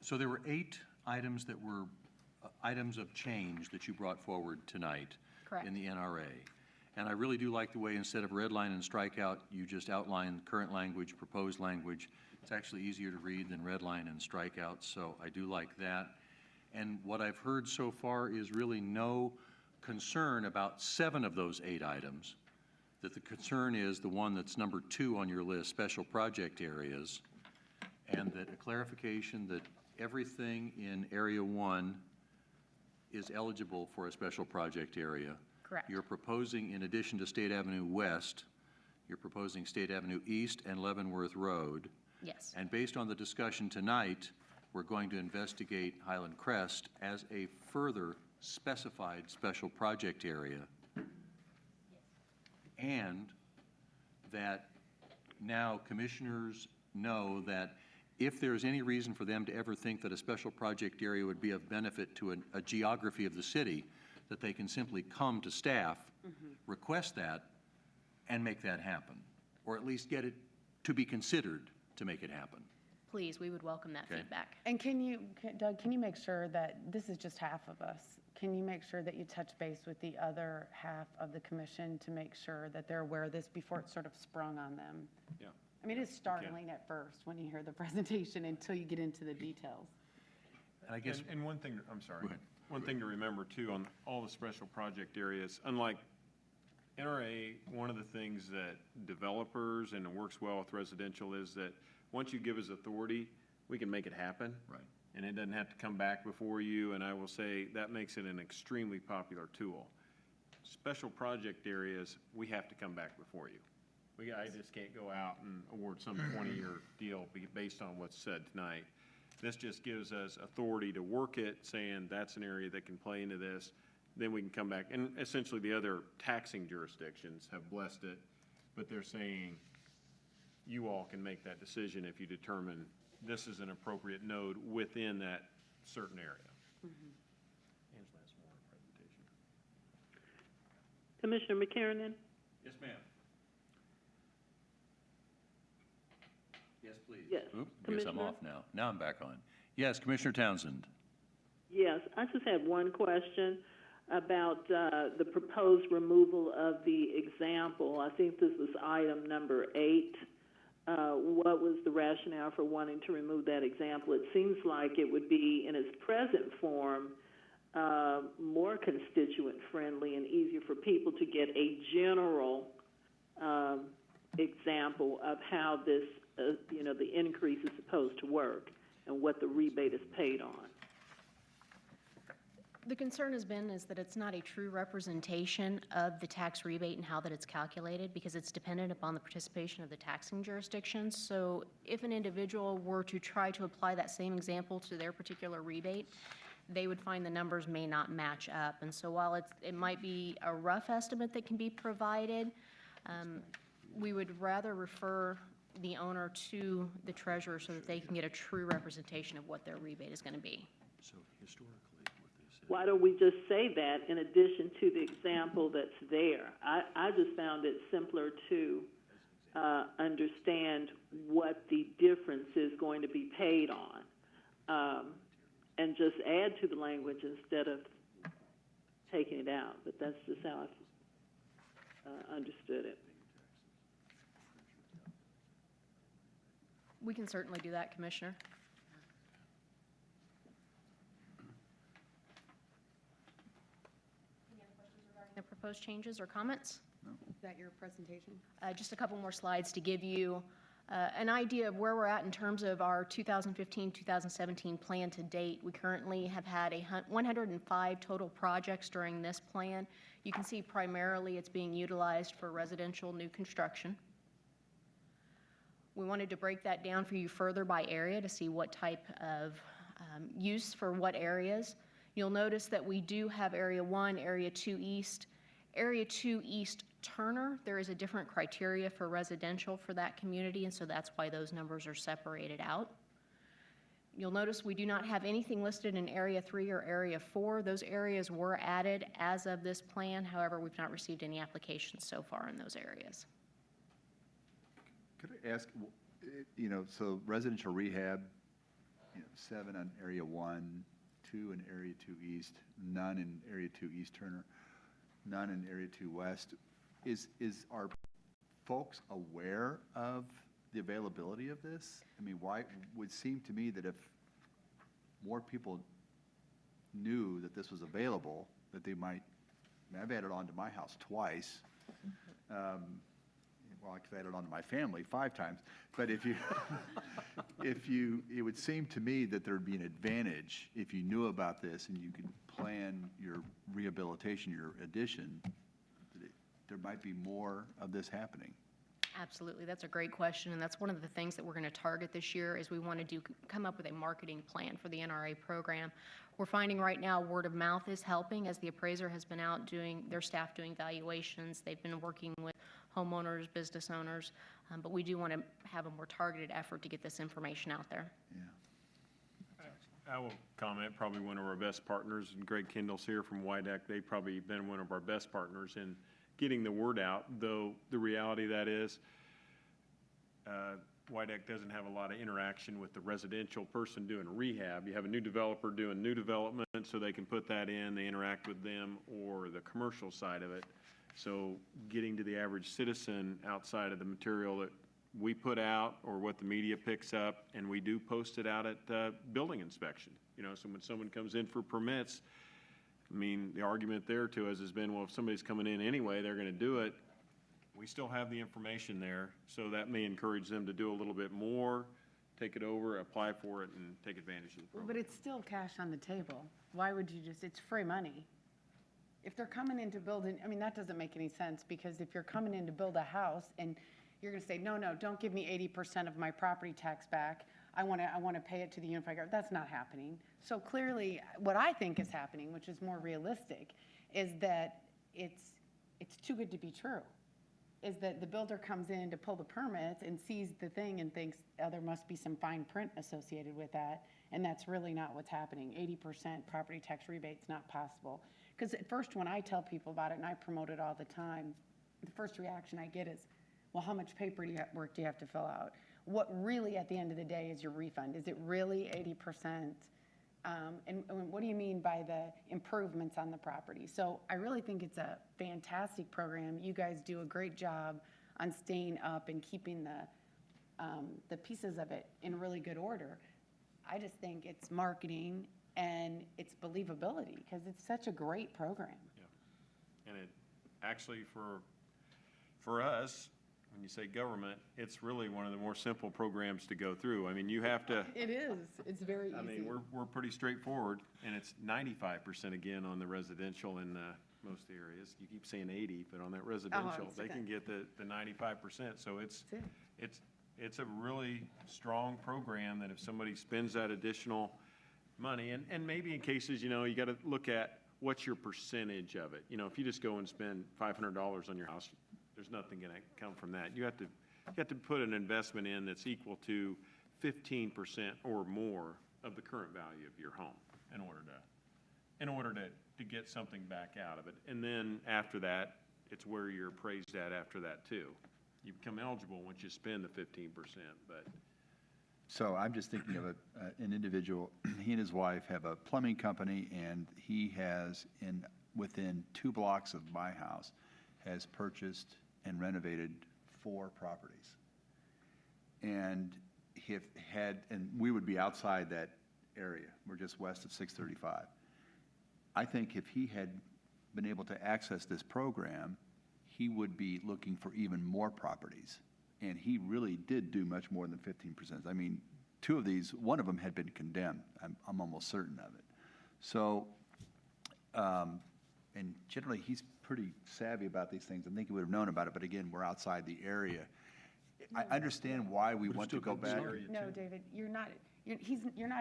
So there were 8 items that were items of change that you brought forward tonight. Correct. In the NRA. And I really do like the way, instead of redline and strikeout, you just outline current language, proposed language. It's actually easier to read than redline and strikeout, so I do like that. And what I've heard so far is really no concern about 7 of those 8 items, that the concern is the one that's number 2 on your list, special project areas, and that a clarification that everything in Area 1 is eligible for a special project area. Correct. You're proposing, in addition to State Avenue West, you're proposing State Avenue East and Leavenworth Road. Yes. And based on the discussion tonight, we're going to investigate Highland Crest as a further specified special project area. And that now commissioners know that if there's any reason for them to ever think that a special project area would be of benefit to a geography of the city, that they can simply come to staff, request that, and make that happen, or at least get it to be considered to make it happen. Please, we would welcome that Okay. feedback. And Doug, can you make sure that, this is just half of us, can you make sure that you touch base with the other half of the commission to make sure that they're aware of this before it's sort of sprung on them? Yeah. I mean, it is startling at first when you hear the presentation until you get into the details. And I guess, And one thing, I'm sorry. Go ahead. One thing to remember too, on all the special project areas, unlike NRA, one of the things that developers, and it works well with residential, is that once you give us authority, we can make it happen. Right. and it doesn't have to come back before you, and I will say that makes it an extremely popular tool. Special project areas, we have to come back before you. I just can't go out and award some 20-year deal based on what's said tonight. This just gives us authority to work it, saying that's an area that can play into this. Then we can come back, and essentially the other taxing jurisdictions have blessed it, but they're saying you all can make that decision if you determine this is an appropriate node within that certain area. Angela has more presentation. Commissioner McKernan? Yes, ma'am. Yes, please. Yes. Oop, guess I'm Commissioner? off now. Now I'm back on. Yes, Commissioner Townsend. Yes, I just had one question about the proposed removal of the example. I think this was item number 8. What was the rationale for wanting to remove that example? It seems like it would be, in its present form, more constituent-friendly and easier for people to get a general example of how this, the increase is supposed to work and what the rebate is paid on. The concern has been is that it's not a true representation of the tax rebate and how that it's calculated, because it's dependent upon the participation of the taxing jurisdictions. So if an individual were to try to apply that same example to their particular rebate, they would find the numbers may not match up. And so while it might be a rough estimate that can be provided, we would rather refer the owner to the treasurer so that they can get a true representation of what their rebate is going to be. So historically, Why don't we just say that in addition to the example that's there? I just found it simpler to understand what the difference is going to be paid on, and just add to the language instead of taking it out. But that's just how I understood it. We can certainly do that, Commissioner. The proposed changes or comments? Is that your presentation? Just a couple more slides to give you an idea of where we're at in terms of our 2015-2017 plan to date. We currently have had 105 total projects during this plan. You can see primarily it's being utilized for residential new construction. We wanted to break that down for you further by area to see what type of use for what areas. You'll notice that we do have Area 1, Area 2 East. Area 2 East Turner, there is a different criteria for residential for that community, and so that's why those numbers are separated out. You'll notice we do not have anything listed in Area 3 or Area 4. Those areas were added as of this plan. However, we've not received any applications so far in those areas. Could I ask, so residential rehab, 7 on Area 1, 2 in Area 2 East, none in Area 2 East Turner, none in Area 2 West. Are folks aware of the availability of this? I mean, why would seem to me that if more people knew that this was available, that they might, I've added on to my house twice. Well, I've added on to my family 5 times. But if you, it would seem to me that there'd be an advantage if you knew about this and you could plan your rehabilitation, your addition, there might be more of this happening. Absolutely, that's a great question, and that's one of the things that we're going to target this year is we want to come up with a marketing plan for the NRA program. We're finding right now word of mouth is helping as the appraiser has been out doing, their staff doing valuations. They've been working with homeowners, business owners, but we do want to have a more targeted effort to get this information out there. I will comment, probably one of our best partners, and Greg Kendall's here from Wyandotte. They've probably been one of our best partners in getting the word out, though the reality of that is Wyandotte doesn't have a lot of interaction with the residential person doing rehab. You have a new developer doing new development, so they can put that in, they interact with them, or the commercial side of it. So getting to the average citizen outside of the material that we put out or what the media picks up, and we do post it out at building inspection. So when someone comes in for permits, I mean, the argument there to us has been, well, if somebody's coming in anyway, they're going to do it. We still have the information there, so that may encourage them to do a little bit more take it over, apply for it, and take advantage of the program. But it's still cash on the table. Why would you just, it's free money. If they're coming in to build, I mean, that doesn't make any sense, because if you're coming in to build a house and you're gonna say, no, don't give me 80% of my property tax back, I wanna pay it to the unified government, that's not happening. So clearly, what I think is happening, which is more realistic, is that it's too good to be true. Is that the builder comes in to pull the permits and sees the thing and thinks, oh, there must be some fine print associated with that, and that's really not what's happening. 80% property tax rebate's not possible. Because at first, when I tell people about it, and I promote it all the time, the first reaction I get is, well, how much work do you have to fill out? What really, at the end of the day, is your refund? Is it really 80%? And what do you mean by the improvements on the property? So I really think it's a fantastic program. You guys do a great job on staying up and keeping the pieces of it in really good order. I just think it's marketing and it's believability, because it's such a great program. And it, actually, for us, when you say government, it's really one of the more simple programs to go through. I mean, you have to, It is. It's very easy. I mean, we're pretty straightforward, and it's 95% again on the residential in most areas. You keep saying 80, but on that residential, it's they okay. can get the 95%. So it's a really strong program that if somebody spends that additional money, and maybe in cases, you got to look at what's your percentage of it. If you just go and spend $500 on your house, there's nothing going to come from that. You have to put an investment in that's equal to 15% or more of the current value of your home in order to get something back out of it. And then after that, it's where you're appraised at after that too. You become eligible once you spend the 15%, but. So I'm just thinking of an individual, he and his wife have a plumbing company, and he has, within 2 blocks of my house, has purchased and renovated 4 properties. And we would be outside that area. We're just west of 635. I think if he had been able to access this program, he would be looking for even more properties. And he really did do much more than 15%. I mean, 2 of these, one of them had been condemned. I'm almost certain of it. So, and generally, he's pretty savvy about these things. I think he would have known about it, but again, we're outside the area. I understand why we want to go back. No, David, you're not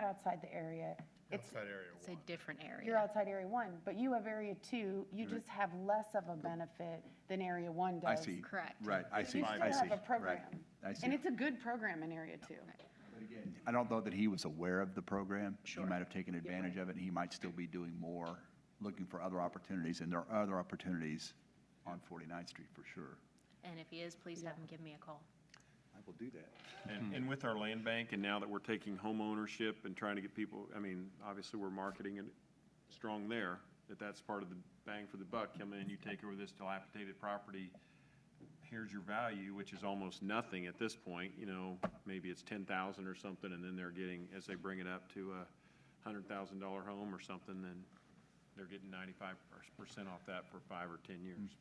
outside the area. Outside area It's a different area. You're outside Area 1, but you have Area 2. You just have less of a benefit than Area 1 does. I see. Correct. Right, I see, You I still see. have a program. Right, I see. And it's a good program in Area 2. I don't know that he was aware of the program. Sure. He might have taken advantage of it, and he might still be doing more, looking for other opportunities, and there are other opportunities on 49th Street for sure. And if he is, please have him give me a call. I will do that. And with our land bank, and now that we're taking home ownership and trying to get people, I mean, obviously, we're marketing it strong there, that's part of the bang for the buck. Come in, you take over this dilapidated property, here's your value, which is almost nothing at this point, maybe it's 10,000 or something, and then they're getting, as they bring it up to a $100,000 home or something, then they're getting 95% off that for 5 or 10 years.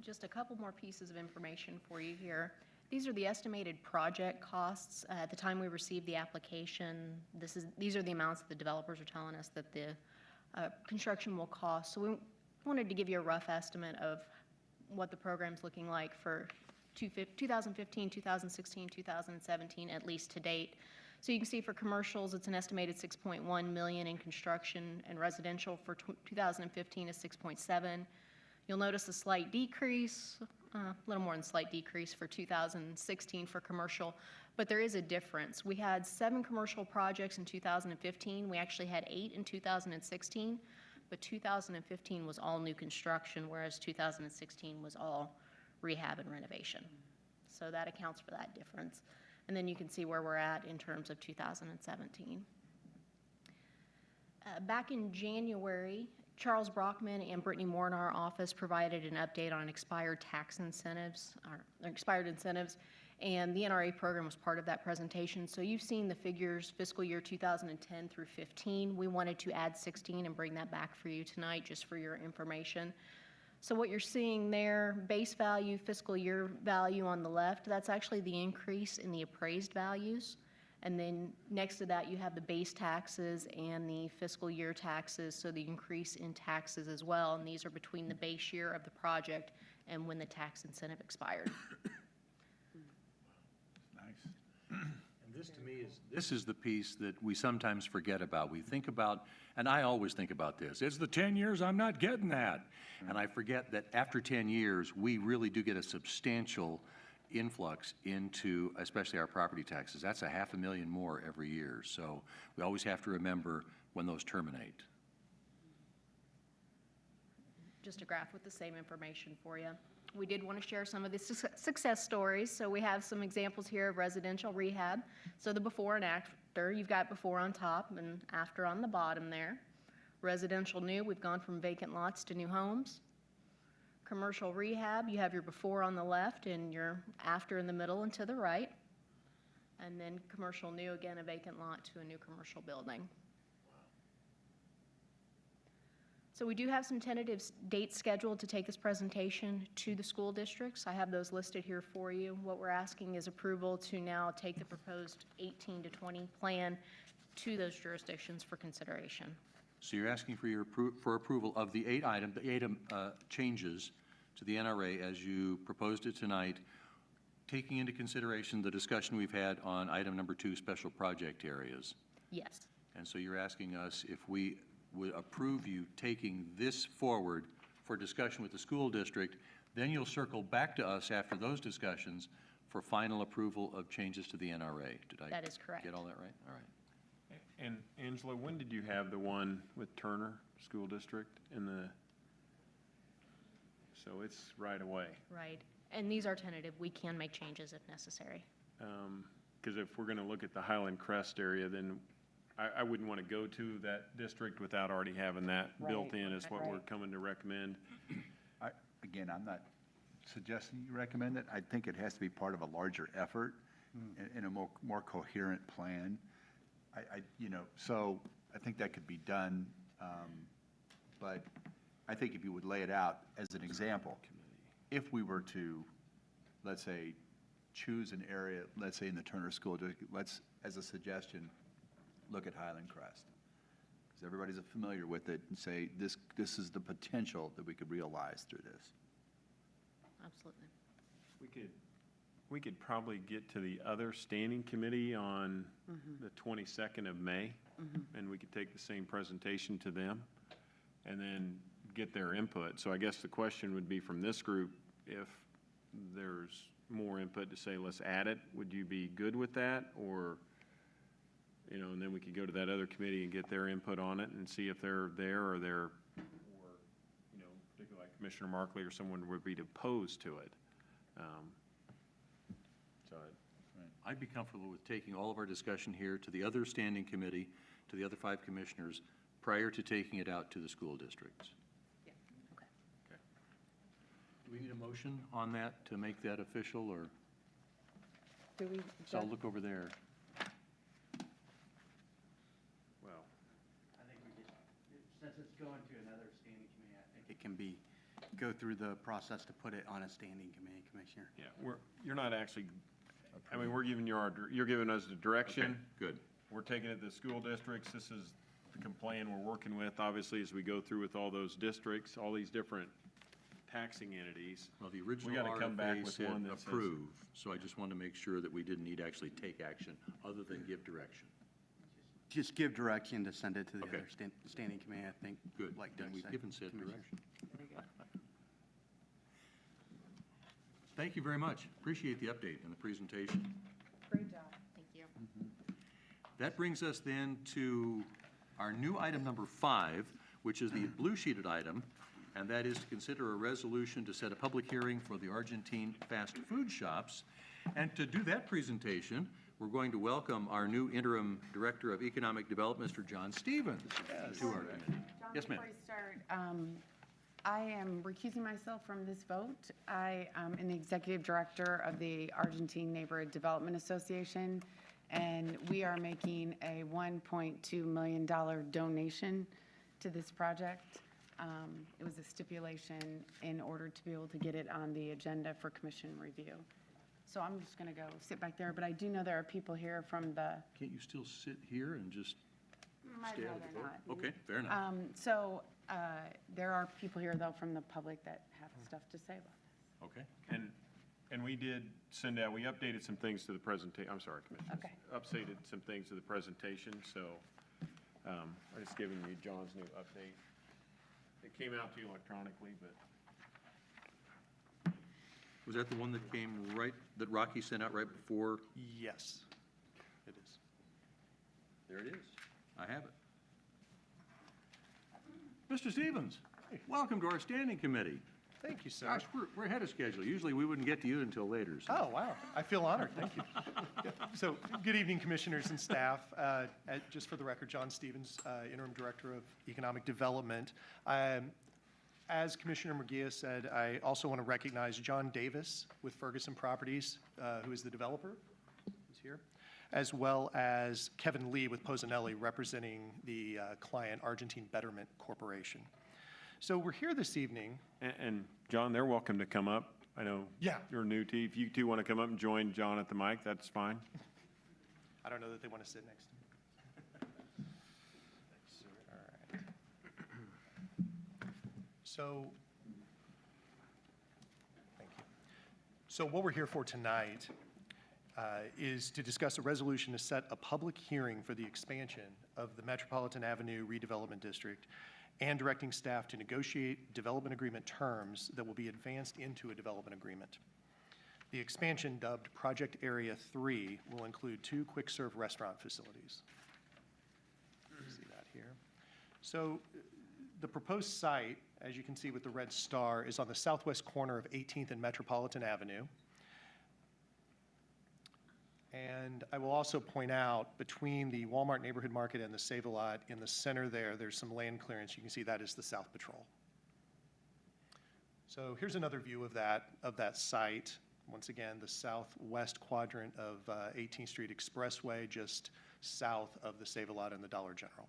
Just a couple more pieces of information for you here. These are the estimated project costs. At the time we received the application, these are the amounts that the developers are telling us that the construction will cost. So we wanted to give you a rough estimate of what the program's looking like for 2015, 2016, 2017, at least to date. So you can see for commercials, it's an estimated $6.1 million in construction, and residential for 2015 is $6.7. You'll notice a slight decrease, a little more than slight decrease for 2016 for commercial, but there is a difference. We had 7 commercial projects in 2015. We actually had 8 in 2016, but 2015 was all new construction, whereas 2016 was all rehab and renovation. So that accounts for that difference. And then you can see where we're at in terms of 2017. Back in January, Charles Brockman and Brittany Moore in our office provided an update on expired tax incentives, or expired incentives, and the NRA program was part of that presentation. So you've seen the figures fiscal year 2010 through 15. We wanted to add 16 and bring that back for you tonight just for your information. So what you're seeing there, base value, fiscal year value on the left, that's actually the increase in the appraised values. And then next to that, you have the base taxes and the fiscal year taxes, so the increase in taxes as well. And these are between the base year of the project and when the tax incentive expired. Nice. And this, to me, this is the piece that we sometimes forget about. We think about, and I always think about this, it's the 10 years, I'm not getting that. And I forget that after 10 years, we really do get a substantial influx into, especially our property taxes. That's $500,000 more every year. So we always have to remember when those terminate. Just a graph with the same information for you. We did want to share some of the success stories. So we have some examples here of residential rehab. So the before and after, you've got before on top and after on the bottom there. Residential new, we've gone from vacant lots to new homes. Commercial rehab, you have your before on the left and your after in the middle and to the right. And then commercial new, again, a vacant lot to a new commercial building. So we do have some tentative dates scheduled to take this presentation to the school districts. I have those listed here for you. What we're asking is approval to now take the proposed 18 to 20 plan to those jurisdictions for consideration. So you're asking for for approval of the eight changes to the NRA as you proposed it tonight, taking into consideration the discussion we've had on item number 2, special project areas. Yes. And so you're asking us if we would approve you taking this forward for discussion with the school district, then you'll circle back to us after those discussions for final approval of changes to the NRA. Did I That is correct. get all that right? All right. And Angela, when did you have the one with Turner School District in the, so it's right away? Right. And these are tentative. We can make changes if necessary. Because if we're going to look at the Highland Crest area, then I wouldn't want to go to that district without already having that built in as what we're coming to recommend. Again, I'm not suggesting you recommend it. I think it has to be part of a larger effort in a more coherent plan. So I think that could be done, but I think if you would lay it out as an example, if we were to, let's say, choose an area, let's say in the Turner School District, let's, as a suggestion, look at Highland Crest, because everybody's familiar with it, and say, this is the potential that we could realize through this. Absolutely. We could probably get to the other standing committee on the 22nd of May, and we could take the same presentation to them and then get their input. So I guess the question would be from this group, if there's more input to say, let's add it, would you be good with that? Or, and then we could go to that other committee and get their input on it and see if they're there or particularly like Commissioner Markley or someone would be opposed to it. I'd be comfortable with taking all of our discussion here to the other standing committee, to the other 5 commissioners, prior to taking it out to the school districts. Yeah, okay. Okay. Do we need a motion on that to make that official, or? Do we? So I'll look over there. Well, I think we just, since it's going to another standing committee, I think it can go through the process to put it on a standing committee, Commissioner. yeah, you're not actually, we're giving you you're giving us the direction. Okay, good. We're taking it to the school districts. This is the plan we're working with, obviously, as we go through with all those districts, all these different taxing entities. Well, the original We gotta come back RFA with said one that says- approve, so I just wanted to make sure that we didn't need to actually take action, other than give direction. Just give direction to send it to the Okay. other standing committee, I think. Good, Like then Doug we've said, given said Commissioner. direction. Thank you very much. Appreciate the update and the presentation. Great job. Thank you. That brings us then to our new item number 5, which is the blue sheeted item, and that is to consider a resolution to set a public hearing for the Argentine fast food shops. And to do that presentation, we're going to welcome our new interim Director of Economic Development, Mr. John Stevens, to our committee. John, Yes, ma'am. before you start, I am recusing myself from this vote. I am the Executive Director of the Argentine Neighborhood Development Association, and we are making a $1.2 million donation to this project. It was a stipulation in order to be able to get it on the agenda for commission review. So I'm just going to go sit back there, but I do know there are people here from the. Can't you still sit here and just I'd stare at rather the floor? not. Okay, fair enough. So there are people here, though, from the public that have stuff to say about this. Okay. And we did send out, we updated some things to the presentation, I'm sorry, Commissioners. Okay. Updated some things to the presentation, so I'm just giving you John's new update. It came out to you electronically, but Was that the one that came that Rocky sent out right before? Yes, it is. There it is. I have it. Mr. Stevens, welcome to our standing committee. Thank you, sir. Gosh, we're ahead of schedule. Usually we wouldn't get to you until later. So. Oh, wow. I feel honored. Thank you. Yeah. So, good evening, commissioners and staff. Just for the record, John Stevens, Interim Director of Economic Development. As Commissioner Murguia said, I also want to recognize John Davis with Ferguson Properties, who is the developer, who's here, as well as Kevin Lee with Posanelli, representing the client, Argentine Betterment Corporation. So we're here this evening. And John, they're welcome to come up. I know you're new to, if you two want to come up and join John at the mic, that's fine. I don't know that they want to sit next to me. All right. So, thank you. So what we're here for tonight is to discuss a resolution to set a public hearing for the expansion of the Metropolitan Avenue Redevelopment District and directing staff to negotiate development agreement terms that will be advanced into a development agreement. The expansion, dubbed Project Area 3, will include 2 quick-serve restaurant facilities. You see that here. So the proposed site, as you can see with the red star, is on the southwest corner of 18th and Metropolitan Avenue. And I will also point out, between the Walmart Neighborhood Market and the Save-A-Lot, in the center there, there's some land clearance. You can see that is the South Patrol. So here's another view of that site. Once again, the southwest quadrant of 18th Street Expressway, just south of the Save-A-Lot and the Dollar General.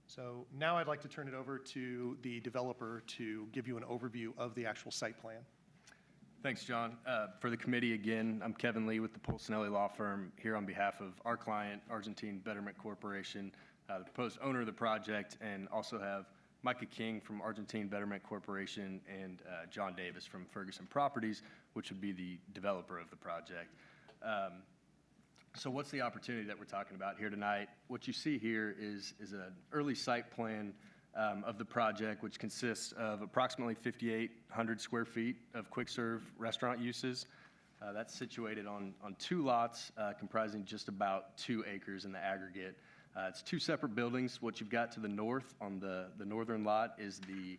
So now I'd like to turn it over to the developer to give you an overview of the actual site plan. Thanks, John. For the committee, again, I'm Kevin Lee with the Polsinelli Law Firm, here on behalf of our client, Argentine Betterment Corporation, the proposed owner of the project, and also have Micah King from Argentine Betterment Corporation and John Davis from Ferguson Properties, which would be the developer of the project. So what's the opportunity that we're talking about here tonight? What you see here is an early site plan of the project, which consists of approximately 5,800 square feet of quick-serve restaurant uses. That's situated on 2 lots comprising just about 2 acres in the aggregate. It's 2 separate buildings. What you've got to the north on the northern lot is the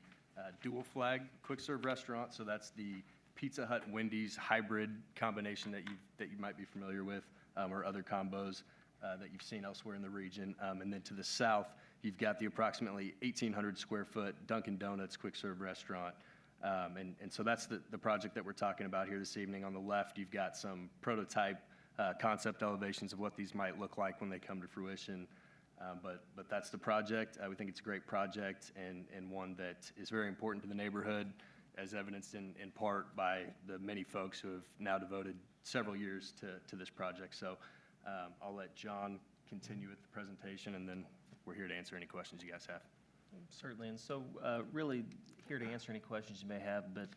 dual flag quick-serve restaurant. So that's the Pizza Hut Wendy's hybrid combination that you might be familiar with, or other combos that you've seen elsewhere in the region. And then to the south, you've got the approximately 1,800 square foot Dunkin' Donuts quick serve restaurant. And so that's the project that we're talking about here this evening. On the left, you've got some prototype concept elevations of what these might look like when they come to fruition. But that's the project. We think it's a great project and one that is very important to the neighborhood, as evidenced in part by the many folks who have now devoted several years to this project. So I'll let John continue with the presentation, and then we're here to answer any questions you guys have. Certainly, and so really here to answer any questions you may have, but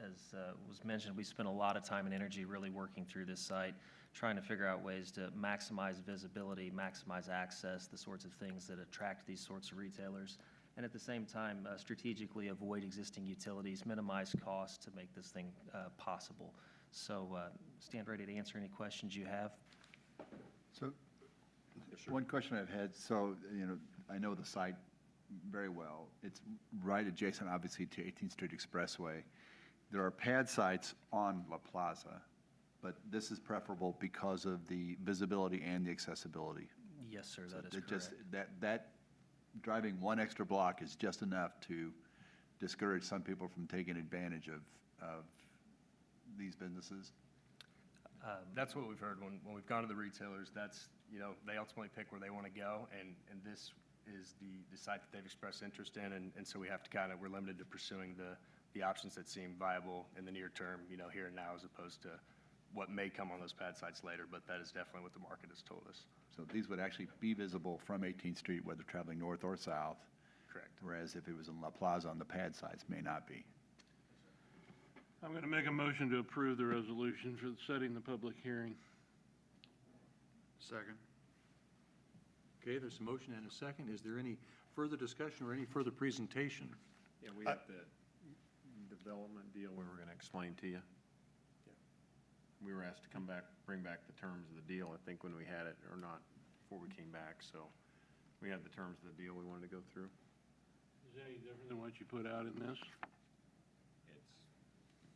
as was mentioned, we spent a lot of time and energy really working through this site, trying to figure out ways to maximize visibility, maximize access, the sorts of things that attract these sorts of retailers, and at the same time strategically avoid existing utilities, minimize costs to make this thing possible. So stand ready to answer any questions you have. So one question I've had, so, I know the site very well. It's right adjacent, obviously, to 18th Street Expressway. There are pad sites on La Plaza, but this is preferable because of the visibility and the accessibility. Yes, sir, So that is it correct. that driving one extra block is just enough to discourage some people from taking advantage of these businesses. That's what we've heard when we've gone to the retailers. That's, they ultimately pick where they want to go, and this is the site that they've expressed interest in, and so we have to we're limited to pursuing the options that seem viable in the near term, here and now, as opposed to what may come on those pad sites later, but that is definitely what the market has told us. So these would actually be visible from 18th Street, whether traveling north or south, Correct. whereas if it was in La Plaza on the pad sites, may not be. I'm going to make a motion to approve the resolution for setting the public hearing. Second. Okay, there's a motion and a second. Is there any further discussion or any further presentation? Yeah, we have the development deal we were going to explain to you. We were asked to bring back the terms of the deal, I think, when we had it, or not, before we came back, so we had the terms of the deal we wanted to go through. Is it any different than what you put out in this?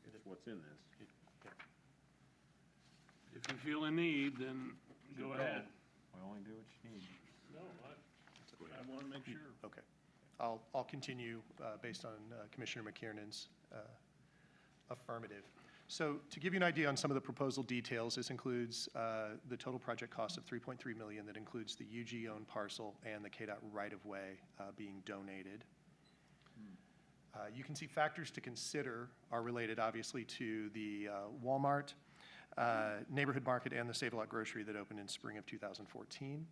It's what's in this. If you feel a need, then go ahead. We only do what you need. No, I want to make sure. Okay. I'll continue based on Commissioner McKiernan's affirmative. So to give you an idea on some of the proposal details, this includes the total project cost of $3.3 million. That includes the UG-owned parcel and the KDOT right-of-way being donated. You can see factors to consider are related, obviously, to the Walmart neighborhood market and the Save-A-Lot grocery that opened in spring of 2014.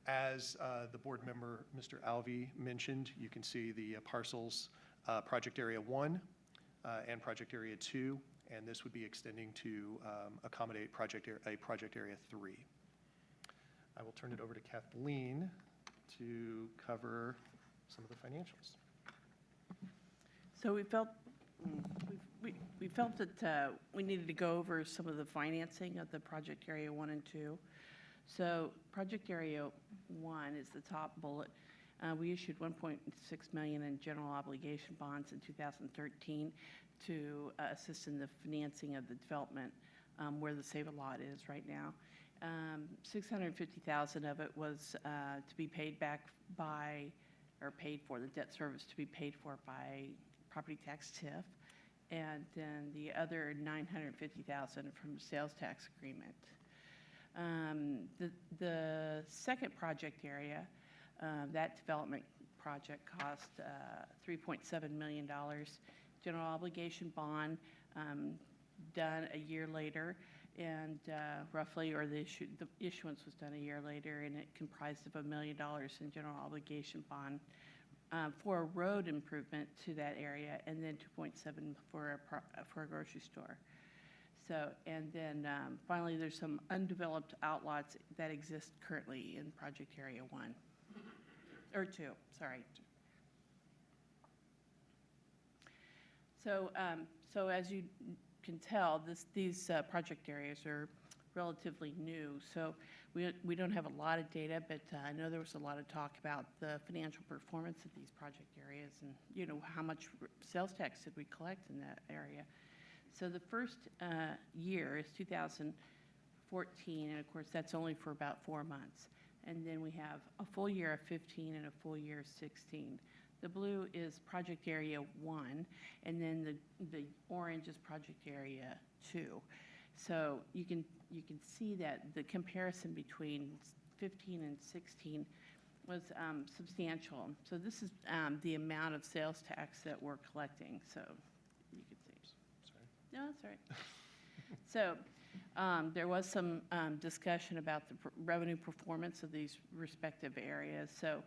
As the board member, Mr. Alvey, mentioned, you can see the parcels, Project Area 1 and Project Area 2, and this would be extending to accommodate Project Area 3. I will turn it over to Kathleen to cover some of the financials. So we felt that we needed to go over some of the financing of the Project Area 1 and 2. So Project Area 1 is the top bullet. We issued $1.6 million in general obligation bonds in 2013 to assist in the financing of the development where the Save-A-Lot is right now. $650,000 of it was to be paid back by, or paid for, the debt service to be paid for by property tax TIF, and then the other $950,000 from the sales tax agreement. The second project area, that development project cost $3.7 million. General obligation bond done a year later, and roughly, or the issuance was done a year later, and it comprised of $1 million in general obligation bond for a road improvement to that area, and then 2.7 for a grocery store. So, and then finally, there's some undeveloped outlots that exist currently in Project Area 1, or 2, sorry. So, so as you can tell, these project areas are relatively new. So we don't have a lot of data, but I know there was a lot of talk about the financial performance of these project areas, and how much sales tax did we collect in that area. So the first year is 2014, and of course that's only for about 4 months. And then we have a full year of 15 and a full year of 16. The blue is Project Area 1, and then the orange is Project Area 2. So you can see that the comparison between 15 and 16 was substantial. So this is the amount of sales tax that we're collecting. So you can see. Sorry. No, that's all right. So there was some discussion about the revenue performance of these respective areas. So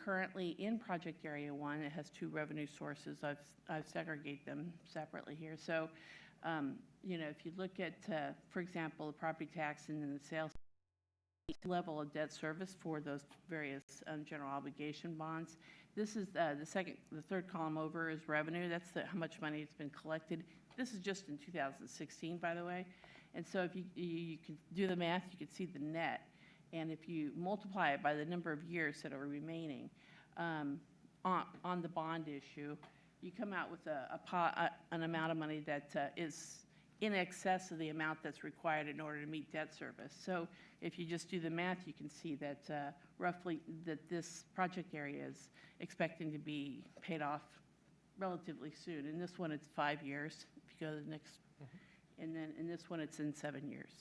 currently in Project Area 1, it has 2 revenue sources. I've segregated them separately here. So, if you look at, for example, the property tax and then the sales level of debt service for those various general obligation bonds, this is the third column over is revenue. That's how much money has been collected. This is just in 2016, by the way. And so if you can do the math, you can see the net. And if you multiply it by the number of years that are remaining on the bond issue, you come out with an amount of money that is in excess of the amount that's required in order to meet debt service. So if you just do the math, you can see that roughly that this project area is expecting to be paid off relatively soon. In this one, it's 5 years. If you go to the next, and then in this one, it's in 7 years.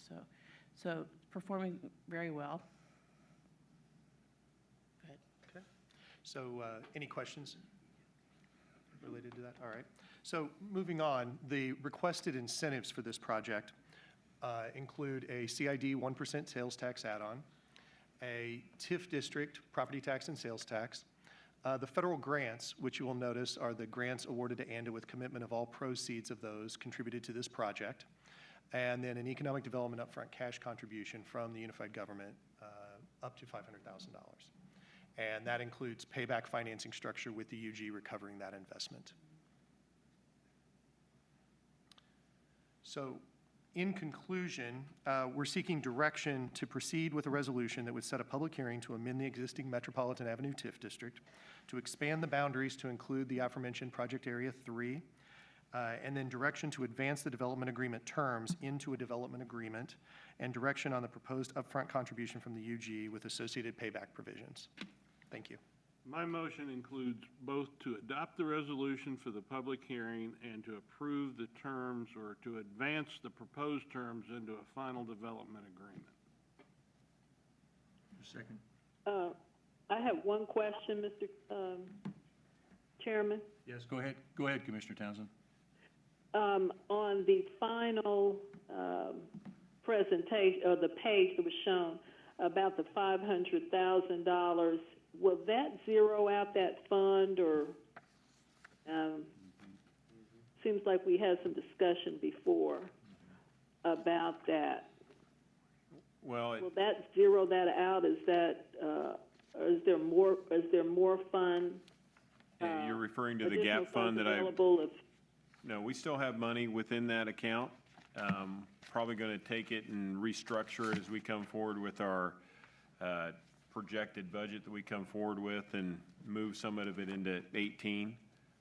So performing very well. So any questions related to that? All right. So moving on, the requested incentives for this project include a CID 1% sales tax add-on, a TIF district property tax and sales tax, the federal grants, which you will notice are the grants awarded to ANDA with commitment of all proceeds of those contributed to this project, and then an economic development upfront cash contribution from the unified government up to $500,000. And that includes payback financing structure with the UG recovering that investment. So in conclusion, we're seeking direction to proceed with a resolution that would set a public hearing to amend the existing Metropolitan Avenue TIF district, to expand the boundaries to include the aforementioned Project Area 3, and then direction to advance the development agreement terms into a development agreement, and direction on the proposed upfront contribution from the UG with associated payback provisions. Thank you. My motion includes both to adopt the resolution for the public hearing and to approve the terms or to advance the proposed terms into a final development agreement. Second. I have one question, Mr. Chairman. Yes, go ahead. Go ahead, Commissioner Townsend. On the final presentation, or the page that was shown about the $500,000, will that zero out that fund, or seems like we had some discussion before about that. Well, Will that zero that out? Is that or is there more? Is there more fund? you're referring to the additional gap fund funds that I, available if no, we still have money within that account. Probably going to take it and restructure it as we come forward with our projected budget that we come forward with and move some of it into 18.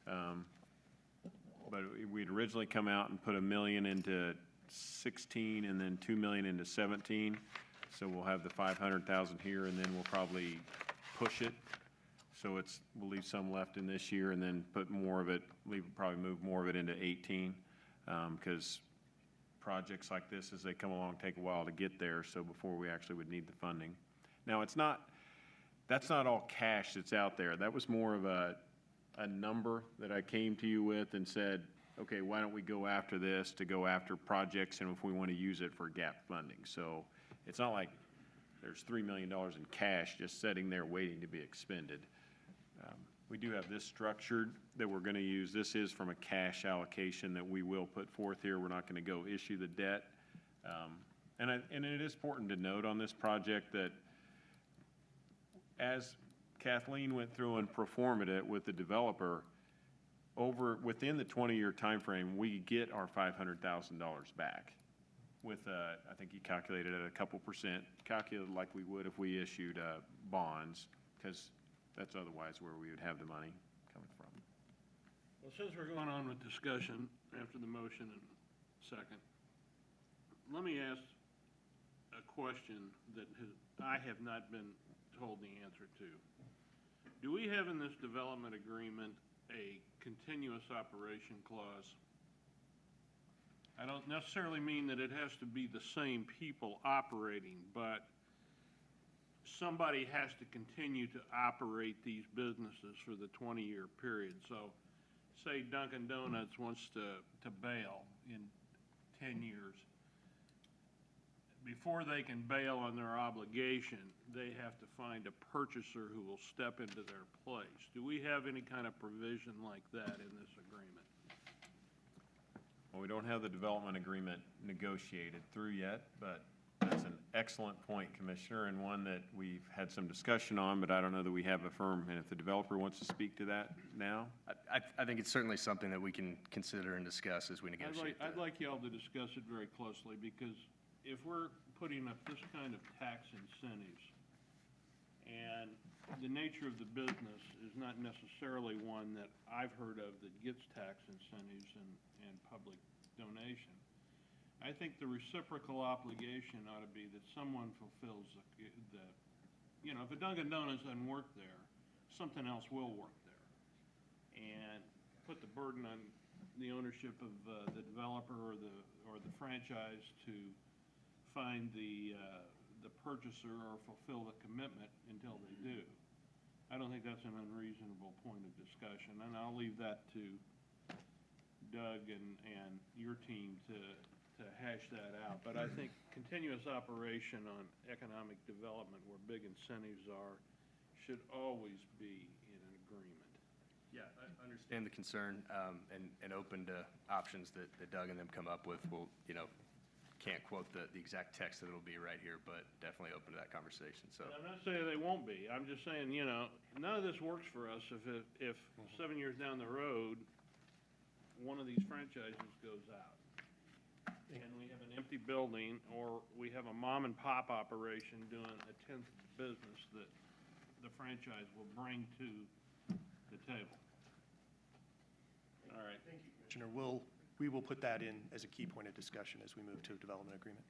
But we'd originally come out and put $1 million into 16 and then $2 million into 17. So we'll have the 500,000 here, and then we'll probably push it. So we'll leave some left in this year and then put more of it, probably move more of it into 18. Because projects like this, as they come along, take a while to get there. So before we actually would need the funding. Now, that's not all cash that's out there. That was more of a number that I came to you with and said, okay, why don't we go after this to go after projects and if we want to use it for gap funding. So it's not like there's $3 million in cash just sitting there waiting to be expended. We do have this structured that we're going to use. This is from a cash allocation that we will put forth here. We're not going to go issue the debt. And it is important to note on this project that as Kathleen went through and performed it with the developer, within the 20-year time frame, we get our $500,000 back. With, I think he calculated at a couple percent, calculated like we would if we issued bonds, because that's otherwise where we would have the money coming from. Well, since we're going on with discussion after the motion and second, let me ask a question that I have not been told the answer to. Do we have in this development agreement a continuous operation clause? I don't necessarily mean that it has to be the same people operating, but somebody has to continue to operate these businesses for the 20-year period. So say Dunkin' Donuts wants to bail in 10 years. Before they can bail on their obligation, they have to find a purchaser who will step into their place. Do we have any kind of provision like that in this agreement? Well, we don't have the development agreement negotiated through yet, but that's an excellent point, Commissioner, and one that we've had some discussion on, but I don't know that we have a firm. And if the developer wants to speak to that now? I think it's certainly something that we can consider and discuss as we negotiate. I'd like y'all to discuss it very closely, because if we're putting up this kind of tax incentives, and the nature of the business is not necessarily one that I've heard of that gets tax incentives and public donation, I think the reciprocal obligation ought to be that someone fulfills if a Dunkin' Donuts doesn't work there, something else will work there. And put the burden on the ownership of the developer or the franchise to find the purchaser or fulfill the commitment until they do. I don't think that's an unreasonable point of discussion, and I'll leave that to Doug and your team to hash that out. But I think continuous operation on economic development where big incentives are should always be in an agreement. Yeah, I understand the concern, and open to options that Doug and them come up with. We'll, can't quote the exact text that it'll be right here, but definitely open to that conversation, so. I'm not saying they won't be. I'm just saying, none of this works for us if 7 years down the road, one of these franchises goes out. And we have an empty building, or we have a mom and pop operation doing a tenth of the business that the franchise will bring to the table. All right. Thank you, Commissioner. We will put that in as a key point of discussion as we move to a development agreement.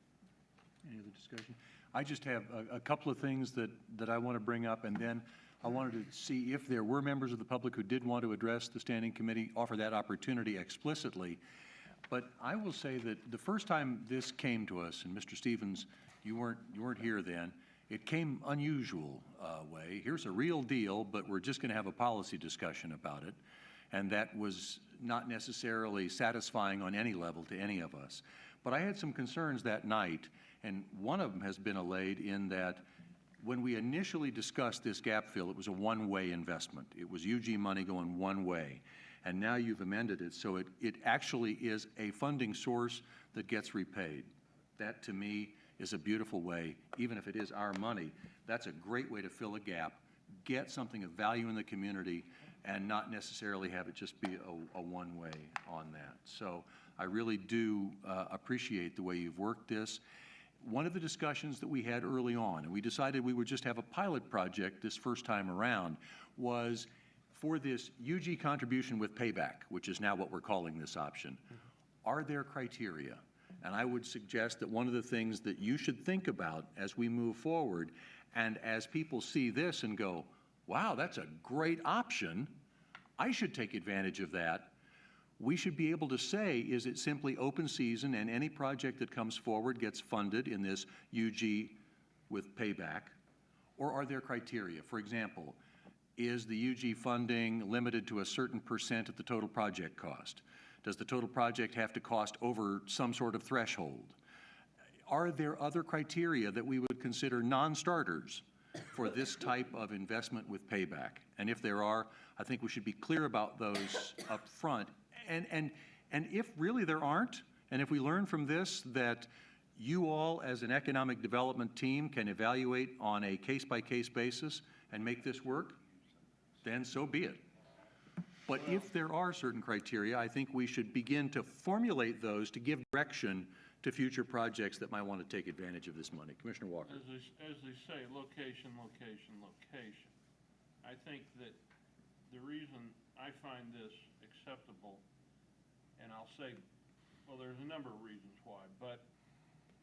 Any other discussion? I just have a couple of things that I want to bring up, and then I wanted to see if there were members of the public who did want to address the standing committee, offer that opportunity explicitly. But I will say that the first time this came to us, and Mr. Stevens, you weren't here then, it came unusual way. Here's a real deal, but we're just going to have a policy discussion about it. And that was not necessarily satisfying on any level to any of us. But I had some concerns that night, and one of them has been allayed in that when we initially discussed this gap fill, it was a one-way investment. It was UG money going one way. And now you've amended it, so it actually is a funding source that gets repaid. That, to me, is a beautiful way, even if it is our money. That's a great way to fill a gap, get something of value in the community, and not necessarily have it just be a one-way on that. So I really do appreciate the way you've worked this. One of the discussions that we had early on, and we decided we would just have a pilot project this first time around, was for this UG contribution with payback, which is now what we're calling this option. Are there criteria? And I would suggest that one of the things that you should think about as we move forward, and as people see this and go, wow, that's a great option, I should take advantage of that. We should be able to say, is it simply open season and any project that comes forward gets funded in this UG with payback? Or are there criteria? For example, is the UG funding limited to a certain percent of the total project cost? Does the total project have to cost over some sort of threshold? Are there other criteria that we would consider non-starters for this type of investment with payback? And if there are, I think we should be clear about those up front. And if really there aren't, and if we learn from this that you all as an economic development team can evaluate on a case-by-case basis and make this work, then so be it. But if there are certain criteria, I think we should begin to formulate those to give direction to future projects that might want to take advantage of this money. Commissioner Walker. As they say, location, location, location. I think that the reason I find this acceptable, and I'll say, well, there's a number of reasons why, but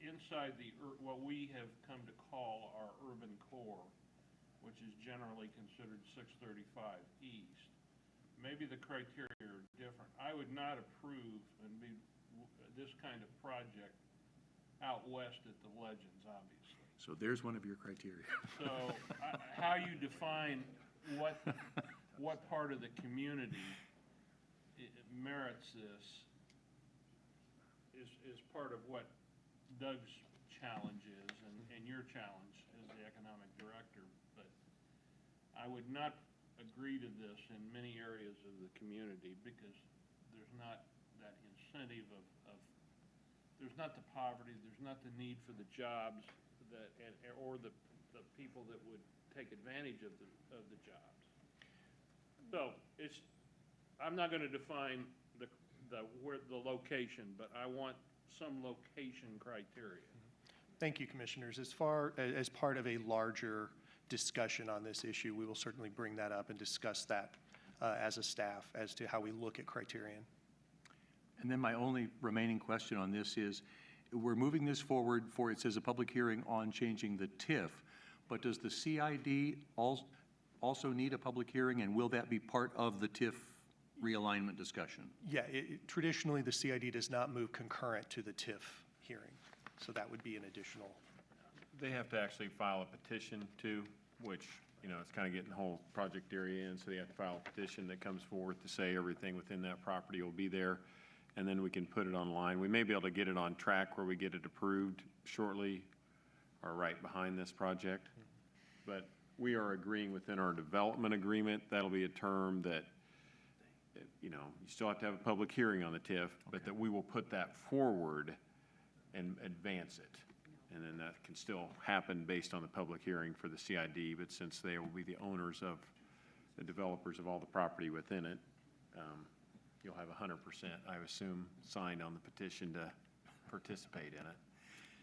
inside what we have come to call our urban core, which is generally considered 635 East, maybe the criteria are different. I would not approve this kind of project out west at the Legends, obviously. So there's one of your criteria. So how you define what part of the community merits this is part of what Doug's challenge is and your challenge as the economic director. But I would not agree to this in many areas of the community because there's not that incentive of there's not the poverty, there's not the need for the jobs or the people that would take advantage of the jobs. So I'm not going to define the location, but I want some location criteria. Thank you, Commissioners. As part of a larger discussion on this issue, we will certainly bring that up and discuss that as a staff as to how we look at criterion. And then my only remaining question on this is, we're moving this forward for, it says a public hearing on changing the TIF, but does the CID also need a public hearing, and will that be part of the TIF realignment discussion? Yeah, traditionally the CID does not move concurrent to the TIF hearing, so that would be an additional. They have to actually file a petition too, which you know, it's kind of getting the whole project area in, so they have to file a petition that comes forward to say everything within that property will be there, and then we can put it online. We may be able to get it on track where we get it approved shortly, or right behind this project. But we are agreeing within our development agreement, that'll be a term that, you know, you still have to have a public hearing on the TIF, but that we will put that forward and advance it. And then that can still happen based on the public hearing for the CID, but since they will be the owners of, the developers of all the property within it, you'll have 100%, I assume, signed on the petition to participate in it.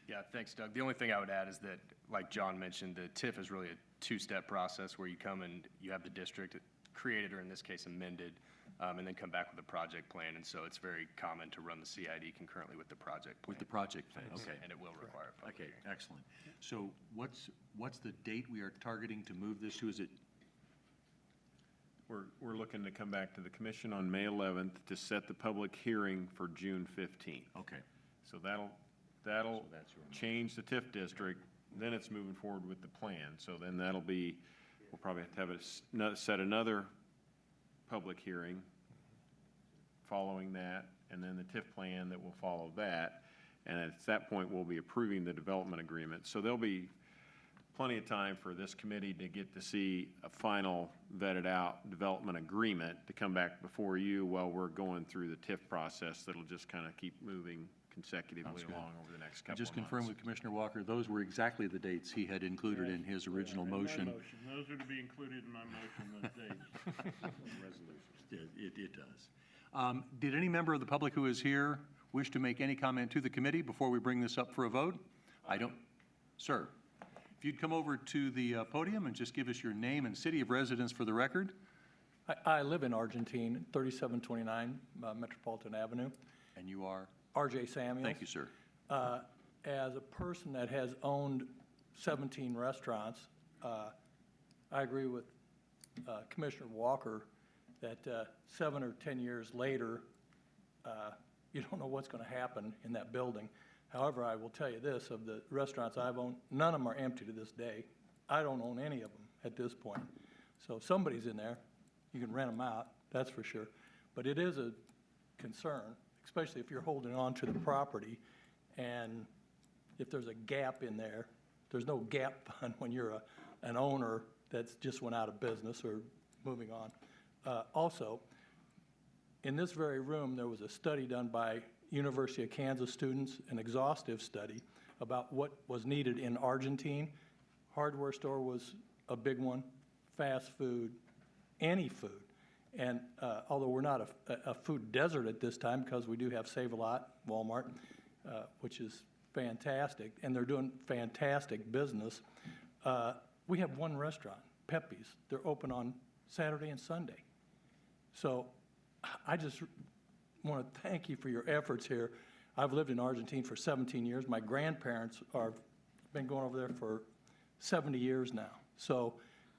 Yeah, thanks, Doug. The only thing I would add is that, like John mentioned, the TIF is really a two-step process where you come and you have the district created, or in this case amended, and then come back with a project plan. And so it's very common to run the CID concurrently with the project plan. With the project plan, okay. And it will require a public Okay, hearing. excellent. So what's the date we are targeting to move this to? Is it, We're looking to come back to the commission on May 11th to set the public hearing for June 15th. okay, So that'll that's your- change the TIF district, then it's moving forward with the plan. So then that'll be, we'll probably have to have set another public hearing following that, and then the TIF plan that will follow that. And at that point, we'll be approving the development agreement. So there'll be plenty of time for this committee to get to see a final vetted out development agreement to come back before you while we're going through the TIF process that'll just kind of keep moving consecutively Sounds good. along over the next I couple of just months. confirmed with Commissioner Walker, those were exactly the dates he had included in his original motion. Those are to be included in my motion, those dates. It does. Did any member of the public who is here wish to make any comment to the committee before we bring this up for a vote? I don't, sir. If you'd come over to the podium and just give us your name and city of residence for the record. I live in Argentine, 3729 Metropolitan Avenue. And you are? R.J. Samuels. Thank you, sir. As a person that has owned 17 restaurants, I agree with Commissioner Walker that 7 or 10 years later, you don't know what's going to happen in that building. However, I will tell you this, of the restaurants I've owned, none of them are empty to this day. I don't own any of them at this point. So if somebody's in there, you can rent them out, that's for sure. But it is a concern, especially if you're holding on to the property, and if there's a gap in there, there's no gap fund when you're an owner that's just went out of business or moving on. Also, in this very room, there was a study done by University of Kansas students, an exhaustive study about what was needed in Argentine. Hardware store was a big one, fast food, any food. And although we're not a food desert at this time, because we do have Save-A-Lot, Walmart, which is fantastic, and they're doing fantastic business. We have one restaurant, Pepe's. They're open on Saturday and Sunday. So I just want to thank you for your efforts here. I've lived in Argentine for 17 years. My grandparents are been going over there for 70 years now. So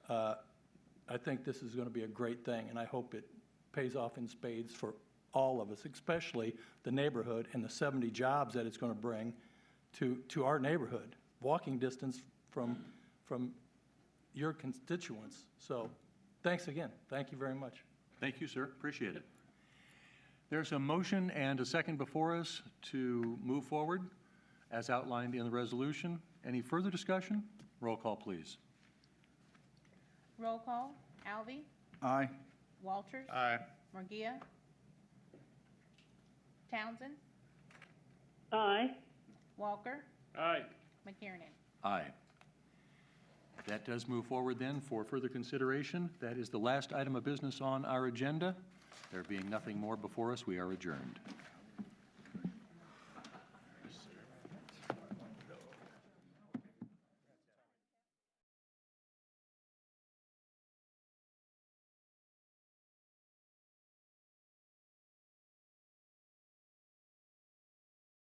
I think this is going to be a great thing, and I hope it pays off in spades for all of us, especially the neighborhood and the 70 jobs that it's going to bring to our neighborhood, walking distance from your constituents. So thanks again. Thank you very much. Thank you, sir. Appreciate it. There's a motion and a second before us to move forward as outlined in the resolution. Any further discussion? Roll call, please. Roll call. Alvey. Aye. Walters. Aye. Murguia. Townsend. Aye. Walker. Aye. McKiernan. Aye. That does move forward then for further consideration. That is the last item of business on our agenda. There being nothing more before us, we are adjourned.